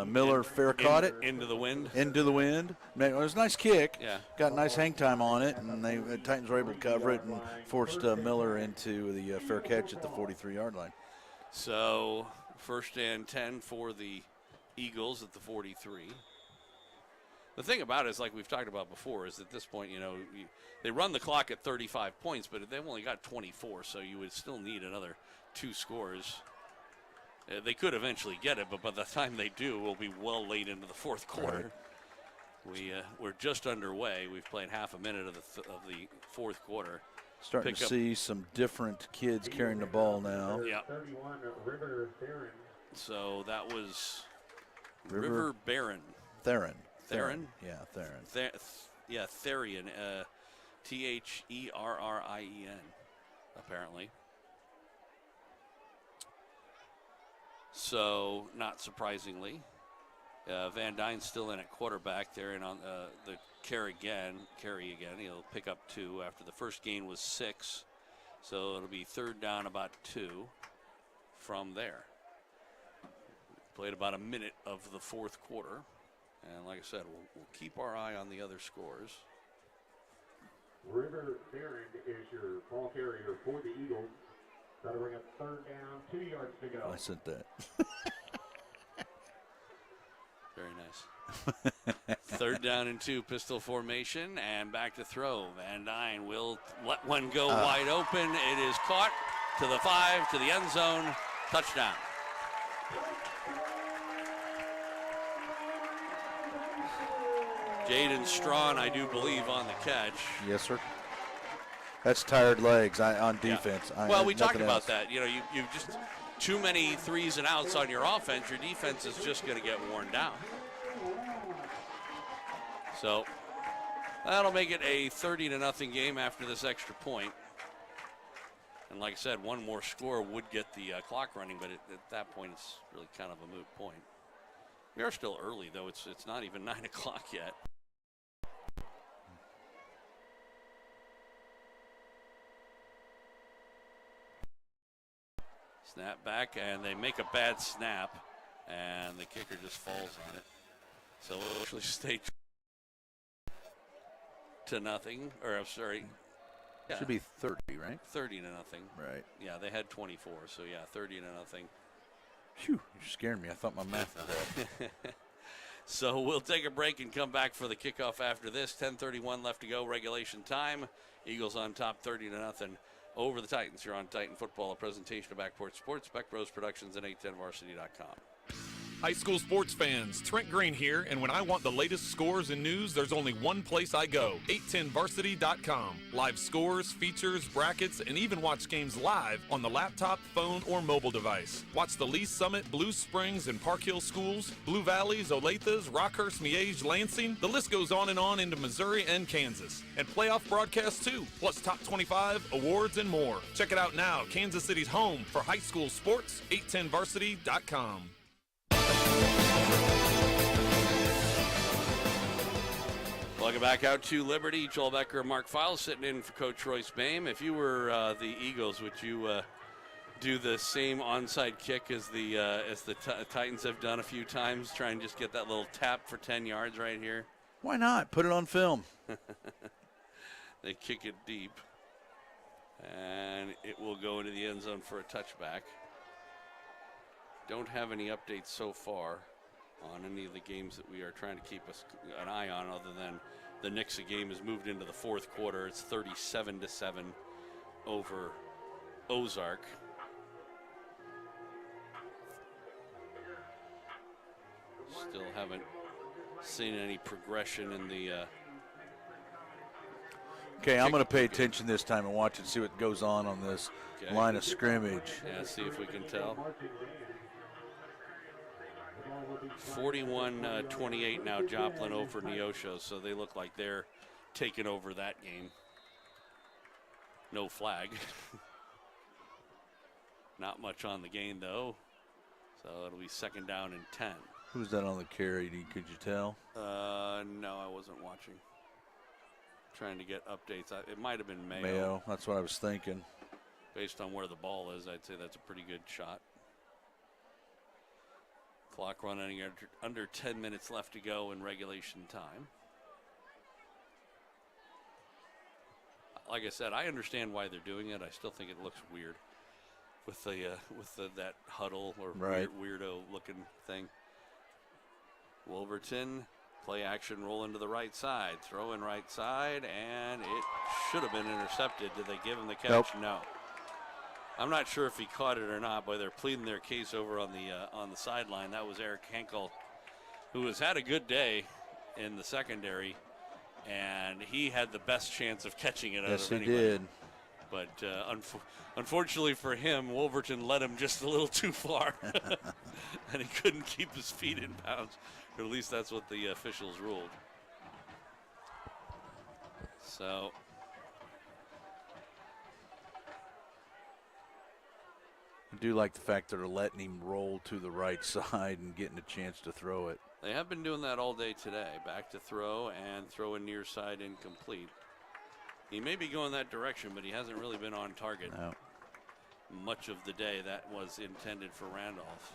Miller fair caught it. Into the wind. Into the wind. It was a nice kick. Yeah. Got nice hang time on it, and the Titans were able to cover it and forced Miller into the fair catch at the 43-yard line. So 1st and 10 for the Eagles at the 43. The thing about it is, like we've talked about before, is at this point, they run the clock at 35 points, but they've only got 24, so you would still need another 2 scores. They could eventually get it, but by the time they do, we'll be well late into the fourth quarter. Right. We're just underway. We've played half a minute of the fourth quarter. Starting to see some different kids carrying the ball now. Yeah. 31, River Theron. So that was River Barron. Theron. Theron? Yeah, Theron. Therian. Therrien, apparently. So, not surprisingly, Van Dyne's still in at quarterback there, and on the carry again. He'll pick up 2 after the first gain was 6. So it'll be 3rd down, about 2 from there. Played about a minute of the fourth quarter, and like I said, we'll keep our eye on the other scores. River Theron is your ball carrier for the Eagles. That'll bring up 3rd down, 2 yards to go. I sent that. Very nice. 3rd down and 2, pistol formation, and back to throw. Van Dyne will let one go wide open. It is caught to the 5, to the end zone. Touchdown. Jaden Strawn, I do believe, on the catch. Yes, sir. That's tired legs on defense. Yeah. Well, we talked about that. You just too many 3s and outs on your offense. Your defense is just going to get worn down. So that'll make it a 30-0 game after this extra point. And like I said, one more score would get the clock running, but at that point, it's really kind of a moot point. We are still early, though. It's not even 9 o'clock yet. Snap back, and they make a bad snap, and the kicker just falls on it. So we'll actually stay to nothing, or I'm sorry. Yeah, should be 30, right? 30-0. Right. Yeah, they had 24, so yeah, 30-0. Phew, you're scaring me. I thought my math was off. So we'll take a break and come back for the kickoff after this. 10:31 left to go, regulation time. Eagles on top 30-0 over the Titans. You're on Titan Football, a presentation of Backport Sports, Beck Bros Productions, and 810varsity.com. High school sports fans, Trent Green here, and when I want the latest scores and news, there's only one place I go, 810varsity.com. Live scores, features, brackets, and even watch games live on the laptop, phone, or mobile device. Watch the Lee Summit, Blue Springs, and Park Hill schools, Blue Valleys, Olathes, Rockhurst, Miege, Lansing. The list goes on into Missouri and Kansas. And playoff broadcasts too, plus top 25, awards, and more. Check it out now, Kansas City's home for high school sports, 810varsity.com. Welcome back out to Liberty. Joel Becker and Mark Files sitting in for Coach Royce Boehm. If you were the Eagles, would you do the same onside kick as the Titans have done a few times? Try and just get that little tap for 10 yards right here? Why not? Put it on film. They kick it deep, and it will go into the end zone for a touchback. Don't have any updates so far on any of the games that we are trying to keep an eye on, other than the Nixa game has moved into the fourth quarter. It's 37-7 over Ozark. Still haven't seen any progression in the okay, I'm going to pay attention this time and watch and see what goes on this line of scrimmage. Yeah, see if we can tell. 41-28 now, Joplin over Neosho, so they look like they're taking over that game. No flag. Not much on the gain, though, so it'll be second down and 10. Who's that on the carry? Could you tell? No, I wasn't watching. Trying to get updates. It might have been Mayo. Mayo, that's what I was thinking. Based on where the ball is, I'd say that's a pretty good shot. Clock running under 10 minutes left to go in regulation time. Like I said, I understand why they're doing it. I still think it looks weird with that huddle or weirdo looking thing. Wolverton, play action, roll into the right side, throw in right side, and it should have been intercepted. Did they give him the catch? Nope. No. I'm not sure if he caught it or not, but they're pleading their case over on the sideline. That was Eric Henkel, who has had a good day in the secondary, and he had the best chance of catching it out of anybody. Yes, he did. But unfortunately for him, Wolverton led him just a little too far, and he couldn't keep his feet in bounds. Or at least that's what the officials ruled. So I do like the fact that they're letting him roll to the right side and getting a chance to throw it. they have been doing that all day today. Back to throw and throw a near side incomplete. He may be going that direction, but he hasn't really been on target much of the day. That was intended for Randolph.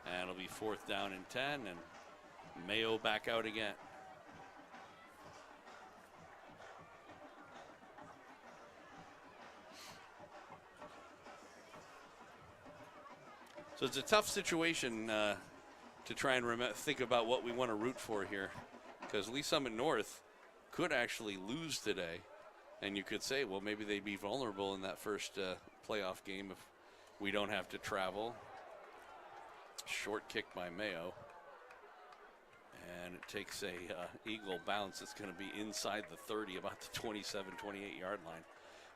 And it'll be 4th down and 10, and Mayo back out again. So it's a tough situation to try and think about what we want to root for here, because Lee Summit North could actually lose today, and you could say, well, maybe they'd be vulnerable in that first playoff game if we don't have to travel. Short kick by Mayo, and it takes a Eagle bounce. It's going to be inside the 30, about the 27, 28-yard line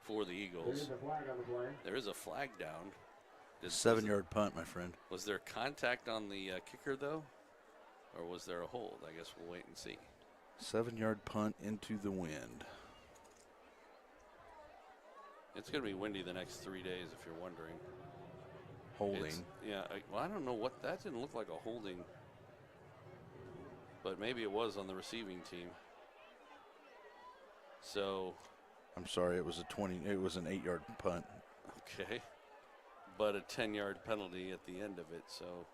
for the Eagles. There is a flag down. 7-yard punt, my friend. Was there contact on the kicker, though? Or was there a hold? I guess we'll wait and see. 7-yard punt into the wind. It's going to be windy the next 3 days, if you're wondering. Holding. I don't know what that didn't look like a holding, but maybe it was on the receiving team. So, I'm sorry, it was an 8-yard punt. Okay, but a 10-yard penalty at the end of it. So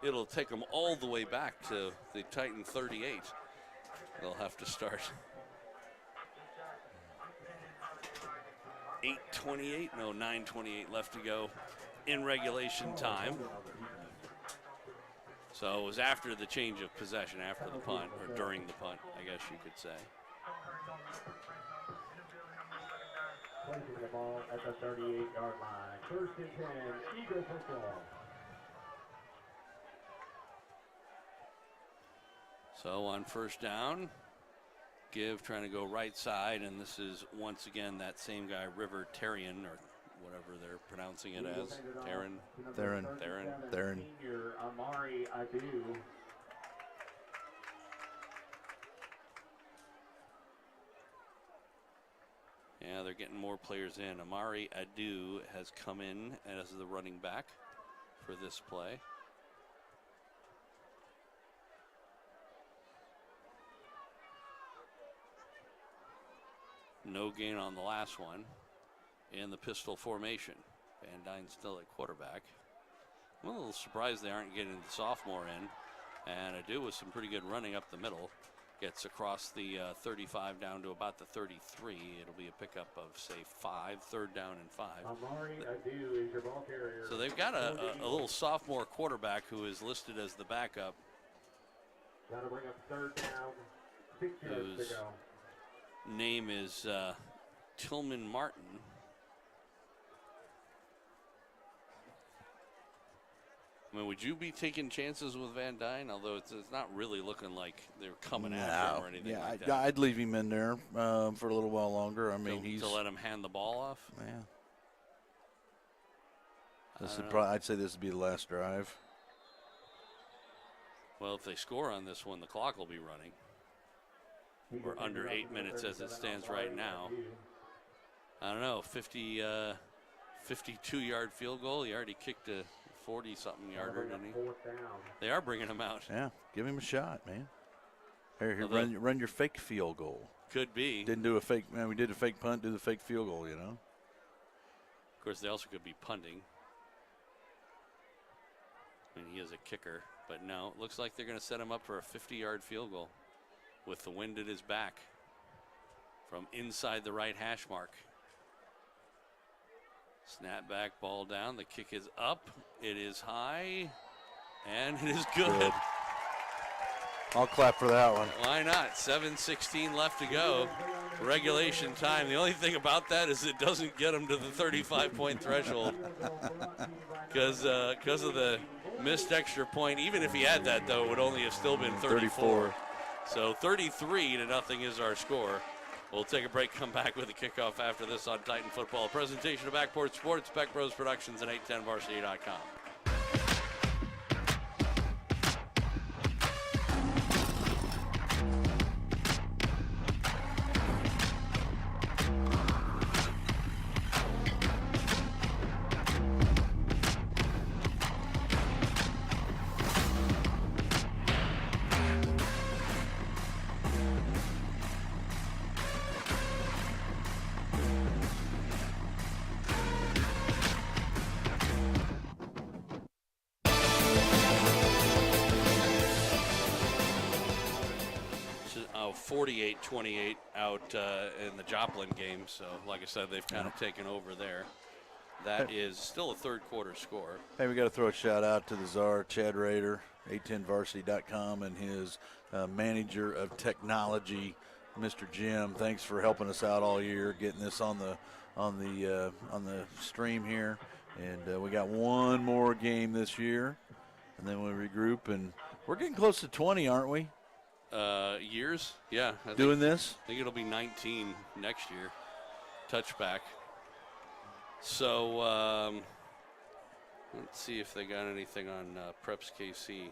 it'll take them all the way back to the Titan 38. They'll have to start. 9:28 left to go in regulation time. So it was after the change of possession, after the punt, or during the punt, I guess you could say. Placing the ball at the 38-yard line. 1st and 10, Eagle football. So on first down, Give trying to go right side, and this is once again that same guy, River Tarian, or whatever they're pronouncing it as. Theron. Senior Amari Adu. Yeah, they're getting more players in. Amari Adu has come in as the running back for this play. No gain on the last one. In the pistol formation. Van Dyne still at quarterback. I'm a little surprised they aren't getting the sophomore in. And Adu with some pretty good running up the middle. Gets across the 35 down to about the 33. It'll be a pickup of, say, 5, 3rd down and 5. Amari Adu is your ball carrier. So they've got a little sophomore quarterback who is listed as the backup. Got to bring up 3rd down. 6 yards to go. Name is Tillman Martin. I mean, would you be taking chances with Van Dyne? Although it's not really looking like they're coming after him or anything like that. I'd leave him in there for a little while longer. I mean, to let him hand the ball off. Yeah. I'd say this would be the last drive. Well, if they score on this one, the clock will be running. We're under 8 minutes as it stands right now. I don't know, 52-yard field goal. He already kicked a 40-something yarder, didn't he? They are bringing him out. Yeah, give him a shot, man. Here, run your fake field goal. Could be. Didn't do a fake, man. We did a fake punt, do the fake field goal, you know. Of course, they also could be punting. I mean, he is a kicker. But no, it looks like they're going to set him up for a 50-yard field goal with the wind at his back from inside the right hash mark. Snap back, ball down. The kick is up. It is high, and it is good. I'll clap for that one. Why not? 7:16 left to go. Regulation time. The only thing about that is it doesn't get him to the 35-point threshold because of the missed extra point. Even if he had that, though, it would only have still been 34. So 33-0 is our score. We'll take a break, come back with a kickoff after this on Titan Football. A presentation of Backport Sports, Beck Bros Productions, and 810varsity.com. Oh, 48-28 out in the Joplin game. So, like I said, they've kind of taken over there. That is still a third quarter score. Hey, we got to throw a shout out to the czar, Chad Rader, 810varsity.com, and his manager of technology, Mr. Jim. Thanks for helping us out all year, getting this on the stream here. And we got one more game this year, and then we regroup, and we're getting close to 20, aren't we? Years, yeah. I think it'll be 19 next year. Touchback. So let's see if they got anything on Preps KC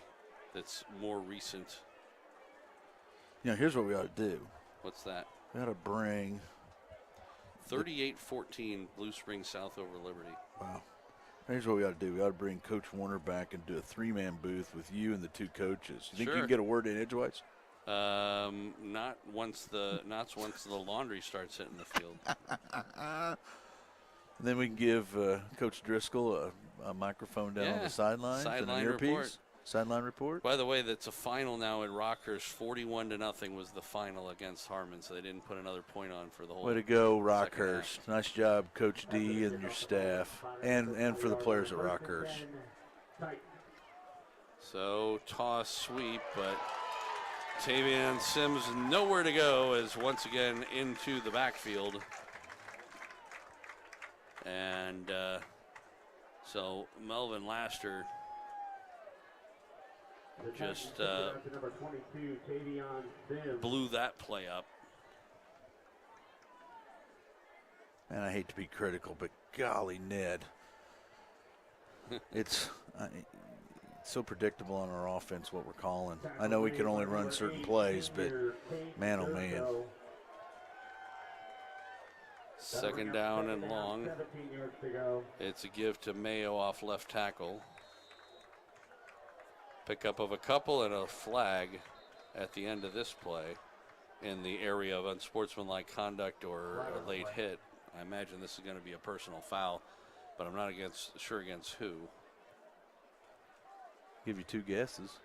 that's more recent. Here's what we ought to do. What's that? We ought to bring 38-14, Blue Springs South over Liberty. Wow. Here's what we ought to do. We ought to bring Coach Warner back and do a 3-man booth with you and the 2 coaches. You think you can get a word in edgewise? Not once the laundry starts hitting the field. Then we can give Coach Driscoll a microphone down on the sidelines and an earpiece. Report. Sideline report. By the way, that's a final now at Rockhurst. 41-0 was the final against Harmon, so they didn't put another point on for the whole. Way to go, Rockhurst! Nice job, Coach D and your staff, and for the players at Rockhurst. So toss sweep, but Tavian Sims nowhere to go as once again into the backfield. And so Melvin Laster just blew that play up. And I hate to be critical, but golly, Ned. It's so predictable on our offense what we're calling. I know we can only run certain plays, but man, oh man. Second down and long. It's a give to Mayo off left tackle. Pickup of a couple and a flag at the end of this play in the area of unsportsmanlike conduct or a late hit. I imagine this is going to be a personal foul, but I'm not sure against who. Give you 2 guesses.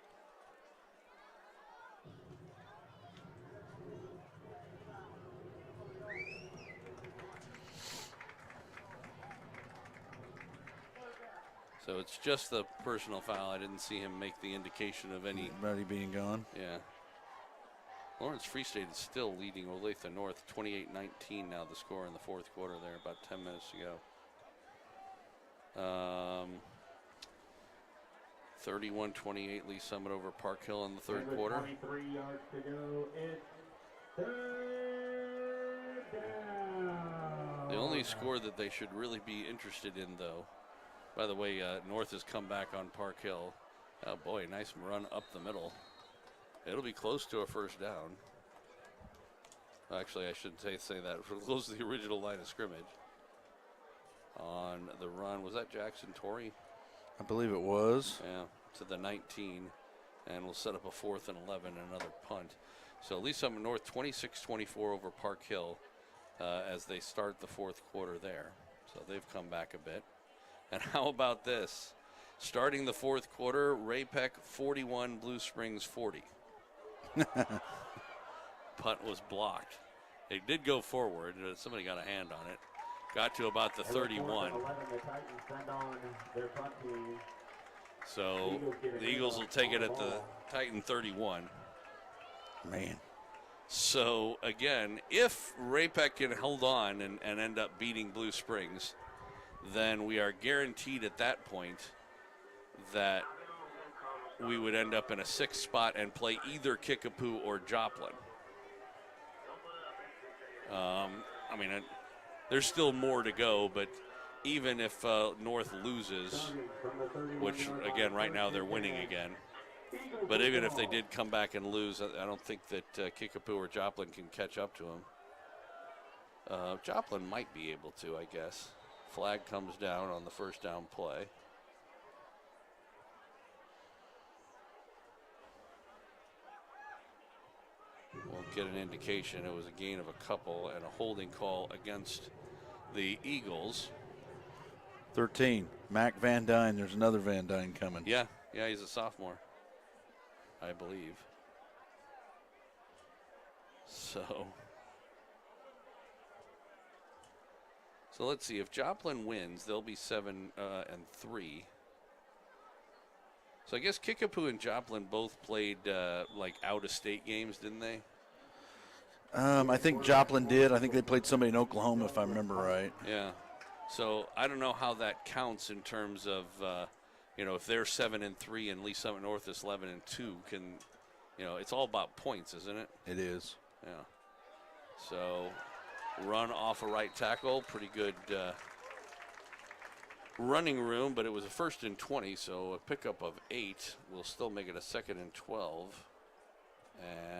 So it's just the personal foul. I didn't see him make the indication of any. Ready being gone? Yeah. Lawrence Free State is still leading Olathe North 28-19 now the score in the 4th quarter there, about 10 minutes to go. 31-28 Lee Summit over Park Hill in the 3rd quarter. 23 yards to go. It's 3rd down. The only score that they should really be interested in, though, by the way, North has come back on Park Hill. Oh boy, nice run up the middle. It'll be close to a 1st down. Actually, I shouldn't say that. Close to the original line of scrimmage. On the run, was that Jackson Torrey? I believe it was. Yeah, to the 19. And we'll set up a 4th and 11 and another punt. So Lee Summit North 26-24 over Park Hill as they start the 4th quarter there. So they've come back a bit. And how about this? Starting the 4th quarter, Ray-Pec 41, Blue Springs 40. Punt was blocked. It did go forward. Somebody got a hand on it. Got to about the 31. So the Eagles will take it at the Titan 31. Man. So again, if Ray-Pec can hold on and end up beating Blue Springs, then we are guaranteed at that point that we would end up in a 6th spot and play either Kickapoo or Joplin. I mean, there's still more to go, but even if North loses, which again right now they're winning again, but even if they did come back and lose, I don't think that Kickapoo or Joplin can catch up to them. Joplin might be able to, I guess. Flag comes down on the 1st down play. We'll get an indication. It was a gain of a couple and a holding call against the Eagles. 13, Mac Van Dyne. There's another Van Dyne coming. Yeah, he's a sophomore, I believe. So let's see. If Joplin wins, they'll be 7-3. So I guess Kickapoo and Joplin both played like out-of-state games, didn't they? I think Joplin did. I think they played somebody in Oklahoma, if I remember right. Yeah. So I don't know how that counts in terms of, if they're 7-3 and Lee Summit North is 11-2, it's all about points, isn't it? It is. Yeah. So run off a right tackle, pretty good running room, but it was a 1st and 20, so a pickup of 8 will still make it a 2nd and 12.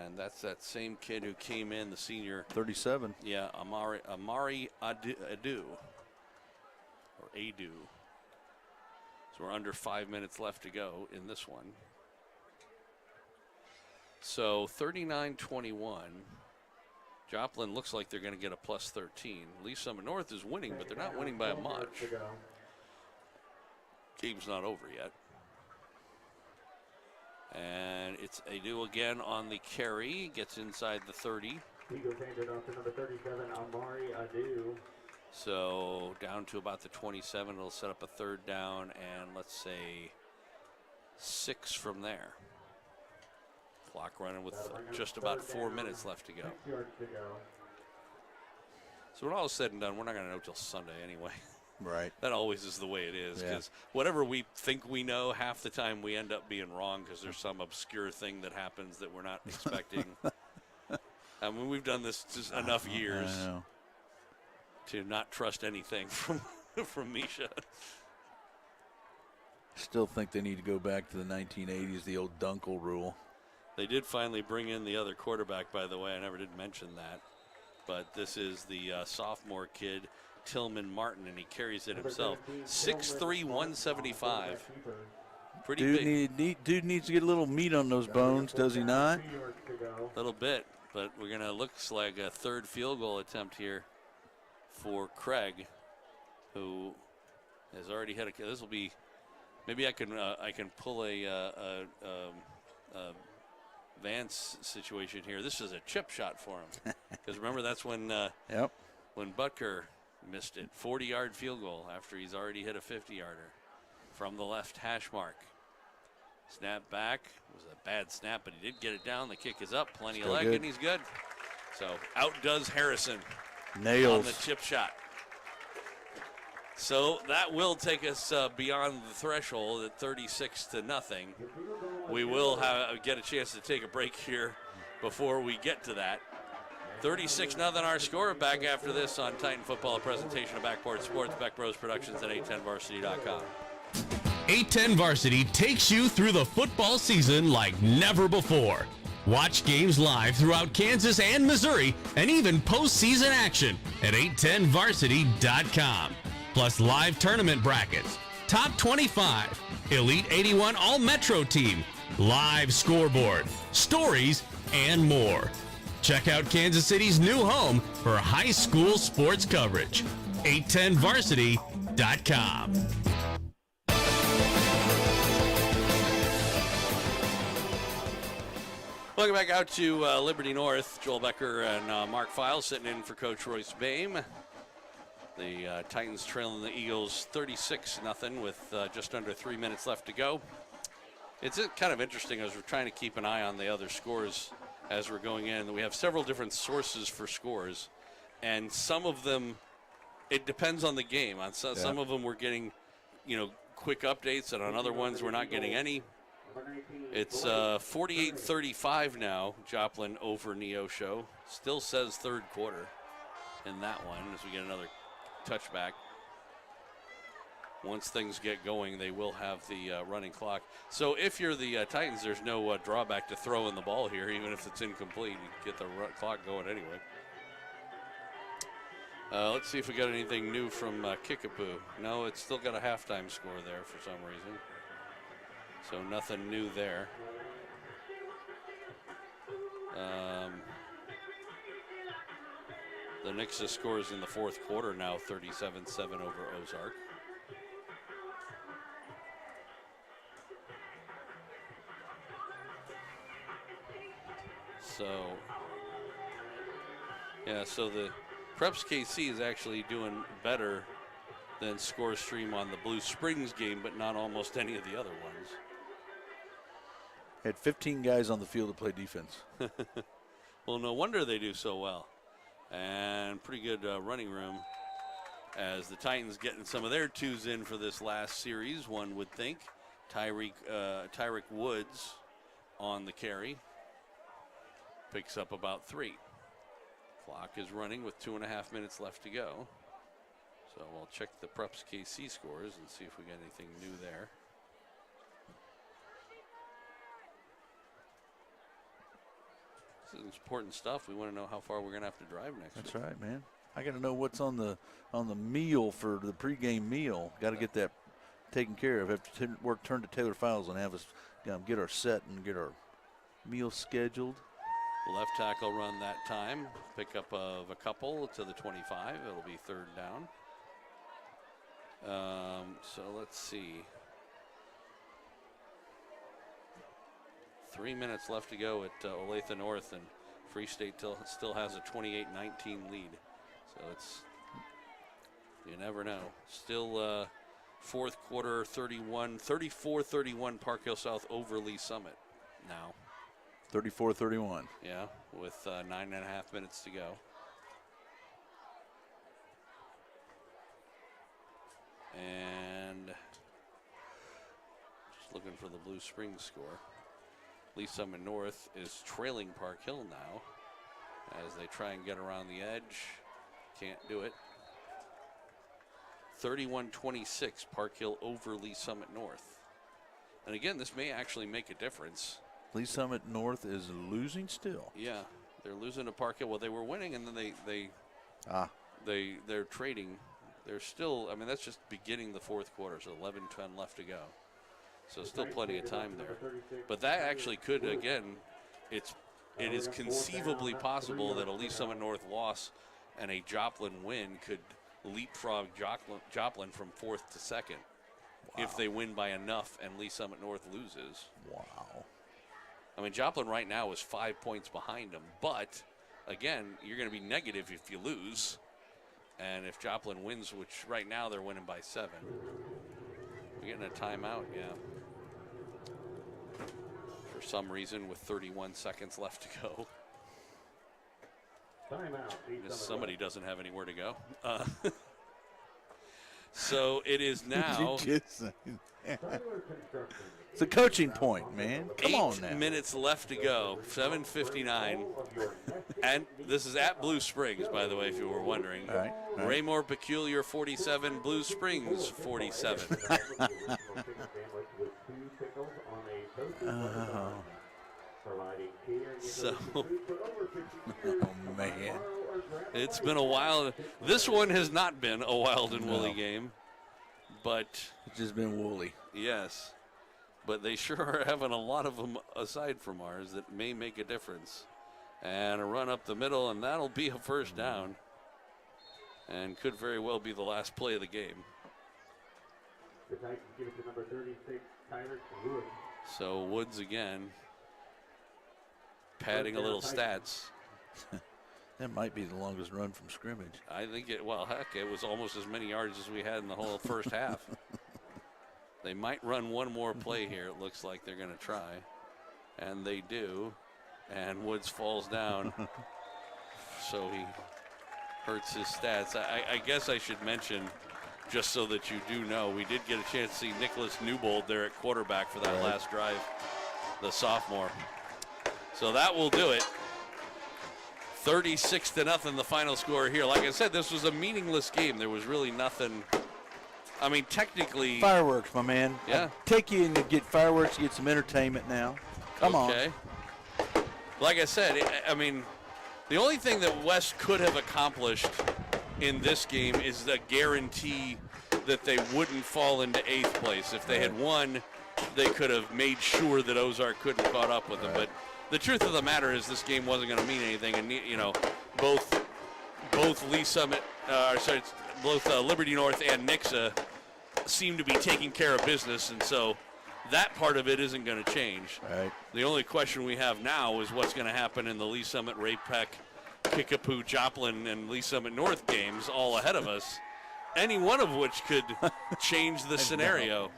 And That's that same kid who came in, the senior. 37. Yeah, Amari Adu. Or Adu. So we're under 5 minutes left to go in this one. So 39-21. Joplin looks like they're going to get a plus 13. Leaf Summit North is winning, but they're not winning by much. Game's not over yet. And it's Adu again on the carry. Gets inside the 30. Eagles handed off to number 37, Amari Adu. So down to about the 27. It'll set up a third down and let's say 6 from there. Clock running with just about 4 minutes left to go. 6 yards to go. So when all is said and done, we're not going to know till Sunday anyway. Right. That always is the way it is, Yeah. because whatever we think we know, half the time we end up being wrong because there's some obscure thing that happens that we're not expecting. I mean, we've done this just enough years to not trust anything from Misha. Still think they need to go back to the 1980s, the old Dunkel rule. They did finally bring in the other quarterback, by the way. I never did mention that. But this is the sophomore kid, Tillman Martin, and he carries it himself. 6'3", 175. Pretty big. Dude needs to get a little meat on those bones, does he not? A little bit, but we're going to looks like a third field goal attempt here for Craig, who has already had a. This will be. Maybe I can pull a Vance situation here. This is a chip shot for him, because remember that's when when Butker missed it. 40-yard field goal after he's already hit a 50-yarder from the left hash mark. Snap back. It was a bad snap, but he did get it down. The kick is up. Plenty of leg, and he's good. So outdoes Harrison. Nails. On the chip shot. So that will take us beyond the threshold at 36-0. We will get a chance to take a break here before we get to that. 36-0 our score. Back after this on Titan Football, a presentation of Backboard Sports, Beck Bros Productions at 810varsity.com. 810 Varsity takes you through the football season like never before. Watch games live throughout Kansas and Missouri, and even postseason action at 810varsity.com. Plus live tournament brackets, top 25, Elite 81 All-Metro team, live scoreboard, stories, and more. Check out Kansas City's new home for high school sports coverage, 810varsity.com. Welcome back out to Liberty North. Joel Becker and Mark Files sitting in for Coach Royce Boehm. The Titans trailing the Eagles 36-0 with just under 3 minutes left to go. It's kind of interesting as we're trying to keep an eye on the other scores as we're going in. We have several different sources for scores, and some of them, it depends on the game. On some of them we're getting, quick updates, and on other ones we're not getting any. It's 48-35 now, Joplin over Neosho. Still says third quarter in that one as we get another touchback. Once things get going, they will have the running clock. So if you're the Titans, there's no drawback to throwing the ball here, even if it's incomplete. You can get the clock going anyway. Let's see if we got anything new from Kickapoo. No, it's still got a halftime score there for some reason. So nothing new there. The Nixa scores in the fourth quarter now, 37-7 over Ozark. So the Preps KC is actually doing better than ScoreStream on the Blue Springs game, but not almost any of the other ones. Had 15 guys on the field to play defense. Well, no wonder they do so well. And pretty good running room as the Titans getting some of their twos in for this last series, one would think. Tyreek Woods on the carry. Picks up about 3. Clock is running with 2.5 minutes left to go. So we'll check the Preps KC scores and see if we get anything new there. This is important stuff. We want to know how far we're going to have to drive next week. That's right, man. I got to know what's on the meal for the pregame meal. Got to get that taken care of. Have to turn to Taylor Files and have us get our set and get our meal scheduled. Left tackle run that time. Pickup of a couple to the 25. It'll be third down. So let's see. 3 minutes left to go at Olathe North, and Free State still has a 28-19 lead. So it's, you never know. Still fourth quarter 34-31 Park Hill South over Lee Summit now. 34-31. Yeah, with 9.5 minutes to go. And just looking for the Blue Springs score. Lee Summit North is trailing Park Hill now as they try and get around the edge. Can't do it. 31-26, Park Hill over Lee Summit North. And again, this may actually make a difference. Lee Summit North is losing still. Yeah, they're losing to Park Hill. Well, they were winning, and then they're trading. They're still, I mean, that's just beginning the fourth quarter, so 11-10 left to go. So still plenty of time there. But that actually could, again, it is conceivably possible that a Lee Summit North loss and a Joplin win could leapfrog Joplin from fourth to second. Wow. If they win by enough and Lee Summit North loses. Wow. I mean, Joplin right now is 5 points behind them. But, again, you're going to be negative if you lose. And if Joplin wins, which right now they're winning by 7. We're getting a timeout, yeah. For some reason, with 31 seconds left to go. Timeout. Somebody doesn't have anywhere to go. So it is now. It's a coaching point, man. Come on now. 8 minutes left to go. 7:59. And this is at Blue Springs, by the way, if you were wondering. All right. Raymore Peculiar 47, Blue Springs 47. So, oh, man. It's been a while. This one has not been a wild and woolly game, but it's just been woolly. Yes, but they sure are having a lot of them aside from ours that may make a difference. And a run up the middle, and that'll be a first down, and could very well be the last play of the game. The Titans give it to number 36, Tyler Woods. So Woods again, padding a little stats. That might be the longest run from scrimmage. I think it was almost as many yards as we had in the whole first half. They might run one more play here. It looks like they're going to try. And they do. And Woods falls down. So he hurts his stats. I guess I should mention, just so that you do know, we did get a chance to see Nicholas Newbold there at quarterback for that last drive, the sophomore. So that will do it. 36-0 the final score here. Like I said, this was a meaningless game. There was really nothing. I mean, technically. Fireworks, my man. Yeah. I'll take you and get fireworks, get some entertainment now. Come on. Okay. Like I said, I mean, the only thing that West could have accomplished in this game is the guarantee that they wouldn't fall into 8th place. If they had won, they could have made sure that Ozark couldn't caught up with them. But the truth of the matter is this game wasn't going to mean anything. And, you know, both Lee Summit, both Liberty North and Nixa seem to be taking care of business. And so that part of it isn't going to change. Right. The only question we have now is what's going to happen in the Lee Summit, Ray-Peck, Kickapoo, Joplin, and Lee Summit North games all ahead of us, any one of which could change the scenario.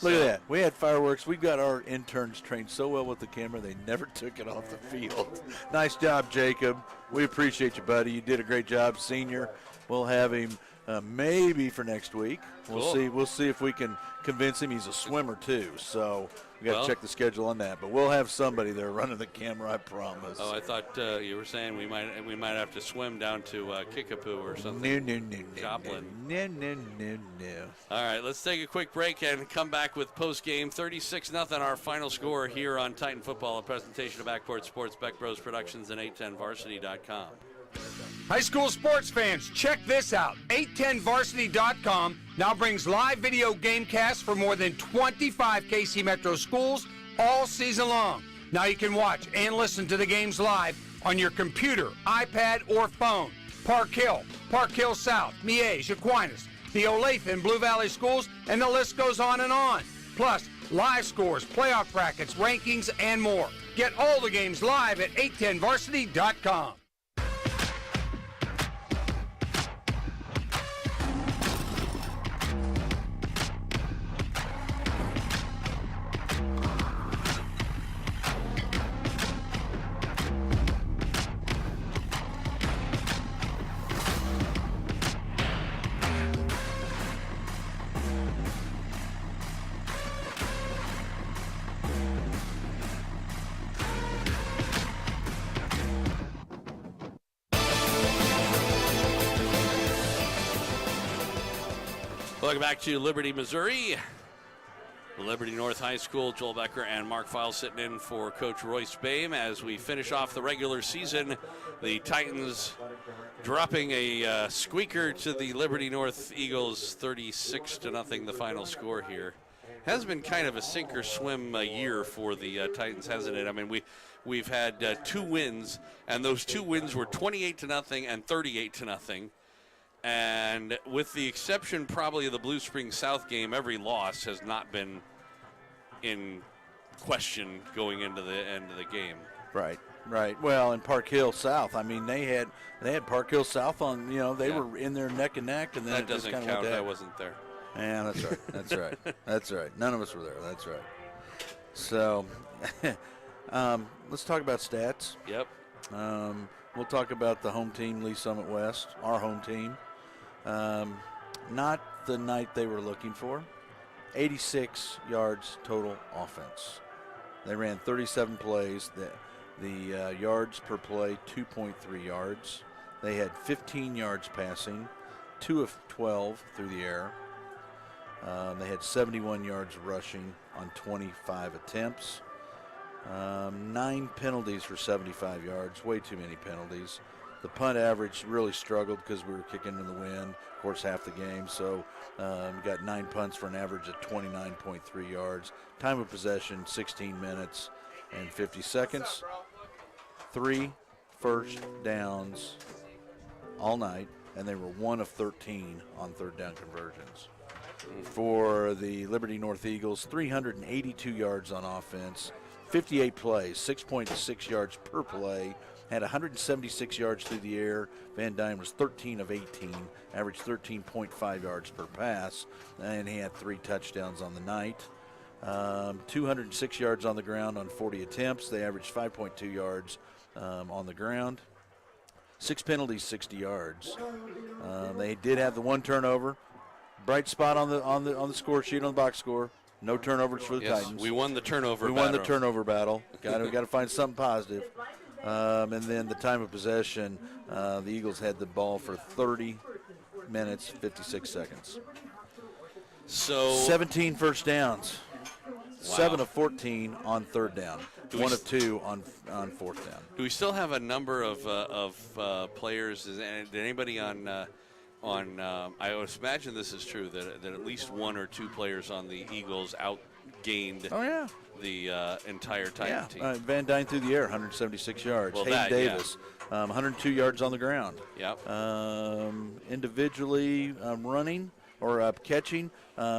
Look at that. We had fireworks. We've got our interns trained so well with the camera, they never took it off the field. Nice job, Jacob. We appreciate you, buddy. You did a great job, senior. We'll have him maybe for next week. We'll Cool. see. We'll see if we can convince him. He's a swimmer too, so we got to Well- check the schedule on that. But we'll have somebody there running the camera, I promise. Oh, I thought you were saying we might have to swim down to Kickapoo or something. No. Joplin. No. All right, let's take a quick break and come back with post-game 36-0, our final score here on Titan Football, a presentation of Backport Sports, Beck Bros Productions, and 810varsity.com. High school sports fans, check this out. 810varsity.com now brings live video game casts for more than 25 KC Metro schools all season long. Now you can watch and listen to the games live on your computer, iPad, or phone. Park Hill South, Miege, Aquinas, the Olathe and Blue Valley schools, and the list goes on and on. Plus, live scores, playoff brackets, rankings, and more. Get all the games live at 810varsity.com. Welcome back to Liberty, Missouri. Liberty North High School, Joel Becker and Mark Feil sitting in for Coach Royce Boehm as we finish off the regular season. The Titans dropping a squeaker to the Liberty North Eagles, 36-0, the final score here. Has been kind of a sink or swim year for the Titans, hasn't it? I mean, we've had 2 wins, and those 2 wins were 28-0 and 38-0. And with the exception probably of the Blue Springs South game, every loss has not been in question going into the end of the game. Right. Well, and Park Hill South. I mean, they had Park Hill South on. They were in there neck and neck, and then That it just doesn't kind count. of I wasn't there. Yeah, that's right. That's right. That's right. None of us were there. That's right. So, let's talk about stats. Yep. We'll talk about the home team, Lee Summit West, our home team. Not the night they were looking for. 86 yards total offense. They ran 37 plays. The yards per play, 2.3 yards. They had 15 yards passing, 2 of 12 through the air. They had 71 yards rushing on 25 attempts. 9 penalties for 75 yards, way too many penalties. The punt average really struggled because we were kicking in the wind, of course, half the game. So we got 9 punts for an average of 29.3 yards. Time of possession, 16 minutes and 50 seconds. 3 first downs all night, and they were 1 of 13 on third down conversions. For the Liberty North Eagles, 382 yards on offense, 58 plays, 6.6 yards per play. Had 176 yards through the air. Van Dyne was 13 of 18, averaged 13.5 yards per pass, and he had 3 touchdowns on the night. 206 yards on the ground on 40 attempts. They averaged 5.2 yards on the ground. 6 penalties, 60 yards. They did have the 1 turnover. Bright spot on the score sheet, on the box score. No turnovers for the Titans. We won the turnover battle. We won the turnover battle. Got to find something positive. And then the time of possession, the Eagles had the ball for 30 minutes, 56 seconds. So 17 first downs. Wow. 7 of 14 on third down. 1 of 2 on fourth down. Do we still have a number of players? Did anybody on I would imagine this is true, that at least 1 or 2 players on the Eagles outgained the entire Titan team. Van Dyne through the air, 176 yards. Well, Hayden Davis, 102 yards on the ground. Yep. Individually running or catching,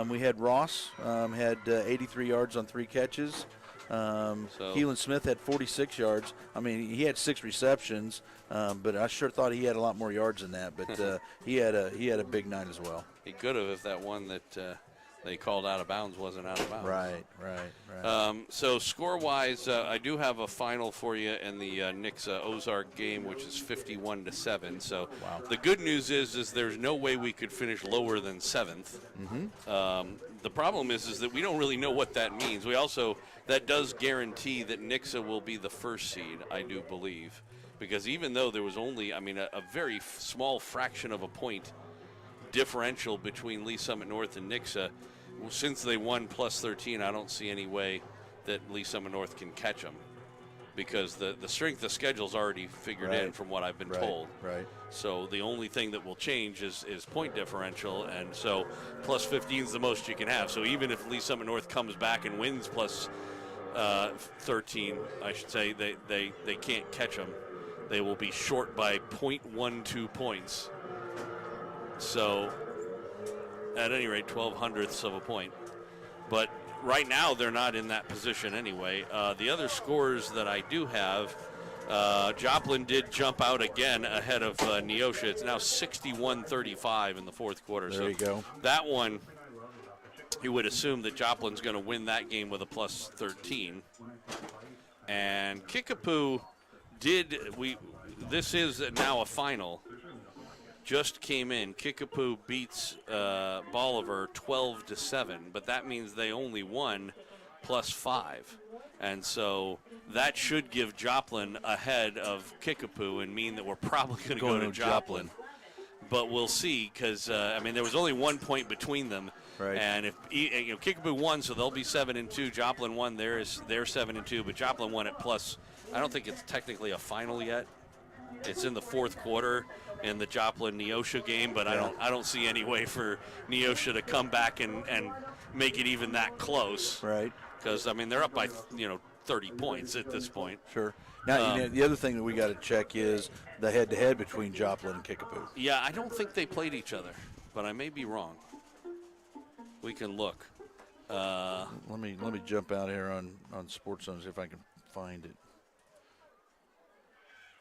we had Ross had 83 yards on 3 catches. Keelan Smith had 46 yards. I mean, he had 6 receptions, but I sure thought he had a lot more yards than that. But he had a big night as well. He could have if that one that they called out of bounds wasn't out of bounds. Right. So score-wise, I do have a final for you in the Nixa Ozark game, which is 51-7. So the good news is there's no way we could finish lower than 7th. The problem is that we don't really know what that means. That does guarantee that Nixa will be the first seed, I do believe, because even though there was only, a very small fraction of a point differential between Lee Summit North and Nixa, since they won plus 13, I don't see any way that Lee Summit North can catch them, because the strength of schedule is already figured in from what I've been told. Right. So the only thing that will change is point differential, and so plus 15 is the most you can have. So even if Lee Summit North comes back and wins plus 13, I should say, they can't catch them. They will be short by 0.12 points. So at any rate, 0.12 of a point. But right now, they're not in that position anyway. The other scores that I do have, Joplin did jump out again ahead of Neosha. It's now 61-35 in the fourth quarter. There you go. That one, you would assume that Joplin's going to win that game with a plus 13. And Kickapoo this is now a final. Just came in. Kickapoo beats Bolivar 12-7, but that means they only won plus 5. And so that should give Joplin ahead of Kickapoo and mean that we're probably going to go to Joplin. But we'll see, because there was only 1 point between them. Right. And if Kickapoo won, so they'll be 7-2. Joplin won, they're 7-2, but Joplin won it plus. I don't think it's technically a final yet. It's in the fourth quarter in the Joplin-Neosha game, but I don't see any way for Neosha to come back and make it even that close. Right. Because, they're up by, 30 points at this point. Sure. Now, the other thing that we got to check is the head-to-head between Joplin and Kickapoo. Yeah, I don't think they played each other, but I may be wrong. We can look. Let me jump out here on Sports Zone, see if I can find it.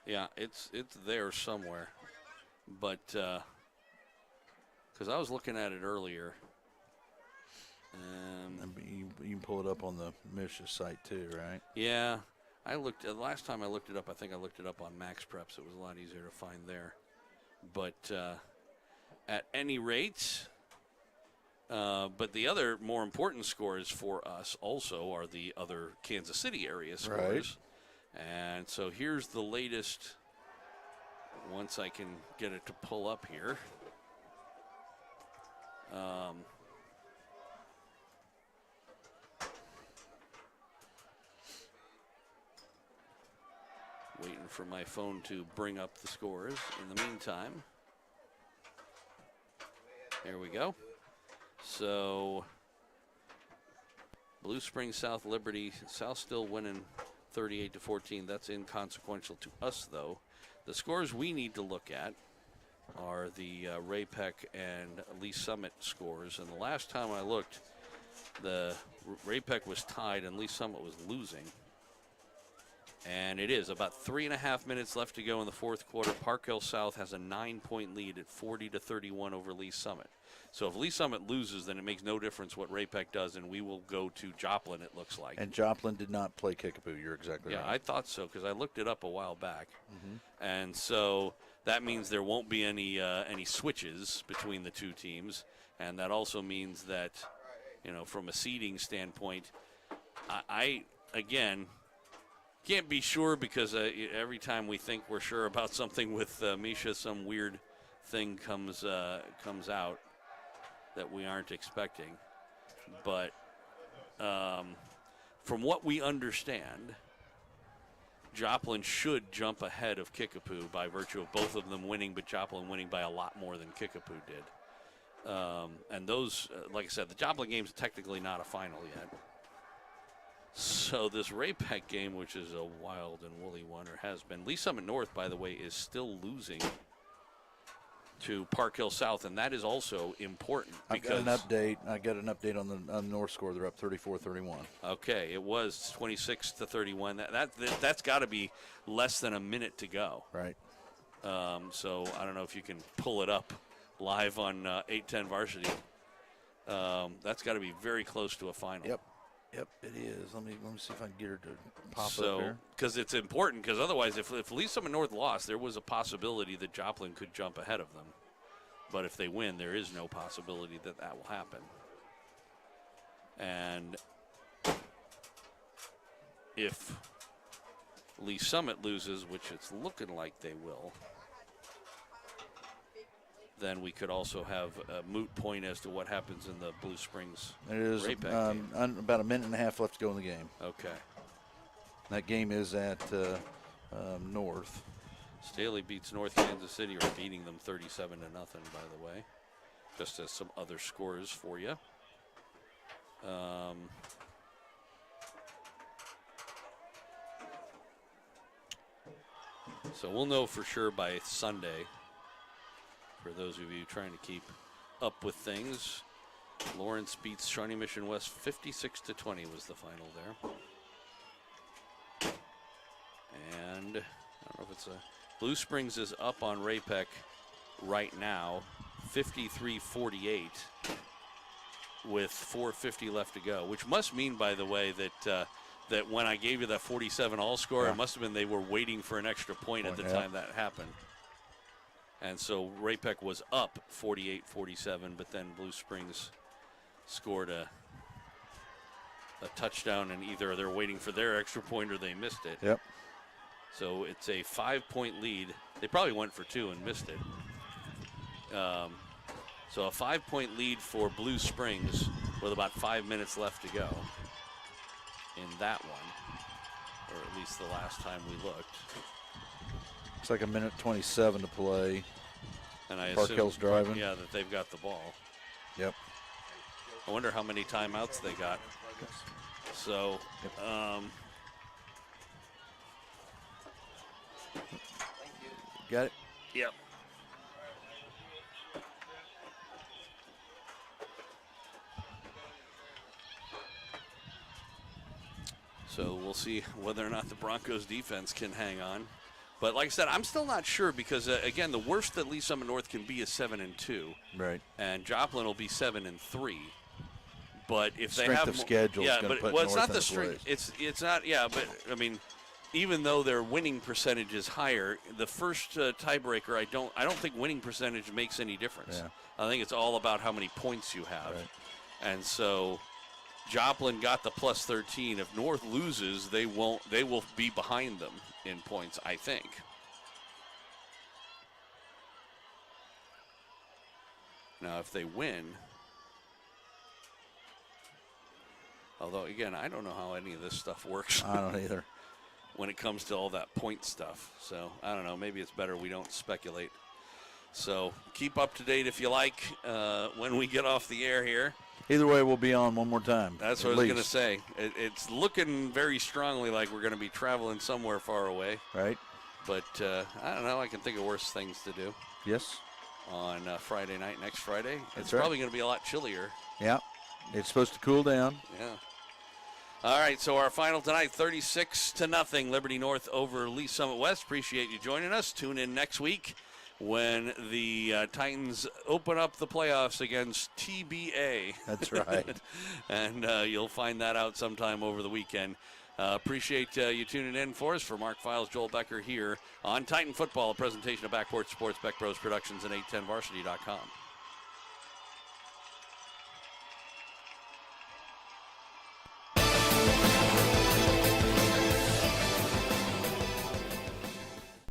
Yeah, it's there somewhere, but because I was looking at it earlier. You can pull it up on the Misha site too, right? Yeah, I looked. Last time I looked it up, I think I looked it up on Max Preps. It was a lot easier to find there. But at any rate, but the other more important scores for us also are the other Kansas City area scores. Right. And so here's the latest, once I can get it to pull up here. Waiting for my phone to bring up the scores in the meantime. There we go. So Blue Springs, South Liberty, South still winning 38-14. That's inconsequential to us, though. The scores we need to look at are the Ray-Pec and Lee Summit scores. And the last time I looked, the Ray-Pec was tied and Lee Summit was losing. And it is about 3.5 minutes left to go in the fourth quarter. Park Hill South has a 9-point lead at 40-31 over Lee Summit. So if Lee Summit loses, then it makes no difference what Ray-Pec does, and we will go to Joplin, it looks like. And Joplin did not play Kickapoo. You're exactly right. Yeah, I thought so, because I looked it up a while back. And so that means there won't be any switches between the two teams. And that also means that, from a seeding standpoint, I again, can't be sure, because every time we think we're sure about something with Misha, some weird thing comes out that we aren't expecting. But from what we understand, Joplin should jump ahead of Kickapoo by virtue of both of them winning, but Joplin winning by a lot more than Kickapoo did. And those, like I said, the Joplin game's technically not a final yet. So this Ray-Pec game, which is a wild and woolly one, or has been. Lee Summit North, by the way, is still losing to Park Hill South, and that is also important. I got an update on the North score. They're up 34-31. Okay, it was 26-31. That's got to be less than a minute to go. Right. So I don't know if you can pull it up live on 810 Varsity. That's got to be very close to a final. Yep, it is. Let me see if I can get her to pop up here. Because it's important, because otherwise, if Lee Summit North lost, there was a possibility that Joplin could jump ahead of them. But if they win, there is no possibility that that will happen. And if Lee Summit loses, which it's looking like they will, then we could also have a moot point as to what happens in the Blue Springs. There is about a minute and a half left to go in the game. Okay. That game is at North. Staley beats North Kansas City, or beating them 37-0, by the way. Just as some other scores for you. So we'll know for sure by Sunday. For those of you trying to keep up with things, Lawrence beats Shawnee Mission West 56-20 was the final there. And I don't know if it's a Blue Springs is up on Ray-Pec right now, 53-48, with 4:50 left to go, which must mean, by the way, that that when I gave you that 47 all score, it must have been they were waiting for an extra point at the time that happened. And so Ray-Pec was up 48-47, but then Blue Springs scored a touchdown, and either they're waiting for their extra point or they missed it. Yep. So it's a 5-point lead. They probably went for 2 and missed it. So a 5-point lead for Blue Springs with about 5 minutes left to go in that one, or at least the last time we looked. It's like a minute 27 to play. And I Parkell's assume, driving. yeah, that they've got the ball. Yep. I wonder how many timeouts they got. So, got it? Yep. So we'll see whether or not the Broncos defense can hang on. But like I said, I'm still not sure because, again, the worst that Lee Summit North can be is 7-2. Right. And Joplin will be 7-3. But if they strength have of schedule, yeah, is but put well, it's North not the strength. place. It's not. Yeah, but I mean, even though their winning percentage is higher, the first tiebreaker, I don't think winning percentage makes any difference. Yeah. I think it's all about how many points you have. Right. And so Joplin got the plus 13. If North loses, they will be behind them in points, I think. Now, if they win, although, again, I don't know how any of this stuff works. I don't either. When it comes to all that point stuff. So, I don't know. Maybe it's better we don't speculate. So, keep up to date if you like when we get off the air here. Either way, we'll be on one more time. That's what I was going to say. It's looking very strongly like we're going to be traveling somewhere far away. Right. But, I don't know. I can think of worse things to do. Yes. On Friday night, next Friday. That's it's right. probably going to be a lot chillier. Yeah. It's supposed to cool down. Yeah. All right, so our final tonight, 36-0, Liberty North over Lee Summit West. Appreciate you joining us. Tune in next week when the Titans open up the playoffs against TBA. That's right. And you'll find that out sometime over the weekend. Appreciate you tuning in for us. For Mark Files, Joel Becker here on Titan Football, a presentation of Backport Sports, Beck Bros Productions, and 810varsity.com.